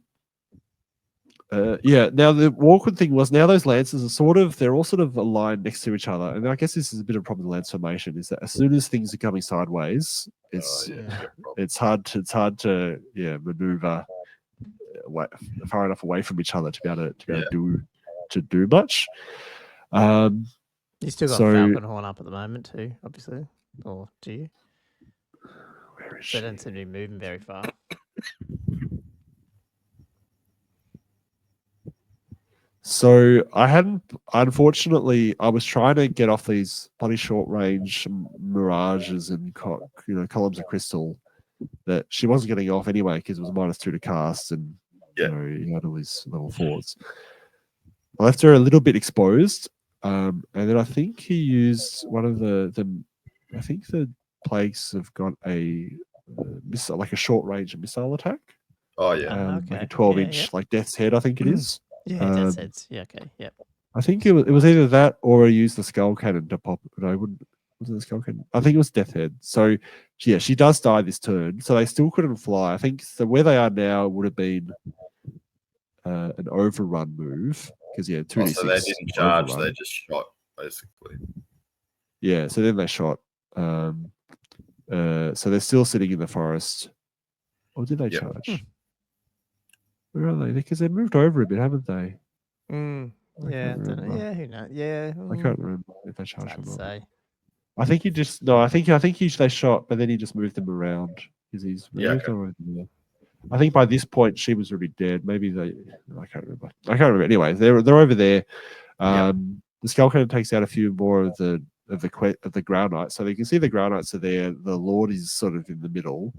now the awkward thing was, now those lances are they're all sort of aligned next to each other. And I guess this is a bit of a problem with lance formation, is that as soon as things are coming sideways, it's hard to maneuver far enough away from each other to be able to do much. You still got Falcon Horn up at the moment too, obviously. Or do you? Where is she? They don't seem to be moving very far. So unfortunately, I was trying to get off these bloody short range mirages and columns of crystal that she wasn't getting off anyway, because it was -2 to cast, and he had all these level 4s. I left her a little bit exposed, and then I think he used one of I think the plagues have got a missile, like a short range missile attack. Oh yeah, like a 12-inch like Death's Head, I think it is. Yeah, Death's Heads. Yeah, okay, yep. I think it was either that or I used the Skull Cannon to pop. No, was it the Skull Cannon? I think it was Death Head. So she does die this turn. So they still couldn't fly. I think where they are now would have been an overrun move, because 2d6. So they didn't charge; they just shot basically. Yeah. So then they shot. So they're still sitting in the forest. Or did they charge? Where are they? Because they moved over a bit, haven't they? Yeah, I don't know. Yeah, who knows? Yeah, I can't remember if they charged or not. Say. I think they shot, but then he just moved them around because he's moved over there. I think by this point she was already dead. Maybe I can't remember. Anyway, they're over there. The Skull Cannon takes out a few more of the Ground Knights, so you can see the Ground Knights are there. The Lord is sort of in the middle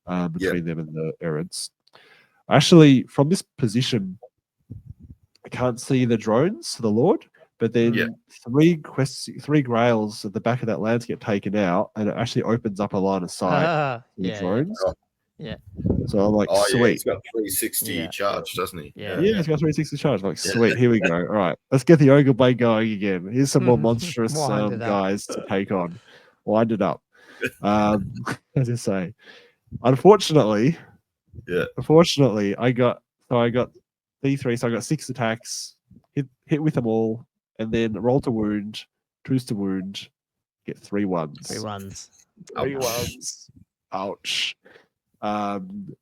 between them and the Errants. Actually, from this position, I can't see the drones, the Lord, but then 3 Grails at the back of that lands get taken out, and it actually opens up a line of sight for the drones. Yeah. So I'm like, Yeah, sweet. he's got 360 charge, doesn't he? Yeah. Yeah, he's got 360 charge. I'm like, sweet, here we go. All right, let's get the Ogre Blade going again. Here's some more monstrous guys to take on. Wind it up. As I say, unfortunately, I got D3, so I got 6 attacks, hit with them all, and then roll to wound, truce to wound, get 3 ones. 3 ones. 3 ones. Ouch. And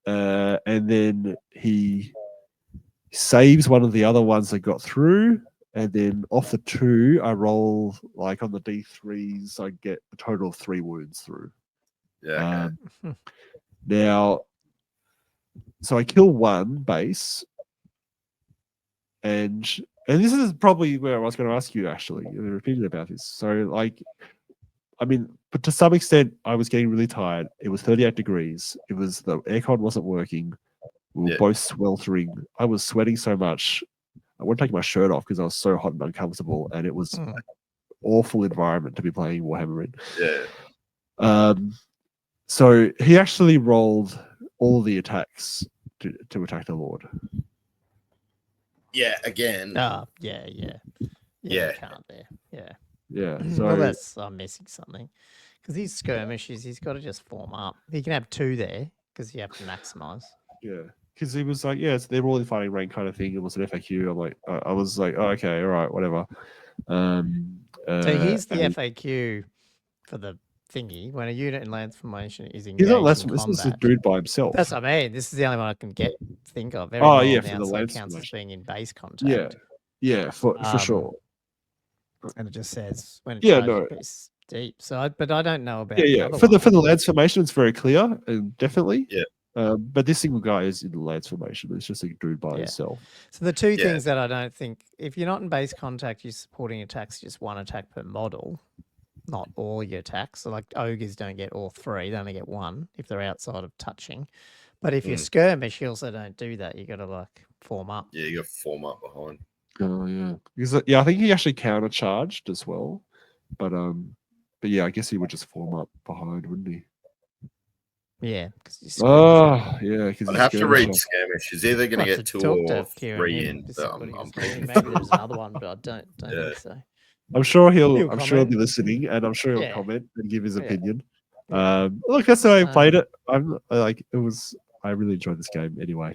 then he saves one of the other ones that got through, and then off the 2, I roll like on the D3s, I get a total of 3 wounds through. Yeah. Now, so I kill 1 base, and this is probably where I was going to ask you actually, your opinion about this. So like, I mean, but to some extent, I was getting really tired. It was 38 degrees. It was the aircon wasn't working. We were both sweltering. I was sweating so much. I wouldn't take my shirt off because I was so hot and uncomfortable, and it was an awful environment to be playing Warhammer in. Yeah. So he actually rolled all the attacks to attack the Lord. Yeah. Again. Yeah. Can't there. Yeah. Yeah. So well, I'm missing something because these skirmishes, he's got to just form up. He can have 2 there because you have to maximize. Yeah. Because he was like, yeah, they're all in fighting rank kind of thing. It was an FAQ. I'm like, I was like, oh, okay, all right, whatever. So here's the FAQ for the thingy. When a unit in lance formation is engaged he's not less. in This combat. is a dude by himself. That's what I mean. This is the only one I can think of. For the lance counts as being in base contact. Yeah, for sure. And it just says when it charges deep. So, but I don't know about. For the lance formation, it's very clear and definitely. Yeah. But this single guy is in the lance formation. It's just a dude by himself. So the 2 things that I don't think, if you're not in base contact, you're supporting attacks just 1 attack per model, not all your attacks. So like ogres don't get all 3; they only get 1 if they're outside of touching. But if you're skirmish, you also don't do that. You got to like form up. Yeah, you got to form up behind. Oh yeah, because I think he actually countercharged as well, but yeah, I guess he would just form up behind, wouldn't he? Yeah. Yeah. Because I'd have to read skirmish. He's either going to get 2 or 3 in. Maybe there's another one, but I don't think so. I'm sure he'll be listening, and I'm sure he'll comment and give his opinion. Look, that's how I played it. I really enjoyed this game anyway.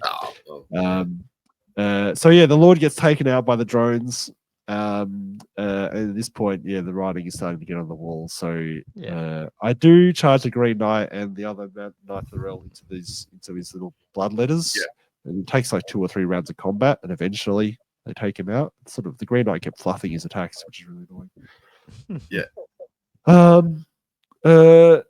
So yeah, the Lord gets taken out by the drones. And at this point, the writing is starting to get on the wall. So I do charge the Green Knight and the other Knight Thorell into these little blood letters. Yeah. And it takes like 2 or 3 rounds of combat, and eventually they take him out. Sort of the Green Knight kept fluffing his attacks, which is really annoying.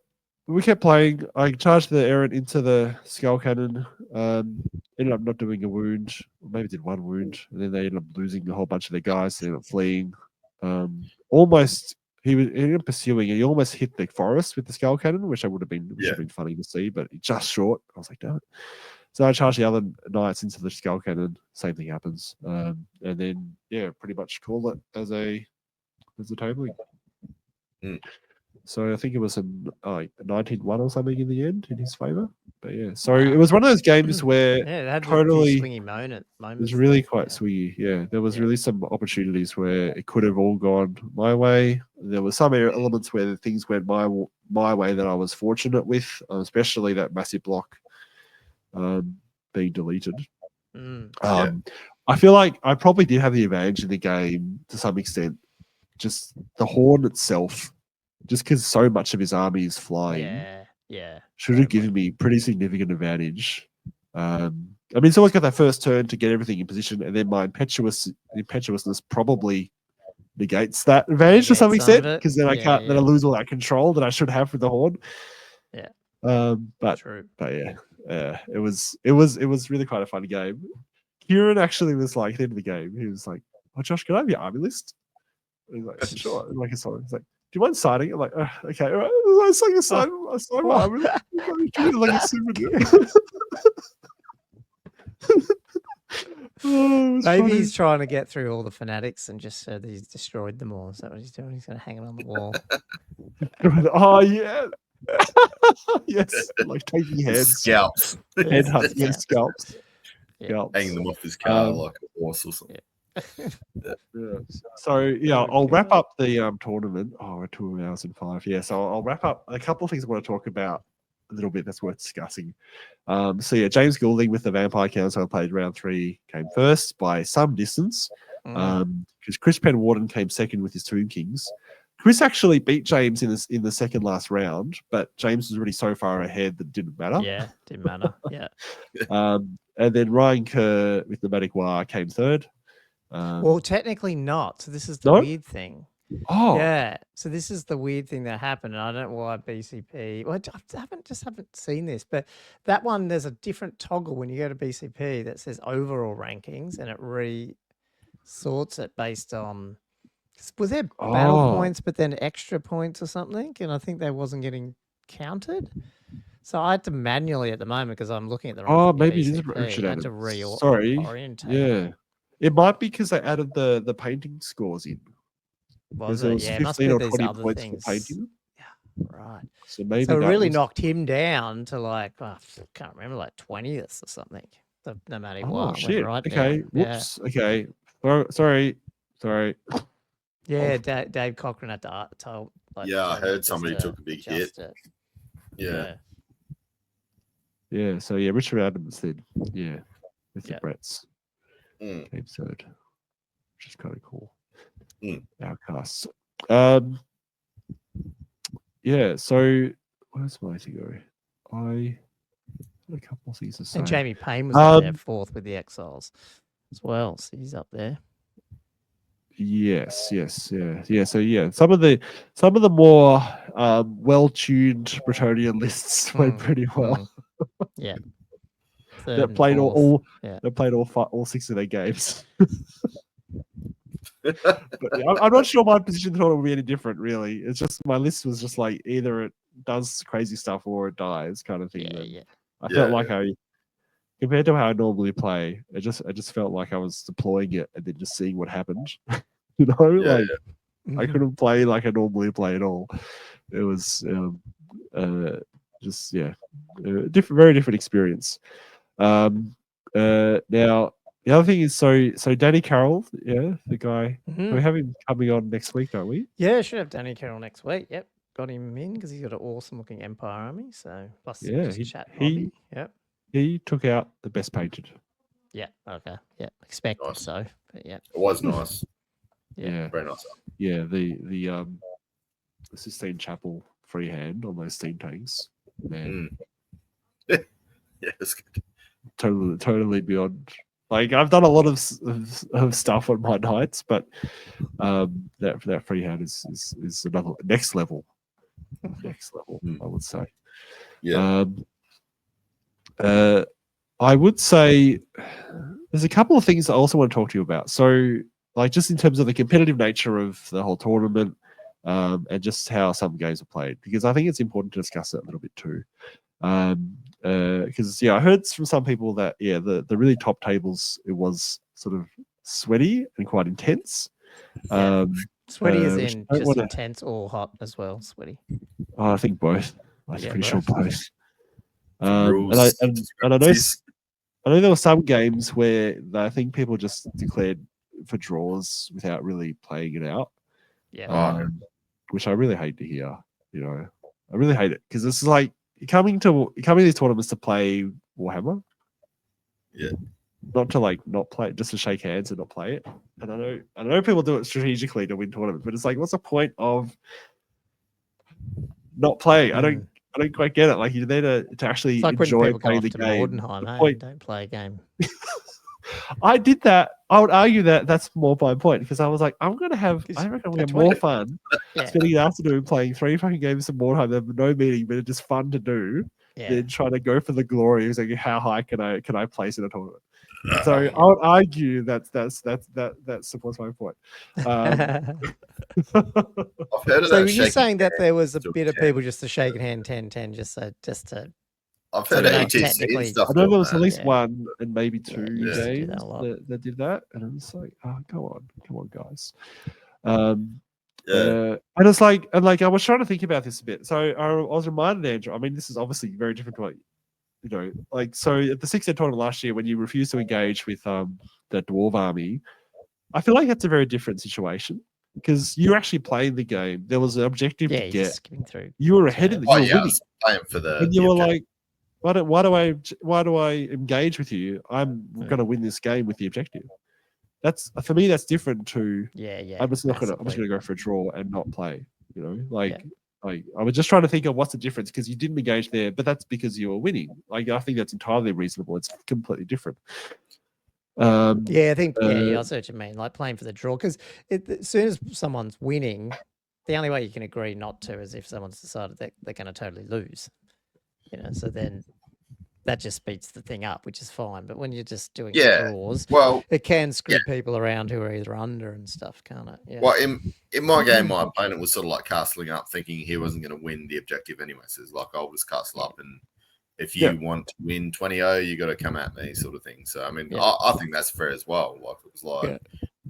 We kept playing. I charged the errant into the skull cannon. Ended up not doing a wound. Maybe did 1 wound, and then they ended up losing a whole bunch of their guys. They ended up fleeing. Almost, he ended up pursuing, and he almost hit the forest with the skull cannon, which would have been funny to see, but just short. I was like, damn it. So I charged the other knights into the skull cannon. Same thing happens, and then pretty much call it as a tabling. So I think it was a 19-1 or something in the end in his favor. But so it was one of those games where it had totally swingy moments. It was really quite swingy. Yeah, there was really some opportunities where it could have all gone my way. There were some elements where things went my way that I was fortunate with, especially that massive block being deleted. I feel like I probably did have the advantage in the game to some extent. Just the Horn itself. Just because so much of his army is flying, should have given me pretty significant advantage. I mean, it's always got that first turn to get everything in position, and then my impetuousness probably negates that advantage to some extent, because then I can't, then I lose all that control that I should have with the Horde. But it was really quite a fun game. Kieran actually was like, at the end of the game, he was like, "Oh, Josh, can I have your army list?" And he's like, "Sure." And like, he's like, "Do you mind signing it?" I'm like, okay, all right. I sign my army list. Like a super deal. Maybe he's trying to get through all the fanatics and just so that he's destroyed them all. Is that what he's doing? He's going to hang it on the wall. Oh yeah, Yes, like taking heads, Scalps. headhunts, Yeah. scalps. Yeah. Scalps. Hanging them off his car like a horse or something. Yeah. So yeah, I'll wrap up the tournament. Oh, we're 2 hours and 5. Yeah, so I'll wrap up a couple of things I want to talk about a little bit that's worth discussing. So yeah, James Goulding with the Vampire Council played round 3, came first by some distance. Because Chris Penwarden came second with his Tomb Kings. Chris actually beat James in the second last round, but James was already so far ahead that it didn't matter. Yeah, didn't matter. Yeah. And then Ryan Kerr with the Magic War came third. Well, technically not. So this is the No? weird thing. Oh, Yeah. So this is the weird thing that happened. And I don't know why BCP. Well, I haven't seen this, but that one there's a different toggle when you go to BCP that says overall rankings, and it sorts it based on. Was there battle points, but then extra points or something? And I think that wasn't getting counted. So I had to manually at the moment because I'm looking at the wrong maybe it is BCP. Richard I had to Adams. Sorry. orientate. Yeah. It might be because they added the painting scores in. Was There it? was Yeah, it must 15 be or these 20 other points things. for painting. Yeah, right. So maybe So it that really was... knocked him down to like, I can't remember, like 20th or something. No matter what. shit. Right Okay. down. Whoops. Okay. Sorry. Yeah, Dave Cochran had to tell. Yeah, I heard somebody took a big hit. Yeah. Yeah. So yeah, Richard Adams then. Yeah. With the Bretts. Came third. Which is kind of cool. Outcasts. Yeah, so where's my thing go? I had a couple of things to say. And Jamie Payne was up there fourth with the Exiles as well. So he's up there. Yes, yeah. So yeah, some of the more well-tuned Bretonian lists went pretty well. Yeah. That played all 6 of their games. But I'm not sure my position thought it would be any different, really. It's just my list was just like either it does crazy stuff or it dies kind of thing. I felt like compared to how I normally play, I just felt like I was deploying it and then just seeing what happened. I couldn't play like I normally play at all. It was very different experience. Now the other thing is so Danny Carroll, the guy. We have him coming on next week, don't we? Yeah, should have Danny Carroll next week. Yep, got him in because he's got an awesome looking Empire army. So plus he took out the best painted. Yeah. Okay. Yeah. Expected so. But yeah. It was nice. Yeah. Very nice. Yeah. The Sistine Chapel freehand on those steam tanks. Man. Yeah, it's good. Totally beyond. Like I've done a lot of stuff on my nights, but that freehand is another next level. I would say. Yeah. I would say there's a couple of things I also want to talk to you about. So, like, just in terms of the competitive nature of the whole tournament, and just how some games are played, because I think it's important to discuss that a little bit too. Because I heard from some people that the really top tables, it was sort of sweaty and quite intense. Sweaty is in just intense or hot as well. Sweaty. Oh, I think both. I'm pretty sure both. I know there were some games where I think people just declared for draws without really playing it out. Yeah. Which I really hate to hear. You know, I really hate it because this is like coming to these tournaments to play Warhammer. Yeah. Not to not play, just to shake hands and not play it. And I know people do it strategically to win tournaments, but it's like, what's the point of not playing? I don't quite get it. Like you're there to actually enjoy playing the game. Don't play a game. I did that. I would argue that that's more my point because I was like, I reckon I'm going to have more fun spending the afternoon playing 3 fucking games of Warhammer that have no meaning, but it's just fun to do. Than trying to go for the glory. It's like, how high can I place in a tournament? So I would argue that supports my point. I've heard of so you're saying that there was a bit of people just to shake a hand 10-10 just to I've heard of ETC and stuff. I know there was at least one and maybe 2 games that did that, and I'm just like, oh, come on, guys. And it's like, I was trying to think about this a bit. So I was reminded, Andrew. I mean, this is obviously very different to what so at the 6-Ed tournament last year, when you refused to engage with the dwarf army, I feel like that's a very different situation because you're actually playing the game. There was an objective to get. Skipping through. You were ahead of the. You were winning. Playing for the. And you were like, why do I engage with you? I'm going to win this game with the objective. That's for me. That's different to. I'm just going to go for a draw and not play. I was just trying to think of what's the difference because you didn't engage there, but that's because you were winning. I think that's entirely reasonable. It's completely different. I think I see what you mean. Like playing for the draw, because as soon as someone's winning, the only way you can agree not to is if someone's decided that they're going to totally lose. So then that just speeds the thing up, which is fine. But when you're just doing draws, it can screw people around who are either under and stuff, can't it? Yeah. Well, in my game, my opponent was sort of like castling up, thinking he wasn't going to win the objective anyway. So it's like, I'll just castle up, and if you want to win 20-0, you got to come at me, sort of thing. So I mean, I think that's fair as well. Like it was like,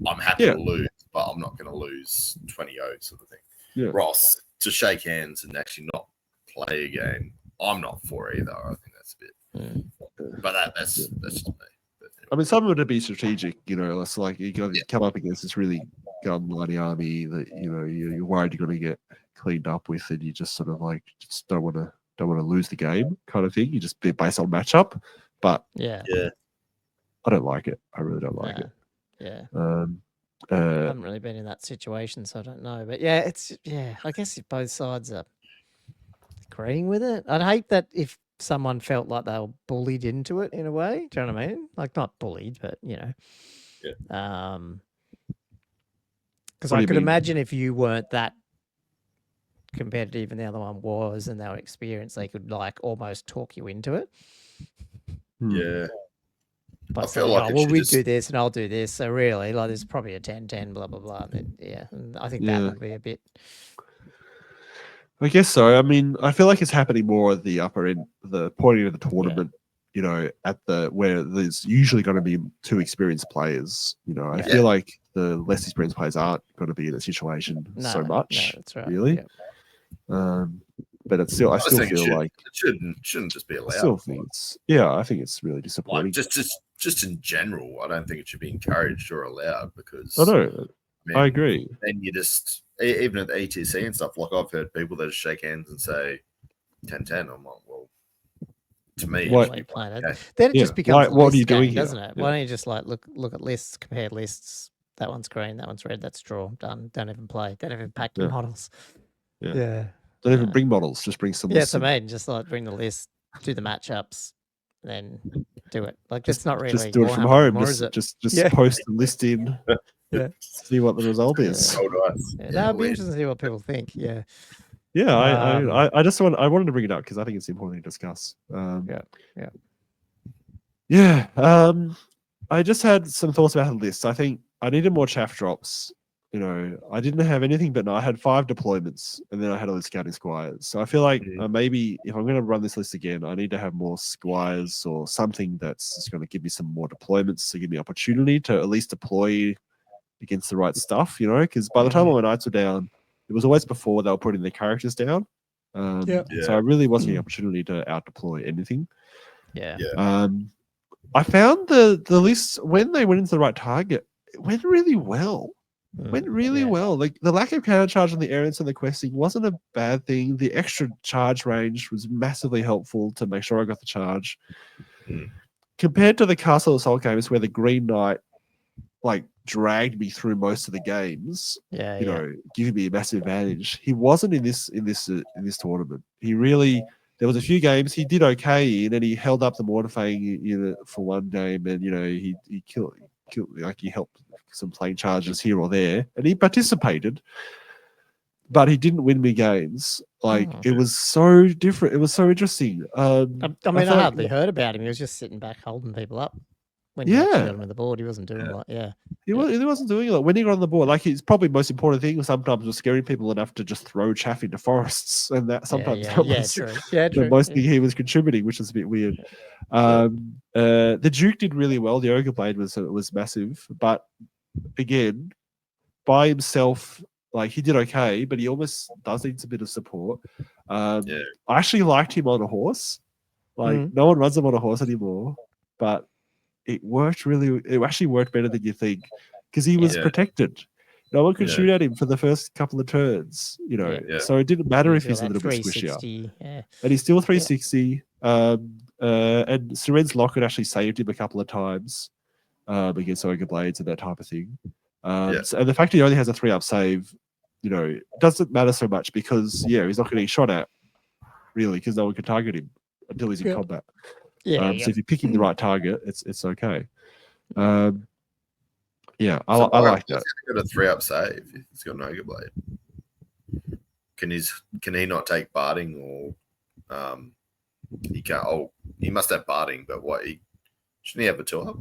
I'm happy to lose, but I'm not going to lose 20-0, sort of thing. Yeah. Ross, to shake hands and actually not play a game, I'm not for either. I think that's a bit. But that's just me. I mean, some of it would be strategic, it's like you got to come up against this really gun-bloody army that you're worried you're going to get cleaned up with, and you just sort of like just don't want to lose the game, kind of thing. You just be based on matchup, but I don't like it. I really don't like it. Yeah. I haven't really been in that situation, so I don't know. But I guess if both sides are agreeing with it, I'd hate that if someone felt like they were bullied into it in a way. Do you know what I mean? Like not bullied, but because I could imagine if you weren't that competitive and the other one was, and they were experienced, they could like almost talk you into it. Yeah. By saying, we do this and I'll do this. So really, like there's probably a 10-10, blah, blah, blah. And I think that would be a bit. I guess so. I mean, I feel like it's happening more at the upper end, the point of the tournament, where there's usually going to be two experienced players. I feel like the less experienced players aren't going to be in a situation so much, that's right. really. But it's still, I still feel like it shouldn't just be allowed. I still think I think it's really disappointing. Like just in general, I don't think it should be encouraged or allowed because I agree. And you just even at the ETC and stuff, like I've heard people that just shake hands and say 10-10. I'm like, well, to me, then it just becomes what are you doing here, doesn't it? Yeah. Why don't you just like look at lists, compare lists? That one's green, that one's red. That's draw. Done. Don't even play. Don't even pack your models. Yeah. Don't even bring models. Just bring some. Yeah, so I mean, just like bring the list, do the matchups, then do it. Like it's not really. Just do it from home. Just post the list in. See what the result is. That'll be interesting to see what people think. Yeah. Yeah, I wanted to bring it up because I think it's important to discuss. I just had some thoughts about the list. I think I needed more chaff drops. I didn't have anything, but I had 5 deployments, and then I had all the scouting squires. So I feel like maybe if I'm going to run this list again, I need to have more squires or something that's just going to give me some more deployments to give me opportunity to at least deploy against the right stuff. Because by the time all my knights were down, it was always before they were putting their characters down. So I really wasn't getting opportunity to out deploy anything. I found the list when they went into the right target, it went really well. Well. Like the lack of counter charge on the areas and the questing wasn't a bad thing. The extra charge range was massively helpful to make sure I got the charge. Compared to the Castle Assault games where the Green Knight like dragged me through most of the games, giving me a massive advantage. He wasn't in this tournament. He really, there was a few games he did okay in, and he held up the Mortarfang unit for one game, and he killed like he helped some plane charges here or there, and he participated, but he didn't win me games. Like it was so different. It was so interesting. I hardly heard about him. He was just sitting back holding people up. When he got him on the board, he wasn't doing a lot. He wasn't doing a lot. When he got on the board, like it's probably the most important thing sometimes was scaring people enough to just throw chaff into forests, and that sometimes true. The most thing he was contributing, which is a bit weird. The Duke did really well. The Ogre Blade was massive, but again, by himself Like he did okay, but he almost does need a bit of support. I actually liked him on a horse. Like no one runs him on a horse anymore, but it actually worked better than you think because he was protected. No one could shoot at him for the first couple of turns, so it didn't matter if he's a little bit squishier. Yeah. And he's still 360. And Seren's Locket actually saved him a couple of times against Ogre Blades and that type of thing. And the fact he only has a 3-up save, doesn't matter so much because he's not getting shot at really because no one can target him until he's in combat. So if you're picking the right target, it's okay. I like that. He's got a 3-up save. He's got an Ogre Blade. Can he not take barding or he can't? Oh, he must have barding, but shouldn't he have a 2-up?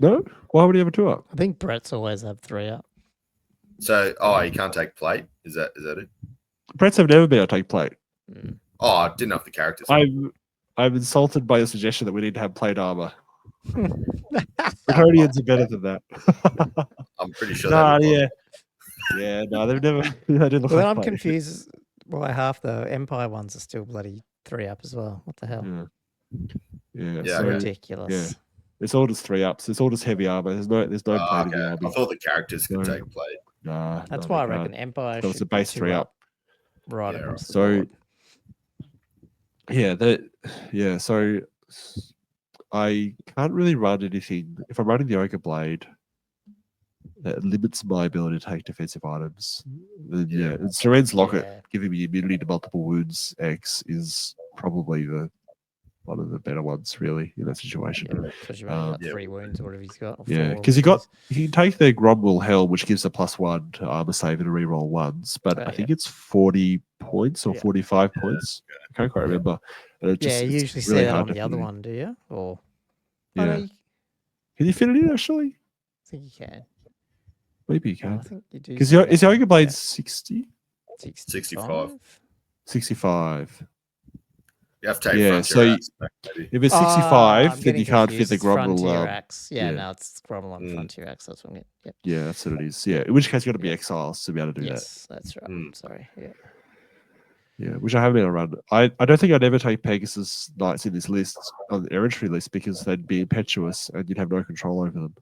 No, why would he have a 2-up? I think Brett's always have 3-up. So, he can't take plate. Is that it? Brett's have never been able to take plate. Oh, I didn't know if the characters. I'm insulted by your suggestion that we need to have plate armor. Draconians are better than that. I'm pretty sure. No, they've never. They didn't Well, I'm confused. Why half the Empire ones are still bloody 3-up as well? What the hell? Yeah, so ridiculous. Yeah, it's all just 3-ups. It's all just heavy armor. There's no plate in the army. I thought the characters could take plate. Nah, that's why I reckon Empire. That was a base 3-up. Right across the board. So I can't really run anything. If I'm running the Ogre Blade, that limits my ability to take defensive items. And Seren's Locket giving me immunity to multiple wounds X is probably one of the better ones, really, in that situation. Because you've only got 3 wounds or whatever he's got. Because you can take the Gromwell Hell, which gives a +1 to armor save and a reroll ones, but I think it's 40 points or 45 points. I can't quite remember. And you usually see that on the other one, do you? Or can you fit it in actually? I think you can. Maybe you can. I think you do. Because is your Ogre Blade 60? 65. 65. You have to take so if it's 65, then you can't fit the Gromwell. No, it's Gromwell on Frontier Axe. That's what Yeah, that's what it is. Yeah, in which case you got to be exiles to be able to do that. Yes, that's right. Sorry. Yeah, which I haven't been able to run. I don't think I'd ever take Pegasus Knights in this list, on the errantry list, because they'd be impetuous and you'd have no control over them.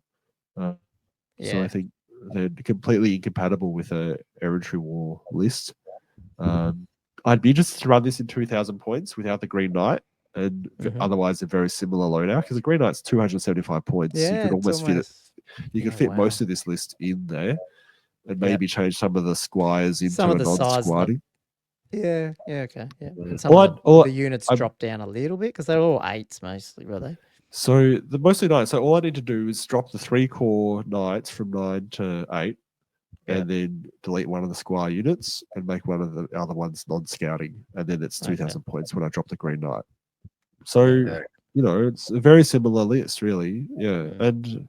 So I think they're completely incompatible with a errantry war list. I'd be interested to run this in 2,000 points without the Green Knight, and otherwise a very similar loadout, because the Green Knight's 275 points. You could almost fit it. You could fit most of this list in there, and maybe change some of the squires into a non-squatting. Okay. And some of the units drop down a little bit because they're all 8s mostly, were they? So the mostly 9. So all I need to do is drop the 3 core knights from 9 to 8, and then delete one of the squire units and make one of the other ones non-scouting, and then it's 2,000 points when I drop the Green Knight. So it's a very similar list, really. And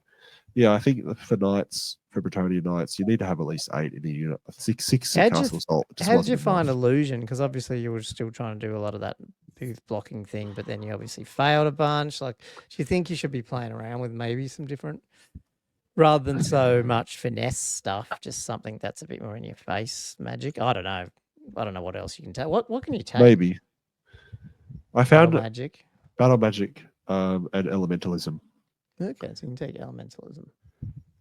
I think for knights, for Bretonian Knights, you need to have at least 8 in the unit. 6 Castle Assault. How did you find Illusion? Because obviously you were still trying to do a lot of that booth blocking thing, but then you obviously failed a bunch. Like, do you think you should be playing around with maybe some different, rather than so much finesse stuff, just something that's a bit more in your face magic? I don't know what else you can take. What can you take? Maybe. I found Battle Magic and Elementalism. Okay, so you can take Elementalism.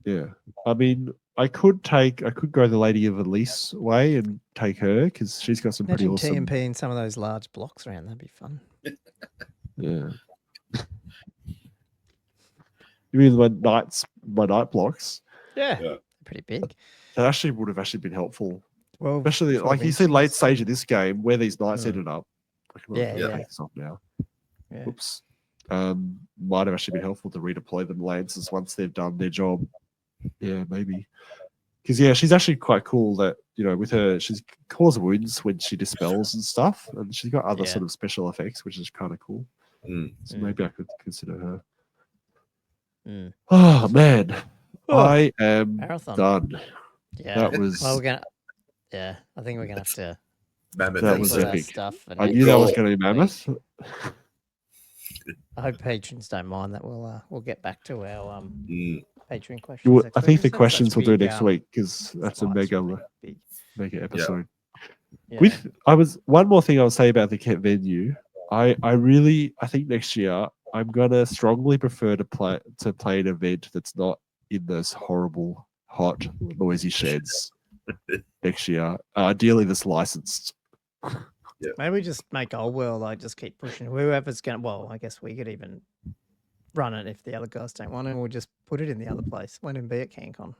Yeah, I mean, I could go the Lady of Elise way and take her because she's got some pretty awesome TMP in some of those large blocks around. That'd be fun. Yeah. You mean my night blocks? Yeah. Pretty big. That actually would have been helpful. Well, especially like you see late stage of this game where these knights ended up. Take this off now. Yeah. Oops. Might have actually been helpful to redeploy them lances once they've done their job. Yeah, maybe. Because she's actually quite cool that, with her, she's cause wounds when she dispels and stuff, and she's got other sort of special effects, which is kind of cool. So maybe I could consider her. Oh man, I am done. Yeah, that was. Well, I think we're gonna have to. Mammoth. That was epic. Stuff I knew that was going to be mammoth. I hope patrons don't mind that. We'll get back to our Patreon questions. I think the questions we'll do next week because that's a mega. make an episode. Yeah. One more thing I'll say about the Kent venue. I think next year I'm gonna strongly prefer to play an event that's not in those horrible, hot, noisy sheds next year. Ideally, that's licensed. Yeah. Maybe we just make Old World, like just keep pushing whoever's going to, well, I guess we could even run it if the other guys don't want it. We'll just put it in the other place. Won't even be at Cancon.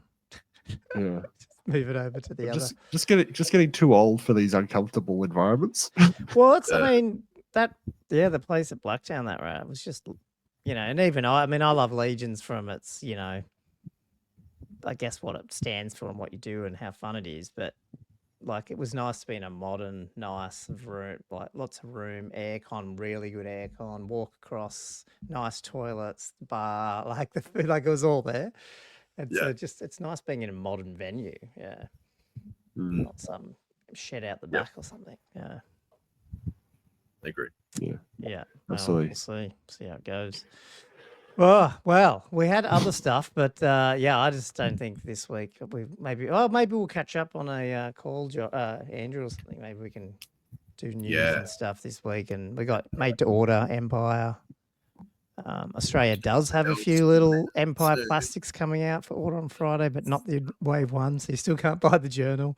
Yeah. Just move it over to the other. Just getting too old for these uncomfortable environments. Well, it's, I mean, the place at Blacktown that route was just, and even I love Legions from its, I guess what it stands for and what you do and how fun it is, but like it was nice to be in a modern, nice room, like lots of room, aircon, really good aircon, walk across, nice toilets, bar, like the food, like it was all there. And so it's nice being in a modern venue. Yeah. Not some shed out the back or something. Yeah. I agree. Yeah. Yeah. Absolutely. We'll see how it goes. Oh, well, we had other stuff, but I just don't think this week maybe we'll catch up on a call, Andrew or something. Maybe we can do news and stuff this week. And we got made to order Empire. Australia does have a few little Empire plastics coming out for order on Friday, but not the Wave 1, so you still can't buy the journal.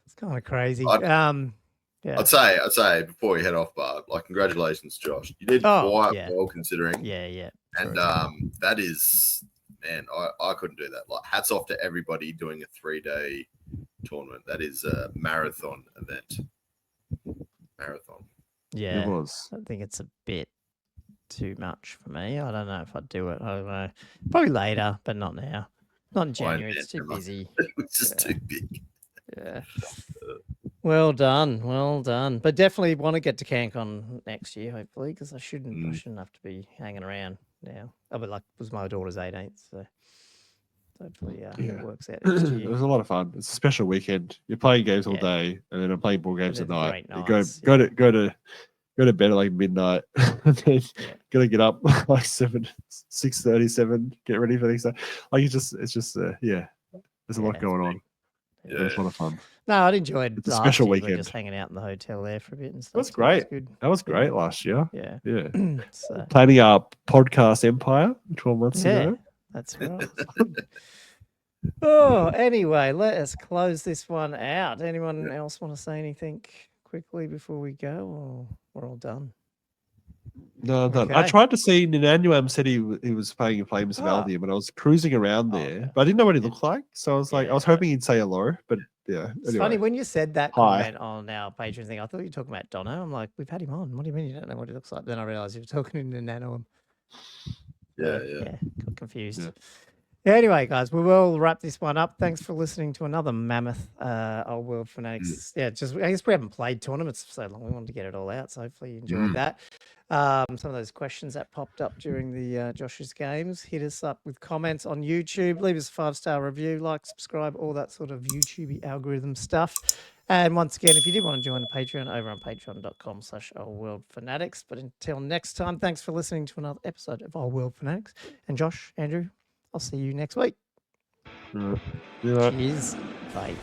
It's kind of crazy. I'd say before we head off, Bart, like congratulations, Josh. You did quite well considering. Yeah. And that is, man, I couldn't do that. Like, hats off to everybody doing a 3-day tournament. That is a marathon event. Marathon. Yeah, it was. I think it's a bit too much for me. I don't know if I'd do it. I don't know. Probably later, but not now. Not in January. It's too busy. It's just too big. Yeah. Well done. But definitely want to get to CanCon next year, hopefully, because I shouldn't have to be hanging around now. Oh, but like, it was my daughter's 18th, so hopefully it works out next year. It was a lot of fun. It's a special weekend. You're playing games all day, and then I'm playing board games at night. You go to bed at like midnight, and then gotta get up like 6:37, get ready for the next day. Like it's just there's a lot going on. Yeah, it was a lot of fun. No, I enjoyed it's a special weekend. Just hanging out in the hotel there for a bit and stuff. That was great. That was great last year. Yeah. So, planning our podcast empire 12 months ago. That's right. Anyway, let us close this one out. Anyone else want to say anything quickly before we go, or we're all done? No, I tried to see Nananuam said he was playing in Flames of Aldium, and I was cruising around there, but I didn't know what he looked like. So I was like, I was hoping he'd say hello, but It's funny when you said that comment on our Patreon thing. I thought you were talking about Dono. I'm like, we've had him on. What do you mean you don't know what he looks like? Then I realized you were talking to Nananuam. Yeah, got confused. Yeah, anyway, guys, we will wrap this one up. Thanks for listening to another mammoth Old World Fanatics. I guess we haven't played tournaments for so long. We wanted to get it all out, so hopefully you enjoyed that. Some of those questions that popped up during the Josh's games. Hit us up with comments on YouTube. Leave us a 5-star review, like, subscribe, all that sort of YouTube algorithm stuff. And once again, if you did want to join the Patreon, over on patreon.com/oldworldfanatics. But until next time, thanks for listening to another episode of Old World Fanatics. And Josh, Andrew, I'll see you next week. Yeah. Cheers. Bye.